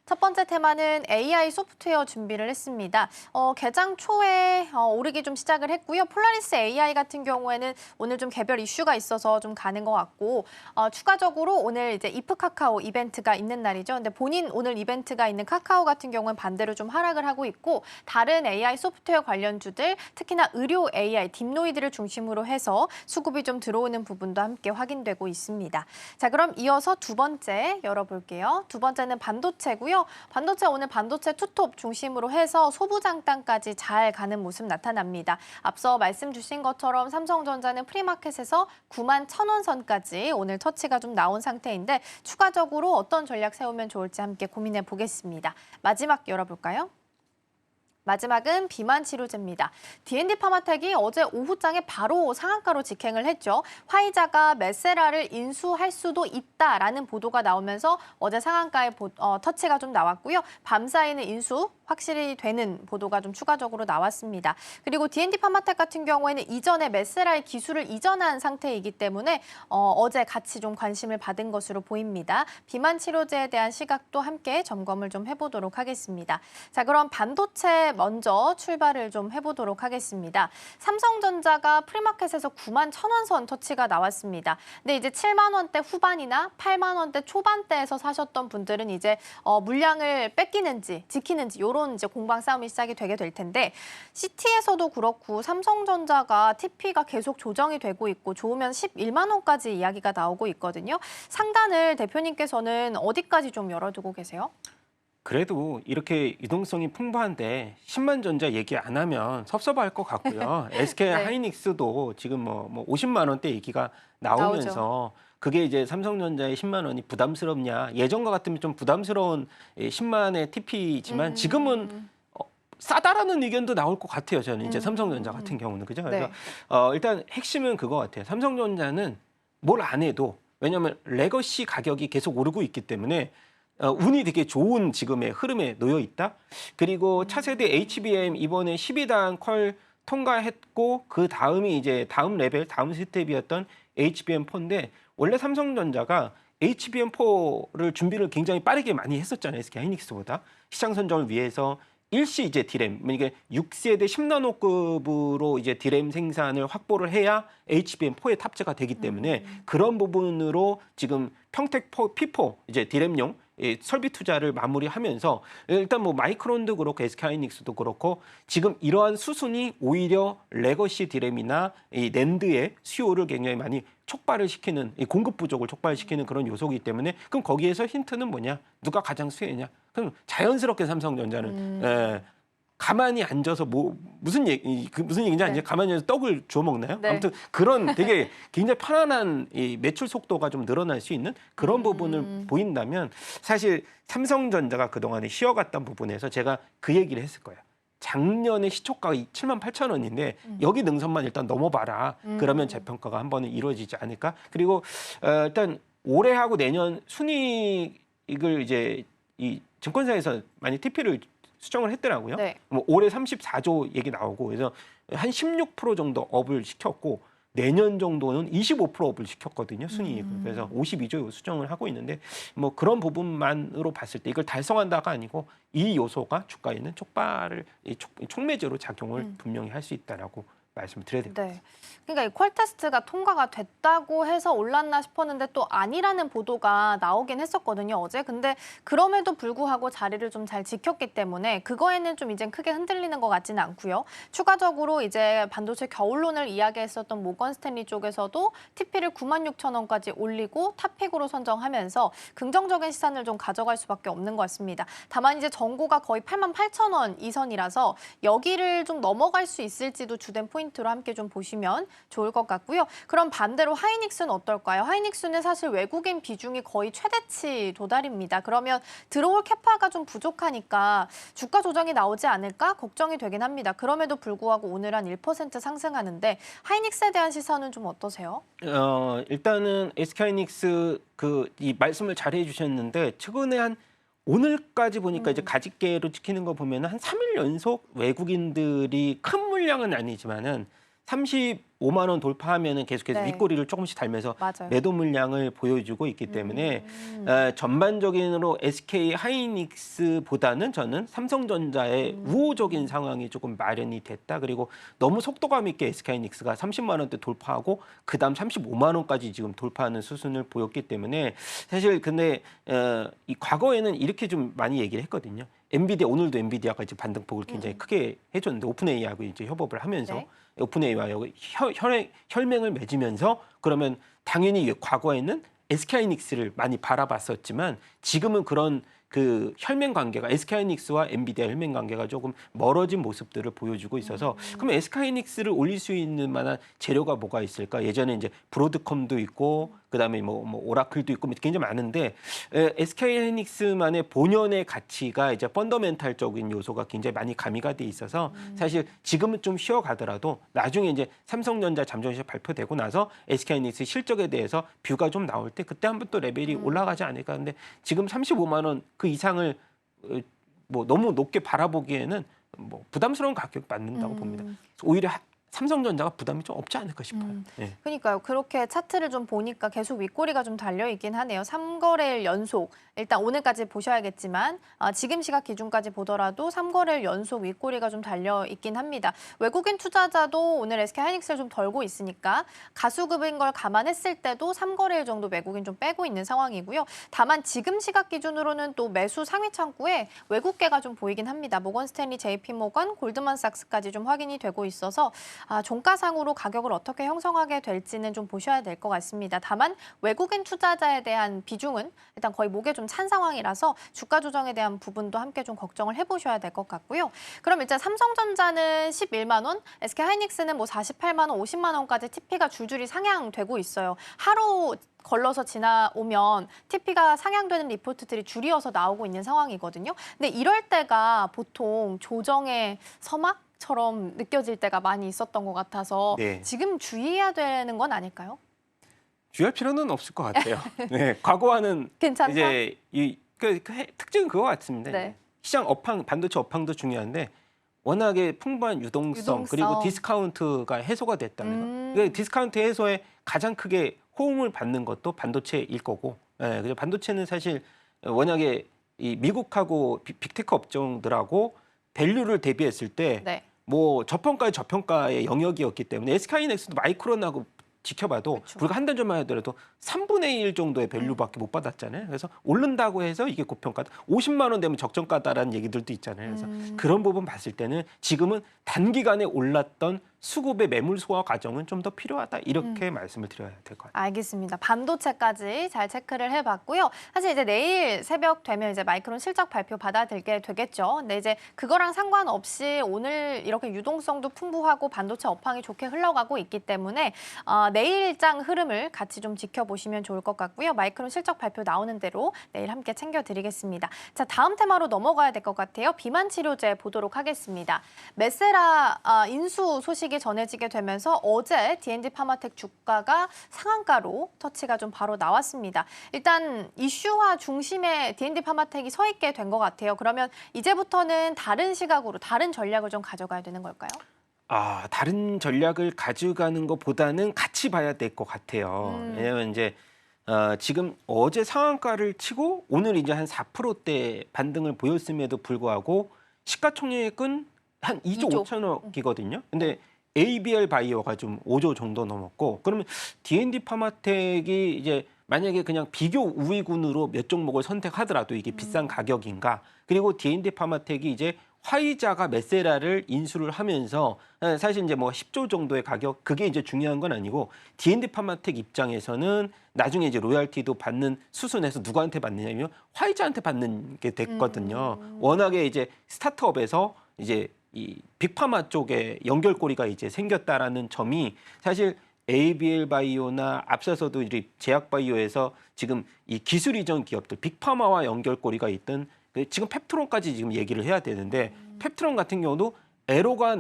첫 번째 테마는 AI 소프트웨어 준비를 했습니다. 개장 초에 오르기 좀 시작을 했고요. 폴라리스 AI 같은 경우에는 오늘 좀 개별 이슈가 있어서 좀 가는 것 같고 추가적으로 오늘 이제 이프 카카오 이벤트가 있는 날이죠. 근데 본인 오늘 이벤트가 있는 카카오 같은 경우는 반대로 좀 하락을 하고 있고 다른 AI 소프트웨어 관련주들 특히나 의료 AI 딥노이드를 중심으로 해서 수급이 좀 들어오는 부분도 함께 확인되고 있습니다. 자, 그럼 이어서 두 번째 열어볼게요. 두 번째는 반도체고요. 반도체 오늘 반도체 투톱 중심으로 해서 소부장단까지 잘 가는 모습 나타납니다. 앞서 말씀 주신 것처럼 삼성전자는 프리마켓에서 91,000원 선까지 오늘 터치가 좀 나온 상태인데 추가적으로 어떤 전략 세우면 좋을지 함께 고민해 보겠습니다. 마지막 열어볼까요? 마지막은 비만 치료제입니다. D&D 파마텍이 어제 오후장에 바로 상한가로 직행을 했죠. 화이자가 메세라를 인수할 수도 있다라는 보도가 나오면서 어제 상한가에 터치가 좀 나왔고요. 밤사이는 인수 확실히 되는 보도가 좀 추가적으로 나왔습니다. 그리고 D&D 파마텍 같은 경우에는 이전에 메세라의 기술을 이전한 상태이기 때문에 어제 같이 좀 관심을 받은 것으로 보입니다. 비만 치료제에 대한 시각도 함께 점검을 좀 해보도록 하겠습니다. 자, 그럼 반도체 먼저 출발을 좀 해보도록 하겠습니다. 삼성전자가 프리마켓에서 9만 1,000원 선 터치가 나왔습니다. 근데 이제 7만 원대 후반이나 8만 원대 초반대에서 사셨던 분들은 이제 물량을 뺏기는지 지키는지 이런 이제 공방 싸움이 시작이 되게 될 텐데 CT에서도 그렇고 삼성전자가 TP가 계속 조정이 되고 있고 좋으면 11만 원까지 이야기가 나오고 있거든요. 상단을 대표님께서는 어디까지 좀 열어두고 계세요? 그래도 이렇게 유동성이 풍부한데 10만 전자 얘기 안 하면 섭섭할 것 같고요. SK 네. 하이닉스도 지금 뭐 50만 원대 얘기가 나오면서 그게 이제 삼성전자의 10만 원이 부담스럽냐. 예전과 같으면 좀 부담스러운 10만의 TP지만 지금은 싸다라는 의견도 나올 것 같아요. 저는 이제 삼성전자 같은 경우는 그죠. 그래서 네. 일단 핵심은 그거 같아요. 삼성전자는 뭘 안 해도 왜냐하면 레거시 가격이 계속 오르고 있기 때문에 운이 되게 좋은 지금의 흐름에 놓여 있다. 그리고 차세대 HBM 이번에 12단 컬 통과했고 그 다음이 이제 다음 레벨, 다음 스텝이었던 HBM4인데 원래 삼성전자가 HBM4를 준비를 굉장히 빠르게 많이 했었잖아요. SK 하이닉스보다 시장 선점을 위해서 일시 이제 디램, 이게 6세대 10나노급으로 이제 디램 생산을 확보를 해야 HBM4에 탑재가 되기 때문에 그런 부분으로 지금 평택 P4 이제 디램용 설비 투자를 마무리하면서 일단 뭐 마이크론도 그렇고 SK 하이닉스도 그렇고 지금 이러한 수순이 오히려 레거시 디램이나 이 낸드의 수요를 굉장히 많이 촉발을 시키는 이 공급 부족을 촉발시키는 그런 요소이기 때문에 그럼 거기에서 힌트는 뭐냐? 누가 가장 수혜냐? 그럼 자연스럽게 삼성전자는 가만히 앉아서 뭐 무슨 얘기인지 아니죠? 가만히 앉아서 떡을 주워 먹나요? 네. 아무튼 그런 되게 굉장히 편안한 이 매출 속도가 좀 늘어날 수 있는 그런 부분을 보인다면 사실 삼성전자가 그동안에 쉬어갔던 부분에서 제가 그 얘기를 했을 거예요. 작년에 시초가가 7만 8천 원인데 여기 능선만 일단 넘어봐라. 그러면 재평가가 한 번은 이루어지지 않을까? 그리고 일단 올해하고 내년 순이익을 이제 이 증권사에서 많이 TP를 수정을 했더라고요. 네. 뭐 올해 34조 얘기 나오고 그래서 한 16% 정도 업을 시켰고 내년 정도는 25% 업을 시켰거든요. 순이익을. 그래서 52조 수정을 하고 있는데 뭐 그런 부분만으로 봤을 때 이걸 달성한다가 아니고 이 요소가 주가에는 촉발을 촉매제로 작용을 분명히 할 수 있다라고 말씀을 드려야 됩니다. 네. 그러니까 이 퀄 테스트가 통과가 됐다고 해서 올랐나 싶었는데 또 아니라는 보도가 나오긴 했었거든요, 어제. 근데 그럼에도 불구하고 자리를 좀 잘 지켰기 때문에 그거에는 좀 이젠 크게 흔들리는 것 같지는 않고요. 추가적으로 이제 반도체 겨울론을 이야기했었던 모건 스탠리 쪽에서도 TP를 96,000원까지 올리고 탑픽으로 선정하면서 긍정적인 시선을 좀 가져갈 수밖에 없는 것 같습니다. 다만 이제 전고가 거의 88,000원 이선이라서 여기를 좀 넘어갈 수 있을지도 주된 포인트로 함께 좀 보시면 좋을 것 같고요. 그럼 반대로 하이닉스는 어떨까요? 하이닉스는 사실 외국인 비중이 거의 최대치 도달입니다. 그러면 들어올 캐파가 좀 부족하니까 주가 조정이 나오지 않을까 걱정이 되긴 합니다. 그럼에도 불구하고 오늘 한 1% 상승하는데 하이닉스에 대한 시선은 좀 어떠세요? 일단은 SK 하이닉스 이 말씀을 잘 해주셨는데 최근에 한 오늘까지 보니까 이제 가짓개로 지키는 거 보면 한 3일 연속 외국인들이 큰 물량은 아니지만은 35만 원 돌파하면은 계속해서 네. 윗꼬리를 조금씩 달면서 맞아요. 매도 물량을 보여주고 있기 때문에 전반적으로 SK 하이닉스보다는 저는 삼성전자의 우호적인 상황이 조금 마련이 됐다. 그리고 너무 속도감 있게 SK 하이닉스가 30만 원대 돌파하고 그다음 35만 원까지 지금 돌파하는 수순을 보였기 때문에 사실 근데 이 과거에는 이렇게 좀 많이 얘기를 했거든요. 엔비디아 오늘도 엔비디아가 이제 반등폭을 굉장히 크게 해줬는데 오픈AI하고 이제 협업을 하면서 네. 오픈AI와 혈맹을 맺으면서 그러면 당연히 과거에는 SK하이닉스를 많이 바라봤었지만 지금은 그런 그 혈맹 관계가 SK하이닉스와 엔비디아 혈맹 관계가 조금 멀어진 모습들을 보여주고 있어서 그럼 SK하이닉스를 올릴 수 있는 만한 재료가 뭐가 있을까? 예전에 이제 브로드컴도 있고 그다음에 뭐 오라클도 있고 굉장히 많은데 SK하이닉스만의 본연의 가치가 이제 펀더멘탈적인 요소가 굉장히 많이 가미가 돼 있어서 사실 지금은 좀 쉬어가더라도 나중에 이제 삼성전자 잠정 시작 발표되고 나서 SK하이닉스 실적에 대해서 뷰가 좀 나올 때 그때 한번 또 레벨이 올라가지 않을까. 근데 지금 35만 원 그 이상을 뭐 너무 높게 바라보기에는 뭐 부담스러운 가격 받는다고 봅니다. 오히려 삼성전자가 부담이 좀 없지 않을까 싶어요. 네. 그러니까요. 그렇게 차트를 좀 보니까 계속 윗꼬리가 좀 달려있긴 하네요. 3거래일 연속 일단 오늘까지 보셔야겠지만 지금 시각 기준까지 보더라도 3거래일 연속 윗꼬리가 좀 달려 있긴 합니다. 외국인 투자자도 오늘 SK하이닉스를 좀 덜고 있으니까 가수급인 걸 감안했을 때도 3거래일 정도 외국인 좀 빼고 있는 상황이고요. 다만 지금 시각 기준으로는 또 매수 상위 창구에 외국계가 좀 보이긴 합니다. 모건스탠리, JP모건, 골드만삭스까지 좀 확인이 되고 있어서 종가상으로 가격을 어떻게 형성하게 될지는 좀 보셔야 될 것 같습니다. 다만 외국인 투자자에 대한 비중은 일단 거의 목에 좀 찬 상황이라서 주가 조정에 대한 부분도 함께 좀 걱정을 해보셔야 될 것 같고요. 그럼 일단 삼성전자는 11만 원, SK하이닉스는 뭐 48만 원, 50만 원까지 TP가 줄줄이 상향되고 있어요. 하루 걸러서 지나오면 TP가 상향되는 리포트들이 줄이어서 나오고 있는 상황이거든요. 근데 이럴 때가 보통 조정의 서막처럼 느껴질 때가 많이 있었던 것 같아서 네. 지금 주의해야 되는 건 아닐까요? 주의할 필요는 없을 것 같아요. 네, 과거와는 괜찮다? 이제 특징은 그거 같습니다. 네. 시장 업황, 반도체 업황도 중요한데 워낙에 풍부한 유동성. 그리고 디스카운트가 해소가 됐다는 거. 그러니까 디스카운트 해소에 가장 크게 호응을 받는 것도 반도체일 거고. 예, 그래서 반도체는 사실 워낙에 이 미국하고 빅테크 업종들하고 밸류를 대비했을 때 네. 뭐 저평가의 영역이었기 때문에 SK하이닉스도 마이크론하고 지켜봐도 그쵸. 불과 한 달 전만 하더라도 3분의 1 정도의 밸류밖에 못 받았잖아요. 그래서 오른다고 해서 이게 고평가다. 50만 원 되면 적정가다라는 얘기들도 있잖아요. 그래서 그런 부분 봤을 때는 지금은 단기간에 올랐던 수급의 매물 소화 과정은 좀 더 필요하다. 이렇게 말씀을 드려야 될 것 같아요. 알겠습니다. 반도체까지 잘 체크를 해봤고요. 사실 이제 내일 새벽 되면 이제 마이크론 실적 발표 받아들게 되겠죠. 근데 이제 그거랑 상관없이 오늘 이렇게 유동성도 풍부하고 반도체 업황이 좋게 흘러가고 있기 때문에 내일장 흐름을 같이 좀 지켜보시면 좋을 것 같고요. 마이크론 실적 발표 나오는 대로 내일 함께 챙겨드리겠습니다. 자, 다음 테마로 넘어가야 될 것 같아요. 비만 치료제 보도록 하겠습니다. 메세라 인수 소식이 전해지게 되면서 어제 D&D 파마텍 주가가 상한가로 터치가 좀 바로 나왔습니다. 일단 이슈화 중심에 D&D 파마텍이 서 있게 된 것 같아요. 그러면 이제부터는 다른 시각으로 다른 전략을 좀 가져가야 되는 걸까요? 다른 전략을 가져가는 것보다는 같이 봐야 될 것 같아요. 왜냐하면 이제 지금 어제 상한가를 치고 오늘 이제 한 4%대 반등을 보였음에도 불구하고 시가총액은 한 2조 5천억이거든요. 근데 ABL 바이오가 좀 5조 정도 넘었고, 그러면 D&D 파마텍이 이제 만약에 그냥 비교 우위군으로 몇 종목을 선택하더라도 이게 비싼 가격인가? 그리고 D&D 파마텍이 이제 화이자가 메세라를 인수를 하면서 사실 이제 뭐 10조 정도의 가격, 그게 이제 중요한 건 아니고 D&D 파마텍 입장에서는 나중에 이제 로열티도 받는 수순에서 누구한테 받느냐면 화이자한테 받는 게 됐거든요. 워낙에 이제 스타트업에서 이제 이 빅파마 쪽에 연결고리가 이제 생겼다라는 점이 사실 ABL 바이오나 앞서서도 이제 제약바이오에서 지금 이 기술 이전 기업들 빅파마와 연결고리가 있던 지금 펩트론까지 지금 얘기를 해야 되는데 펩트론 같은 경우도 에로가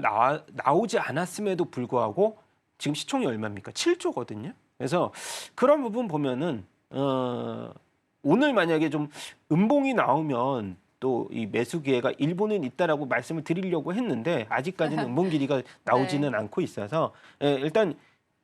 나오지 않았음에도 불구하고 지금 시총이 얼마입니까? 7조거든요. 그래서 그런 부분 보면은 오늘 만약에 좀 음봉이 나오면 또 이 매수 기회가 일부는 있다라고 말씀을 드리려고 했는데 아직까지는 음봉 길이가 나오지는 않고 있어서 일단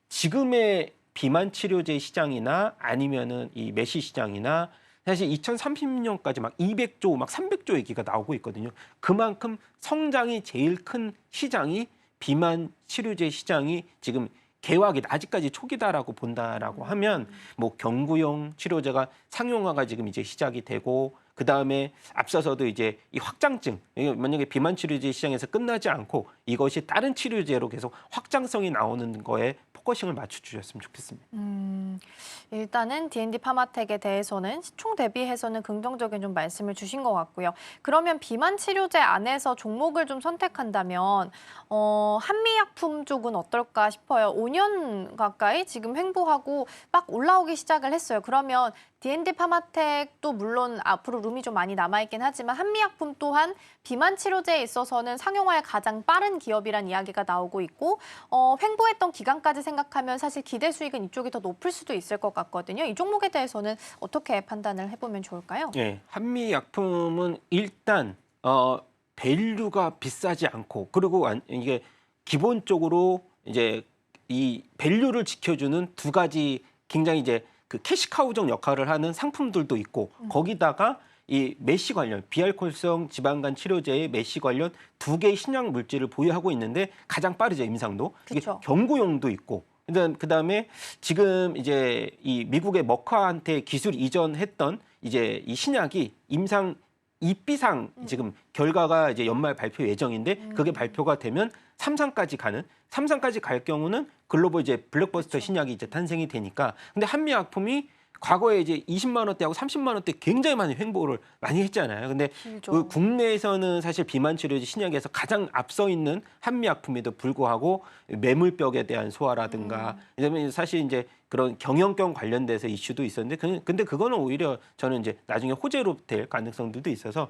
지금의 비만 치료제 시장이나 아니면은 이 메시 시장이나 사실 2030년까지 막 200조, 막 300조 얘기가 나오고 있거든요. 그만큼 성장이 제일 큰 시장이 비만 치료제 시장이 지금 개화기 아직까지 초기다라고 본다라고 하면 뭐 경구용 치료제가 상용화가 지금 이제 시작이 되고 그 다음에 앞서서도 이제 이 확장증, 만약에 비만 치료제 시장에서 끝나지 않고 이것이 다른 치료제로 계속 확장성이 나오는 거에 포커싱을 맞춰주셨으면 좋겠습니다. 일단은 D&D 파마텍에 대해서는 시총 대비해서는 긍정적인 좀 말씀을 주신 것 같고요. 그러면 비만 치료제 안에서 종목을 좀 선택한다면 한미약품 쪽은 어떨까 싶어요. 5년 가까이 지금 횡보하고 막 올라오기 시작을 했어요. 그러면 D&D 파마텍도 물론 앞으로 룸이 좀 많이 남아있긴 하지만 한미약품 또한 비만 치료제에 있어서는 상용화에 가장 빠른 기업이란 이야기가 나오고 있고 횡보했던 기간까지 생각하면 사실 기대 수익은 이쪽이 더 높을 수도 있을 것 같거든요. 이 종목에 대해서는 어떻게 판단을 해보면 좋을까요? 네, 한미약품은 일단 밸류가 비싸지 않고 그리고 이게 기본적으로 이제 이 밸류를 지켜주는 두 가지 굉장히 이제 그 캐시카우적 역할을 하는 상품들도 있고 거기다가 이 메시 관련 비알코올성 지방간 치료제의 메시 관련 2개의 신약 물질을 보유하고 있는데 가장 빠르죠, 임상도. 이게 그쵸. 경구용도 있고. 그다음에 지금 이제 이 미국의 머카한테 기술 이전했던 이제 이 신약이 임상 2비상 지금 결과가 이제 연말 발표 예정인데 그게 발표가 되면 3상까지 갈 경우는 글로벌 이제 블록버스터 신약이 이제 탄생이 되니까. 근데 한미약품이 과거에 이제 20만 원대하고 30만 원대 굉장히 많이 횡보를 많이 했잖아요. 근데 길죠. 그 국내에서는 사실 비만 치료제 신약에서 가장 앞서 있는 한미약품에도 불구하고 매물벽에 대한 소화라든가 왜냐면 사실 이제 그런 경영권 관련돼서 이슈도 있었는데 근데 그거는 오히려 저는 이제 나중에 호재로 될 가능성들도 있어서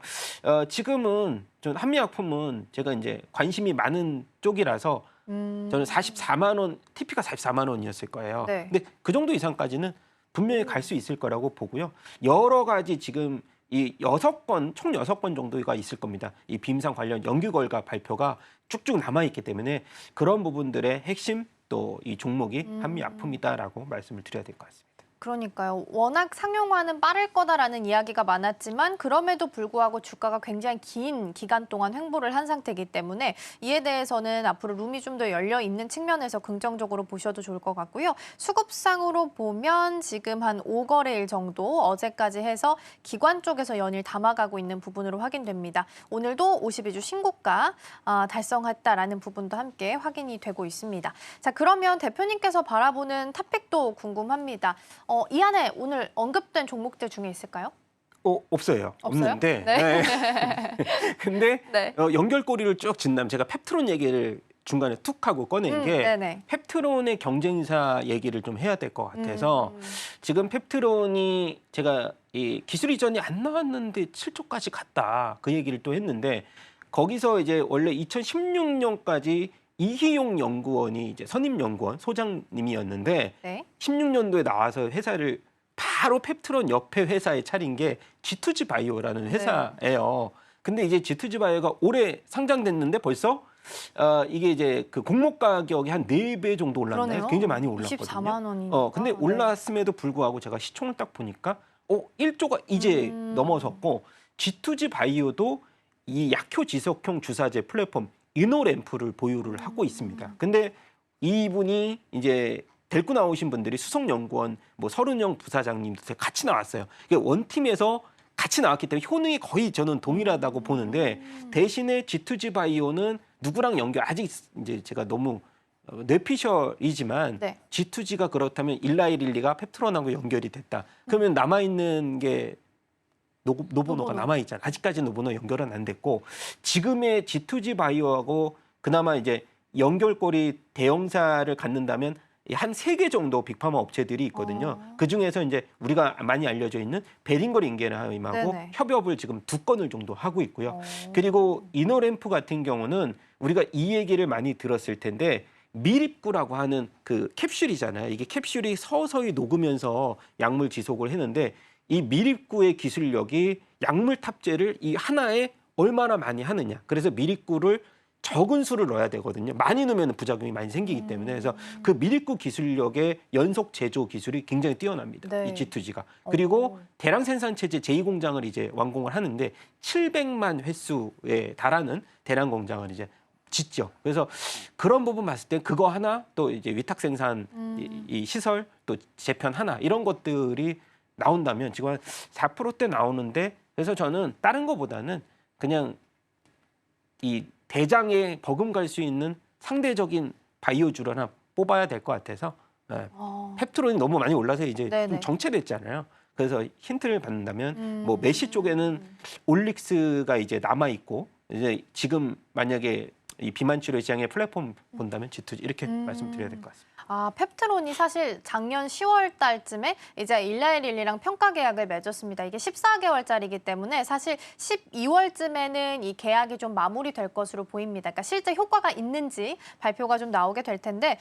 지금은 좀 한미약품은 제가 이제 관심이 많은 쪽이라서 저는 44만 원 TP가 44만 원이었을 거예요. 네. 근데 그 정도 이상까지는 분명히 갈 수 있을 거라고 보고요. 여러 가지 지금 이 총 6건 정도가 있을 겁니다. 이 비임상 관련 연기 결과 발표가 쭉쭉 남아 있기 때문에 그런 부분들의 핵심 또 이 종목이 한미약품이다라고 말씀을 드려야 될 것 같습니다. 그러니까요. 워낙 상용화는 빠를 거다라는 이야기가 많았지만 그럼에도 불구하고 주가가 굉장히 긴 기간 동안 횡보를 한 상태이기 때문에 이에 대해서는 앞으로 룸이 좀 더 열려 있는 측면에서 긍정적으로 보셔도 좋을 것 같고요. 수급상으로 보면 지금 한 5거래일 정도 어제까지 해서 기관 쪽에서 연일 담아가고 있는 부분으로 확인됩니다. 오늘도 52주 신고가 달성했다라는 부분도 함께 확인이 되고 있습니다. 자, 그러면 대표님께서 바라보는 탑픽도 궁금합니다. 이 안에 오늘 언급된 종목들 중에 있을까요? 없어요. 없어요? 없는데. 네. 근데 네. 연결고리를 쭉 진다면 제가 펩트론 얘기를 중간에 툭 하고 꺼낸 게 네네. 펩트론의 경쟁사 얘기를 좀 해야 될 것 같아서 지금 펩트론이 제가 이 기술 이전이 안 나왔는데 7조까지 갔다 그 얘기를 또 했는데 거기서 이제 원래 2016년까지 이희용 연구원이 이제 선임 연구원 소장님이었는데 네. 16년도에 나와서 회사를 바로 펩트론 옆에 회사에 차린 게 G2G 바이오라는 회사예요. 근데 이제 G2G 바이오가 올해 상장됐는데 벌써 이게 이제 그 공모 가격이 한 4배 정도 올랐나요? 그러네요. 굉장히 많이 올랐거든요. 24만 원이니까. 근데 네. 올랐음에도 불구하고 제가 시총을 딱 보니까 1조가 이제 넘어섰고 G2G 바이오도 이 약효 지속형 주사제 플랫폼 이노램프를 보유를 하고 있습니다. 근데 이분이 이제 데리고 나오신 분들이 수석연구원 뭐 서른영 부사장님도 같이 나왔어요. 그러니까 원팀에서 같이 나왔기 때문에 효능이 거의 저는 동일하다고 보는데 대신에 G2G 바이오는 누구랑 연결 아직 이제 제가 너무 뇌피셜이지만 네. G2G가 그렇다면 일라이릴리가 펩트론하고 연결이 됐다. 그러면 남아 있는 게 노보노가 남아있잖아요. 아직까지 노보노 연결은 안 됐고 지금의 G2G 바이오하고 그나마 이제 연결고리 대형사를 갖는다면 한 3개 정도 빅파마 업체들이 있거든요. 그중에서 이제 우리가 많이 알려져 있는 베링걸 인게나임하고 네네. 협업을 지금 2건을 정도 하고 있고요. 그리고 이노램프 같은 경우는 우리가 이 얘기를 많이 들었을 텐데 미립구라고 하는 그 캡슐이잖아요. 이게 캡슐이 서서히 녹으면서 약물 지속을 했는데 이 미립구의 기술력이 약물 탑재를 이 하나에 얼마나 많이 하느냐. 그래서 미립구를 적은 수를 넣어야 되거든요. 많이 넣으면 부작용이 많이 생기기 때문에. 그래서 그 미립구 기술력의 연속 제조 기술이 굉장히 뛰어납니다. 네. 이 G2G가. 그리고 대량 생산 체제 제2공장을 이제 완공을 하는데 700만 횟수에 달하는 대량 공장을 이제 짓죠. 그래서 그런 부분 봤을 때 그거 하나 또 이제 위탁 생산 이 시설 또 재편 하나 이런 것들이 나온다면 지금 한 4%대 나오는데 그래서 저는 다른 거보다는 그냥 이 대장에 버금갈 수 있는 상대적인 바이오주를 하나 뽑아야 될 것 같아서 펩트론이 너무 많이 올라서 이제 네네. 좀 정체됐잖아요. 그래서 힌트를 받는다면 뭐 메시 쪽에는 올릭스가 이제 남아 있고 이제 지금 만약에 이 비만 치료 시장의 플랫폼 본다면 G2G 이렇게 말씀드려야 될 것 같습니다. 펩트론이 사실 작년 10월 달쯤에 이제 일라이릴리랑 평가 계약을 맺었습니다. 이게 14개월짜리이기 때문에 사실 12월쯤에는 이 계약이 좀 마무리될 것으로 보입니다. 그러니까 실제 효과가 있는지 발표가 좀 나오게 될 텐데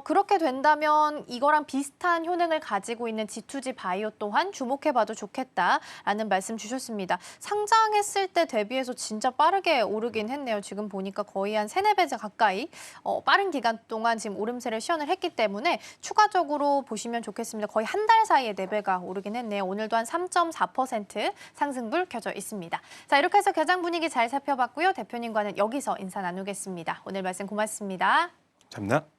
그렇게 된다면 이거랑 비슷한 효능을 가지고 있는 G2G 바이오 또한 주목해봐도 좋겠다라는 말씀 주셨습니다. 상장했을 때 대비해서 진짜 빠르게 오르긴 했네요. 지금 보니까 거의 한 3-4배 가까이 빠른 기간 동안 지금 오름세를 시연을 했기 때문에 추가적으로 보시면 좋겠습니다. 거의 한 달 사이에 4배가 오르긴 했네요. 오늘도 한 3.4% 상승불 켜져 있습니다. 자, 이렇게 해서 개장 분위기 잘 살펴봤고요. 대표님과는 여기서 인사 나누겠습니다. 오늘 말씀 고맙습니다. 감사합니다.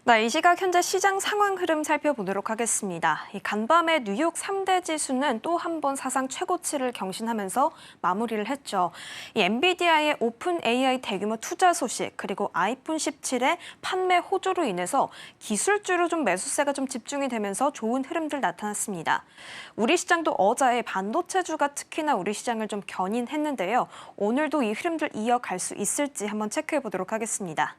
네, 이 시각 현재 시장 상황 흐름 살펴보도록 하겠습니다. 이 간밤에 뉴욕 3대 지수는 또 한 번 사상 최고치를 경신하면서 마무리를 했죠. 이 엔비디아의 오픈 AI 대규모 투자 소식 그리고 아이폰 17의 판매 호조로 인해서 기술주로 좀 매수세가 좀 집중이 되면서 좋은 흐름들 나타났습니다. 우리 시장도 어제 반도체주가 특히나 우리 시장을 좀 견인했는데요. 오늘도 이 흐름들 이어갈 수 있을지 한번 체크해 보도록 하겠습니다.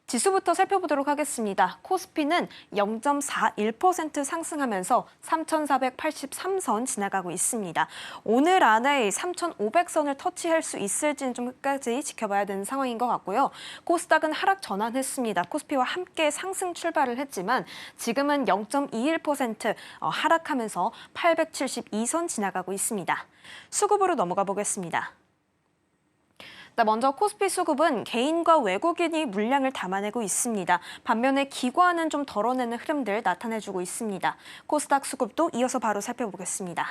지수부터 살펴보도록 하겠습니다. 코스피는 0.41% 상승하면서 3,483선 지나가고 있습니다. 오늘 안에 3,500선을 터치할 수 있을지는 좀 끝까지 지켜봐야 되는 상황인 것 같고요. 코스닥은 하락 전환했습니다. 코스피와 함께 상승 출발을 했지만 지금은 0.21% 하락하면서 872선 지나가고 있습니다. 수급으로 넘어가 보겠습니다. 먼저 코스피 수급은 개인과 외국인이 물량을 담아내고 있습니다. 반면에 기관은 좀 덜어내는 흐름들 나타내주고 있습니다. 코스닥 수급도 이어서 바로 살펴보겠습니다.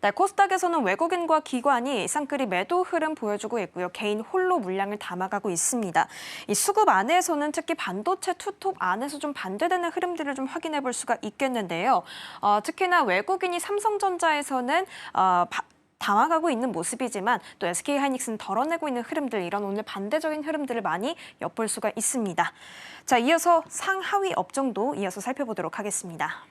네, 코스닥에서는 외국인과 기관이 쌍끌이 매도 흐름 보여주고 있고요. 개인 홀로 물량을 담아가고 있습니다. 이 수급 안에서는 특히 반도체 투톱 안에서 좀 반대되는 흐름들을 좀 확인해 볼 수가 있겠는데요. 특히나 외국인이 삼성전자에서는 담아가고 있는 모습이지만 또 SK하이닉스는 덜어내고 있는 흐름들, 이런 오늘 반대적인 흐름들을 많이 엿볼 수가 있습니다. 자, 이어서 상하위 업종도 이어서 살펴보도록 하겠습니다.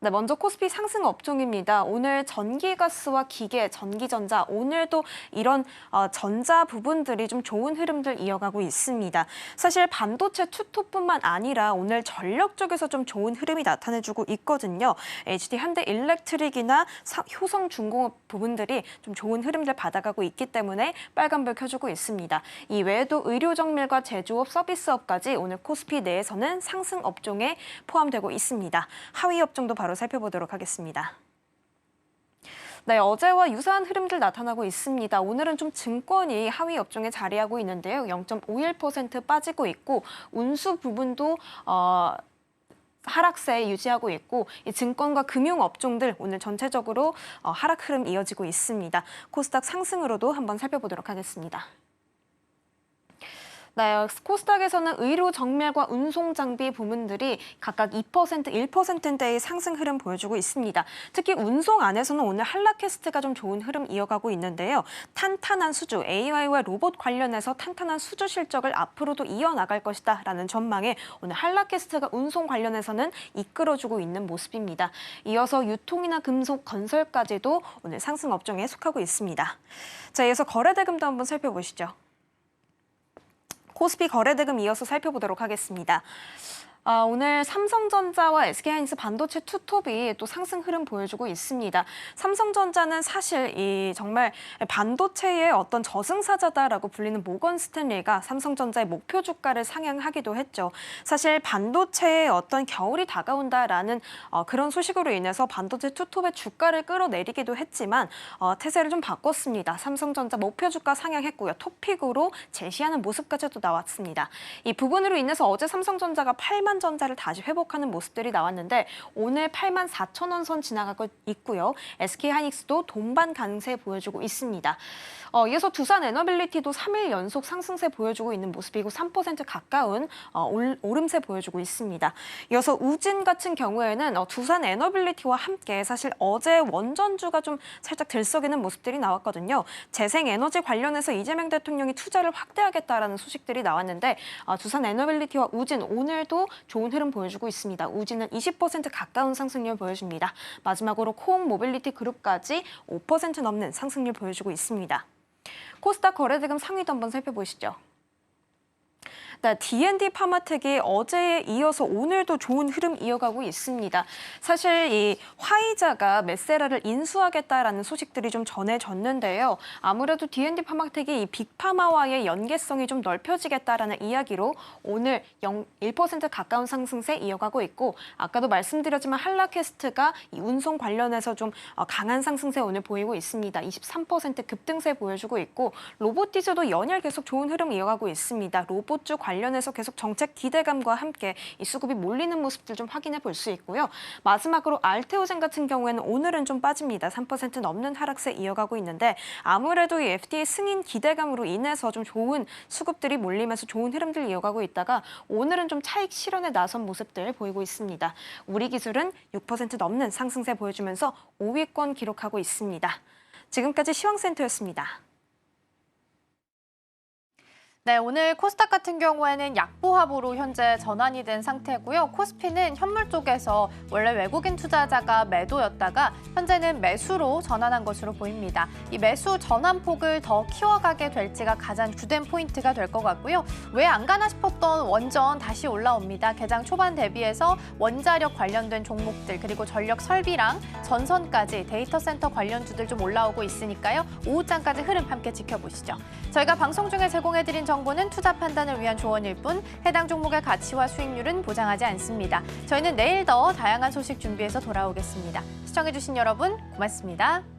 네, 먼저 코스피 상승 업종입니다. 오늘 전기가스와 기계, 전기전자, 오늘도 이런 전자 부분들이 좀 좋은 흐름들 이어가고 있습니다. 사실 반도체 투톱뿐만 아니라 오늘 전력 쪽에서 좀 좋은 흐름이 나타내주고 있거든요. HD 현대일렉트릭이나 효성중공업 부분들이 좀 좋은 흐름들 받아가고 있기 때문에 빨간불 켜주고 있습니다. 이 외에도 의료정밀과 제조업, 서비스업까지 오늘 코스피 내에서는 상승 업종에 포함되고 있습니다. 하위 업종도 바로 살펴보도록 하겠습니다. 네, 어제와 유사한 흐름들 나타나고 있습니다. 오늘은 좀 증권이 하위 업종에 자리하고 있는데요. 0.51% 빠지고 있고 운수 부분도 하락세 유지하고 있고 이 증권과 금융 업종들 오늘 전체적으로 하락 흐름 이어지고 있습니다. 코스닥 상승으로도 한번 살펴보도록 하겠습니다. 네, 코스닥에서는 의료 정밀과 운송 장비 부문들이 각각 2%, 1%대의 상승 흐름 보여주고 있습니다. 특히 운송 안에서는 오늘 한라캐스트가 좀 좋은 흐름 이어가고 있는데요. 탄탄한 수주, AI와 로봇 관련해서 탄탄한 수주 실적을 앞으로도 이어나갈 것이다라는 전망에 오늘 한라캐스트가 운송 관련해서는 이끌어주고 있는 모습입니다. 이어서 유통이나 금속, 건설까지도 오늘 상승 업종에 속하고 있습니다. 자, 이어서 거래대금도 한번 살펴보시죠. 코스피 거래대금 이어서 살펴보도록 하겠습니다. 오늘 삼성전자와 SK하이닉스 반도체 투톱이 또 상승 흐름 보여주고 있습니다. 삼성전자는 사실 정말 반도체의 어떤 저승사자다라고 불리는 모건 스탠리가 삼성전자의 목표 주가를 상향하기도 했죠. 사실 반도체의 어떤 겨울이 다가온다라는 그런 소식으로 인해서 반도체 투톱의 주가를 끌어내리기도 했지만 태세를 좀 바꿨습니다. 삼성전자 목표 주가 상향했고요. 토픽으로 제시하는 모습까지도 나왔습니다. 이 부분으로 인해서 어제 삼성전자가 8만 삼한전자를 다시 회복하는 모습들이 나왔는데 오늘 84,000원 선 지나가고 있고요. SK하이닉스도 동반 강세 보여주고 있습니다. 이어서 두산에너빌리티도 3일 연속 상승세 보여주고 있는 모습이고 3% 가까운 오름세 보여주고 있습니다. 이어서 우진 같은 경우에는 두산에너빌리티와 함께 사실 어제 원전주가 좀 살짝 들썩이는 모습들이 나왔거든요. 재생에너지 관련해서 이재명 대통령이 투자를 확대하겠다라는 소식들이 나왔는데 두산에너빌리티와 우진 오늘도 좋은 흐름 보여주고 있습니다. 우진은 20% 가까운 상승률 보여줍니다. 마지막으로 코옥모빌리티 그룹까지 5% 넘는 상승률 보여주고 있습니다. 코스닥 거래대금 상위도 한번 살펴보시죠. 네, D&D 파마텍이 어제에 이어서 오늘도 좋은 흐름 이어가고 있습니다. 사실 이 화이자가 메세라를 인수하겠다라는 소식들이 좀 전해졌는데요. 아무래도 D&D 파마텍이 이 빅파마와의 연계성이 좀 넓혀지겠다라는 이야기로 오늘 1% 가까운 상승세 이어가고 있고 아까도 말씀드렸지만 한라캐스트가 이 운송 관련해서 좀 강한 상승세 오늘 보이고 있습니다. 23% 급등세 보여주고 있고 로보티즈도 연일 계속 좋은 흐름 이어가고 있습니다. 로봇주 관련해서 계속 정책 기대감과 함께 이 수급이 몰리는 모습들 좀 확인해 볼 수 있고요. 마지막으로 알테오젠 같은 경우에는 오늘은 좀 빠집니다. 3% 넘는 하락세 이어가고 있는데 아무래도 이 FDA 승인 기대감으로 인해서 좀 좋은 수급들이 몰리면서 좋은 흐름들 이어가고 있다가 오늘은 좀 차익 실현에 나선 모습들 보이고 있습니다. 우리 기술은 6% 넘는 상승세 보여주면서 5위권 기록하고 있습니다. 지금까지 시황센터였습니다. 네, 오늘 코스닥 같은 경우에는 약보합으로 현재 전환이 된 상태고요. 코스피는 현물 쪽에서 원래 외국인 투자자가 매도였다가 현재는 매수로 전환한 것으로 보입니다. 이 매수 전환폭을 더 키워가게 될지가 가장 주된 포인트가 될 것 같고요. 왜 안 가나 싶었던 원전 다시 올라옵니다. 개장 초반 대비해서 원자력 관련된 종목들 그리고 전력 설비랑 전선까지 데이터 센터 관련주들 좀 올라오고 있으니까요. 오후장까지 흐름 함께 지켜보시죠. 저희가 방송 중에 제공해드린 정보는 투자 판단을 위한 조언일 뿐 해당 종목의 가치와 수익률은 보장하지 않습니다. 저희는 내일 더 다양한 소식 준비해서 돌아오겠습니다. 시청해주신 여러분 고맙습니다.